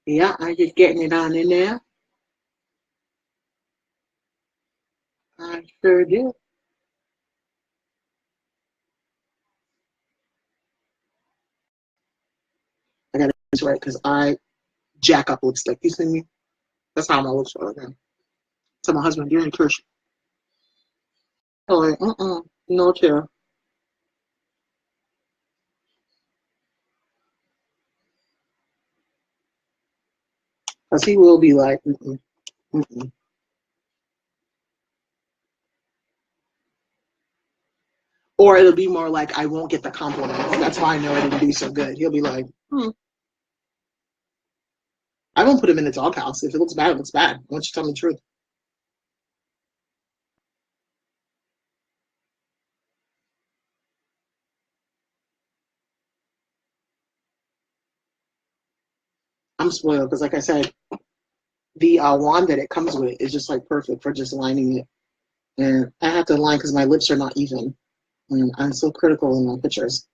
Yeah, I'm just getting it on in there. I sure do. I gotta do this right because I jack up lipstick. You see me? That's how my lips are again. Tell my husband, you're in church. Oh, like, no chair. Because he will be like, Or it'll be more like, I won't get the compliments. That's how I know it didn't do so good. He'll be like, I won't put him in the doghouse. If it looks bad, it looks bad. Why don't you tell me the truth? I'm spoiled because, like I said, the wand that it comes with is just like perfect for just lining it And I have to align because my lips are not even. And I'm so critical in my pictures.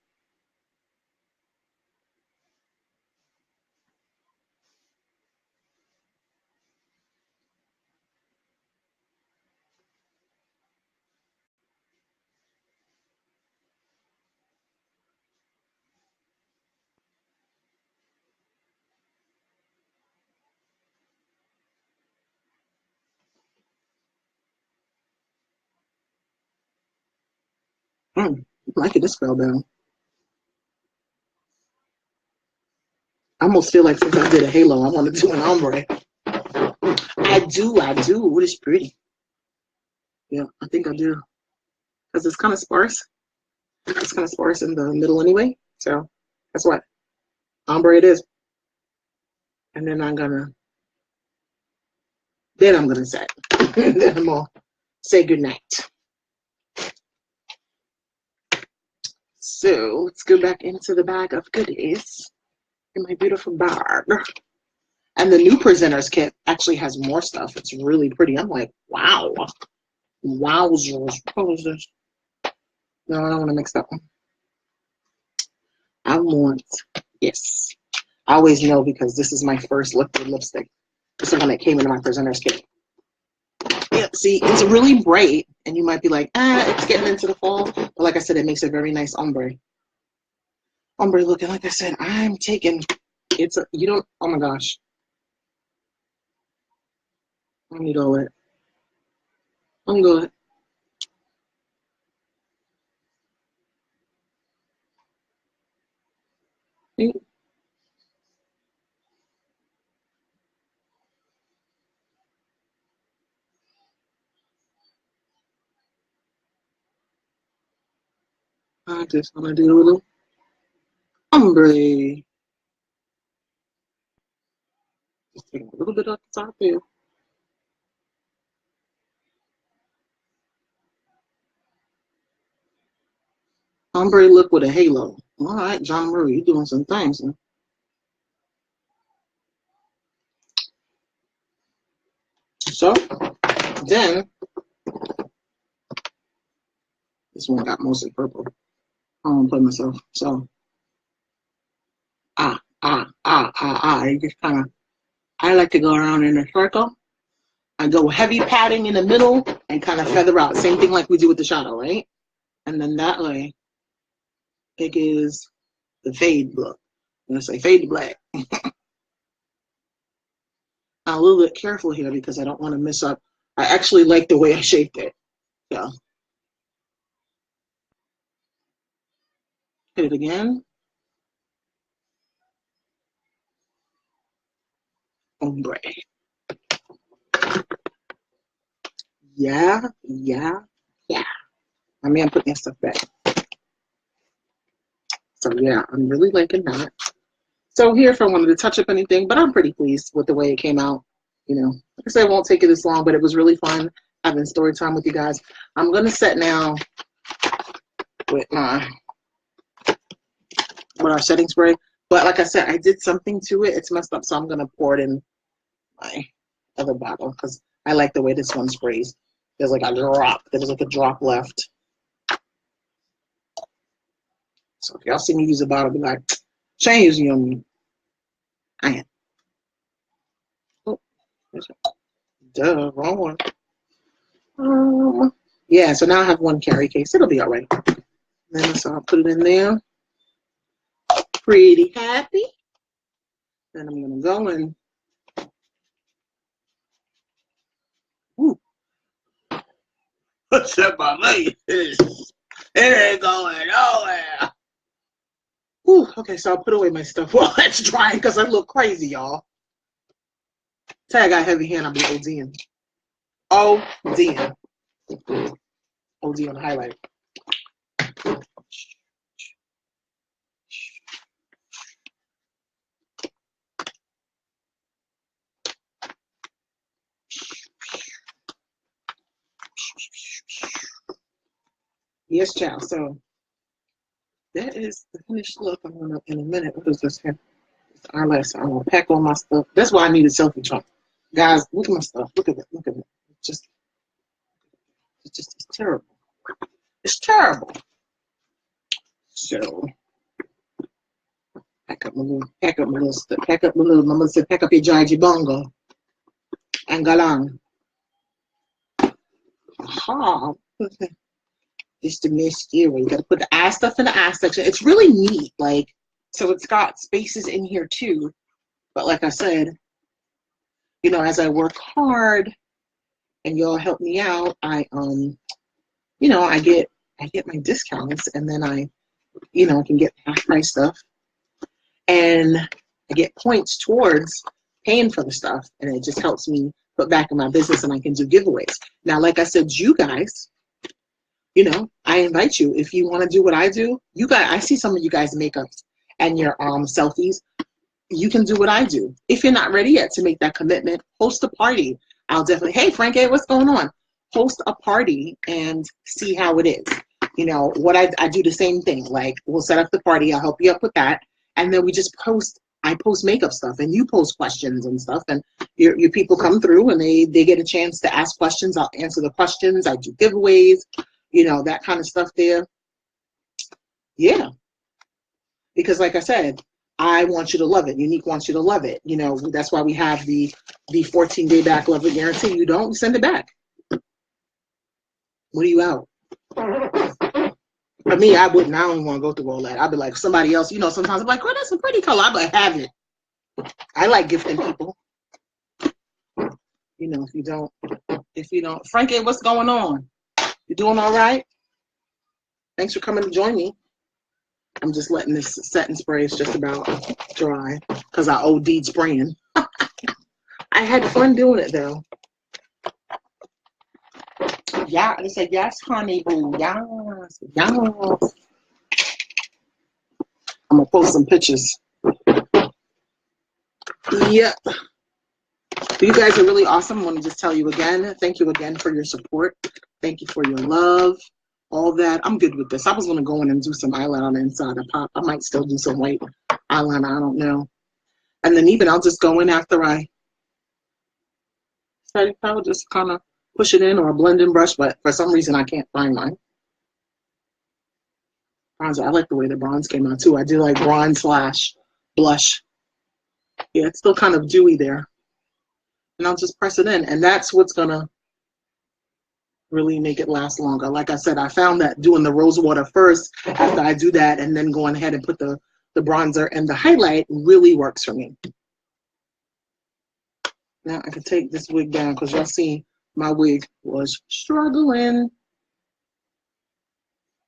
I'm liking this girl down. I almost feel like since I did a halo, I want to do an ombre. I do. What is pretty? Yeah, I think I do. Because it's kind of sparse. It's kind of sparse in the middle anyway. So that's what ombre it is. And then I'm gonna set. Then I'm gonna say goodnight. So let's go back into the bag of goodies in my beautiful bag. And the new presenters kit actually has more stuff. It's really pretty. I'm like, wow. Wowzers. What was this? No, I don't want to mix that one. I want, yes. I always know because this is my first liquid lipstick. This is the one that came into my presenters kit. Yeah, see, it's really bright, and you might be like, it's getting into the fall. But like I said, it makes a very nice ombre. Ombre looking, like I said, I'm taking, oh my gosh. I need all it. I'm good. I just want to do a little ombre. Just take a little bit off the top here. Ombre look with a halo. All right, John Murray, you're doing some things. Huh? So then, this one got mostly purple. I don't play myself. So, you just kind of, I like to go around in a circle. I go heavy padding in the middle and kind of feather out. Same thing like we do with the shadow, right? And then that way, it gives the fade look. I'm going to say fade to black. I'm a little bit careful here because I don't want to mess up. I actually like the way I shaped it. So, hit it again. Ombre. Yeah. I mean, I'm putting that stuff back. So yeah, I'm really liking that. So here, if I wanted to touch up anything, but I'm pretty pleased with the way it came out. You know, like I said, it won't take it this long, but it was really fun having story time with you guys. I'm gonna set now with our setting spray. But like I said, I did something to it. It's messed up, so I'm gonna pour it in my other bottle because I like the way this one sprays. There's like a drop. There's like a drop left. So if y'all see me use a bottle, be like, Shane using on me. I am. Oh, duh, wrong one. Yeah, so now I have one carry case. It'll be all right. Then so I'll put it in there. Pretty happy. Then I'm gonna go and set my leg. It ain't going nowhere. Ooh, okay, so I'll put away my stuff while it's drying because I look crazy, y'all. Tell you I got heavy hand, I'll be ODing. ODing. OD on the highlight. Yes, child. So that is the finished look. I'm gonna in a minute. What is this here? It's eyelash. I'm gonna pack all my stuff. That's why I need a selfie trunk. Guys, look at my stuff. Look at it. Look at it. Just it's terrible. It's terrible. So pack up my mama said, pack up your Georgie bongo and go along. Aha. It's the mystery. You gotta put the ass stuff in the ass section. It's really neat. Like, so it's got spaces in here too. But like I said, you know, as I work hard and y'all help me out, I you know, I get my discounts, and then I, you know, can get half price stuff, and I get points towards paying for the stuff, and it just helps me put back in my business, and I can do giveaways. Now, like I said, you guys, you know, I invite you, if you want to do what I do, you guys, I see some of you guys makeups and your selfies. You can do what I do. If you're not ready yet to make that commitment, host a party. I'll definitely, hey, Frankie, what's going on? Host a party and see how it is. You know, what I do the same thing. Like, we'll set up the party. I'll help you up with that. And then we just post, I post makeup stuff, and you post questions and stuff. And your people come through, and they get a chance to ask questions. I'll answer the questions. I do giveaways, you know, that kind of stuff there. Yeah. Because like I said, I want you to love it. Unique wants you to love it. You know, that's why we have the 14-day back love it guarantee. You don't, send it back. What are you out? For me, I wouldn't. I don't want to go through all that. I'd be like, somebody else, you know, sometimes I'm like, oh, that's a pretty color. I'd be like, have it. I like gifting people. You know, if you don't. Frankie, what's going on? You doing all right? Thanks for coming to join me. I'm just letting this setting spray is just about dry because I OD'd spraying. I had fun doing it though. Yeah, they said yes, honey boo. Yes, yes. I'm gonna post some pictures. Yep. You guys are really awesome. I want to just tell you again, thank you again for your support. Thank you for your love. All that. I'm good with this. I was going to go in and do some eyeliner on the inside of pop. I might still do some white eyeliner. I don't know. And then even I'll just go in after I just kind of push it in, or a blending brush, but for some reason I can't find mine. Bronzer. I like the way the bronze came out too. I do like bronze / blush. Yeah, it's still kind of dewy there. And I'll just press it in, and that's what's going to really make it last longer. Like I said, I found that doing the rose water first, after I do that, and then going ahead and put the bronzer and the highlight really works for me. Now I can take this wig down because y'all see my wig was struggling.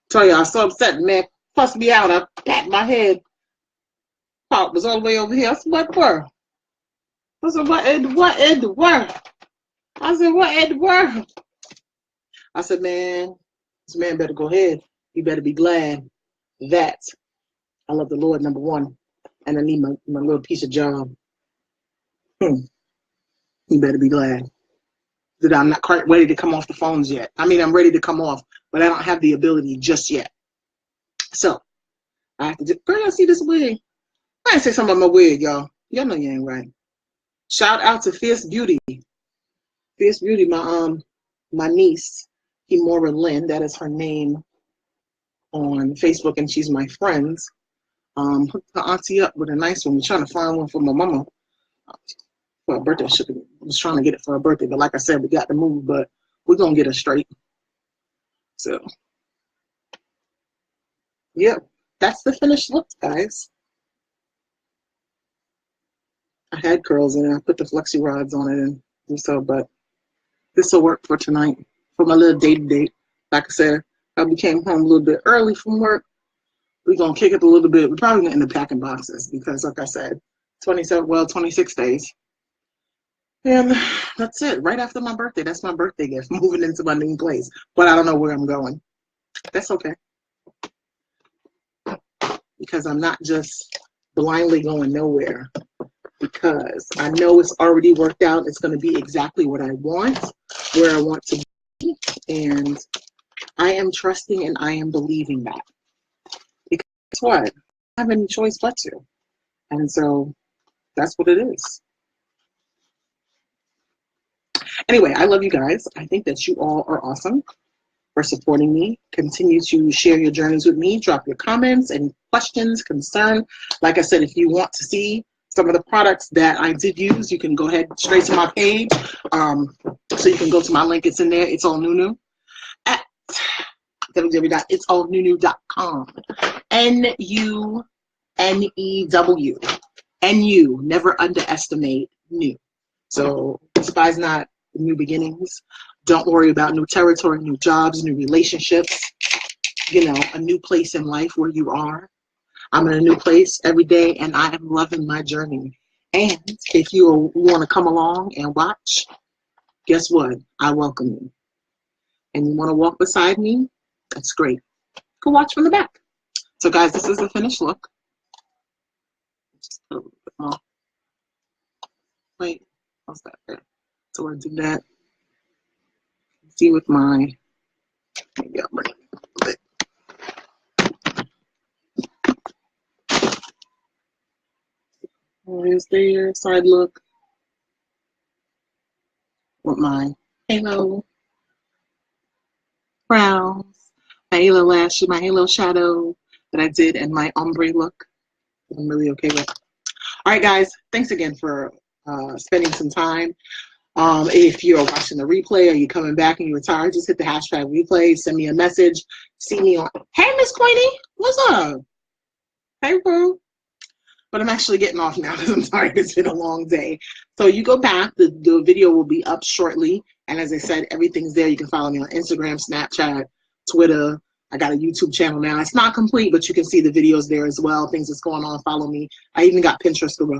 Tell you, I was so upset, man. Fussed me out. I pat my head. Pop was all the way over here. I said, what were? I said, what in the world? I said, what in the world? I said, man, this man better go ahead. He better be glad that I love the Lord, number one, and I need my little piece of job. He better be glad that I'm not quite ready to come off the phones yet. I mean, I'm ready to come off, but I don't have the ability just yet. So I have to do, girl, y'all see this wig? I ain't say something about my wig, y'all. Y'all know you ain't right. Shout out to Fierce Beauty. Fierce Beauty, my niece, Kimora Lynn, that is her name on Facebook, and she's my friend. Hooked her auntie up with a nice one. We're trying to find one for my mama for her birthday. I was trying to get it for her birthday, but like I said, we got to move, but we're going to get her straight. So, yep, that's the finished look, guys. I had curls and I put the flexi rods on it and so, but this will work for tonight, for my little date. Like I said, I came home a little bit early from work. We're going to kick it a little bit. We're probably going to end up packing boxes because, like I said, 26 days. And that's it. Right after my birthday. That's my birthday gift, moving into my new place. But I don't know where I'm going. That's okay. Because I'm not just blindly going nowhere. Because I know it's already worked out. It's going to be exactly what I want, where I want to be. And I am trusting and I am believing that. Because guess what? I don't have any choice but to. And so that's what it is. Anyway, I love you guys. I think that you all are awesome. for supporting me. Continue to share your journeys with me. Drop your comments and questions, concern. Like I said, if you want to see some of the products that I did use, you can go ahead straight to my page. So you can go to my link. It's in there. It's all Nunu at www.itsallnunu.com. N-U-N-E-W. N-U. Never underestimate new. So despise not new beginnings. Don't worry about new territory, new jobs, new relationships. You know, a new place in life where you are. I'm in a new place every day, and I am loving my journey. And if you want to come along and watch, guess what? I welcome you. And you want to walk beside me? That's great. Go watch from the back. So, guys, this is the finished look. Just put a little bit more. Wait, what's that there? So I do that. See with my, maybe I'll bring it a little bit. There's their side look with my halo browns, my halo lashes, my halo shadow that I did, and my ombre look. I'm really okay with. All right, guys, thanks again for spending some time. If you're watching the replay or you're coming back and you're tired, just hit the hashtag replay, send me a message, see me on, hey, Miss Queenie, what's up? Hey, boo. But I'm actually getting off now because I'm tired. It's been a long day. So you go back. The video will be up shortly. And as I said, everything's there. You can follow me on Instagram, Snapchat, Twitter. I got a YouTube channel now. It's not complete, but you can see the videos there as well. Things that's going on. Follow me. I even got Pinterest for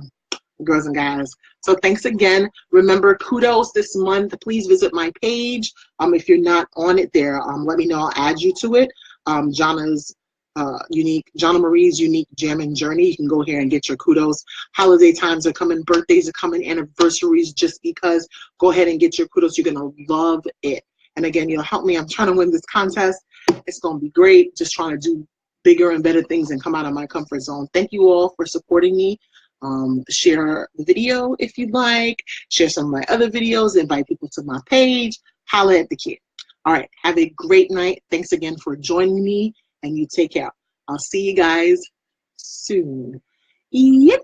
girls and guys. So thanks again. Remember, kudos this month. Please visit my page. If you're not on it there, let me know. I'll add you to it. Jonna Marie's Unique Gem and Journey. You can go here and get your kudos. Holiday times are coming, birthdays are coming, anniversaries, just because. Go ahead and get your kudos. You're gonna love it. And again, you'll help me. I'm trying to win this contest. It's gonna be great. Just trying to do bigger and better things and come out of my comfort zone. Thank you all for supporting me. Share the video if you'd like. Share some of my other videos. Invite people to my page. Holla at the kid. All right. Have a great night. Thanks again for joining me. And you take care. I'll see you guys soon. Yippee!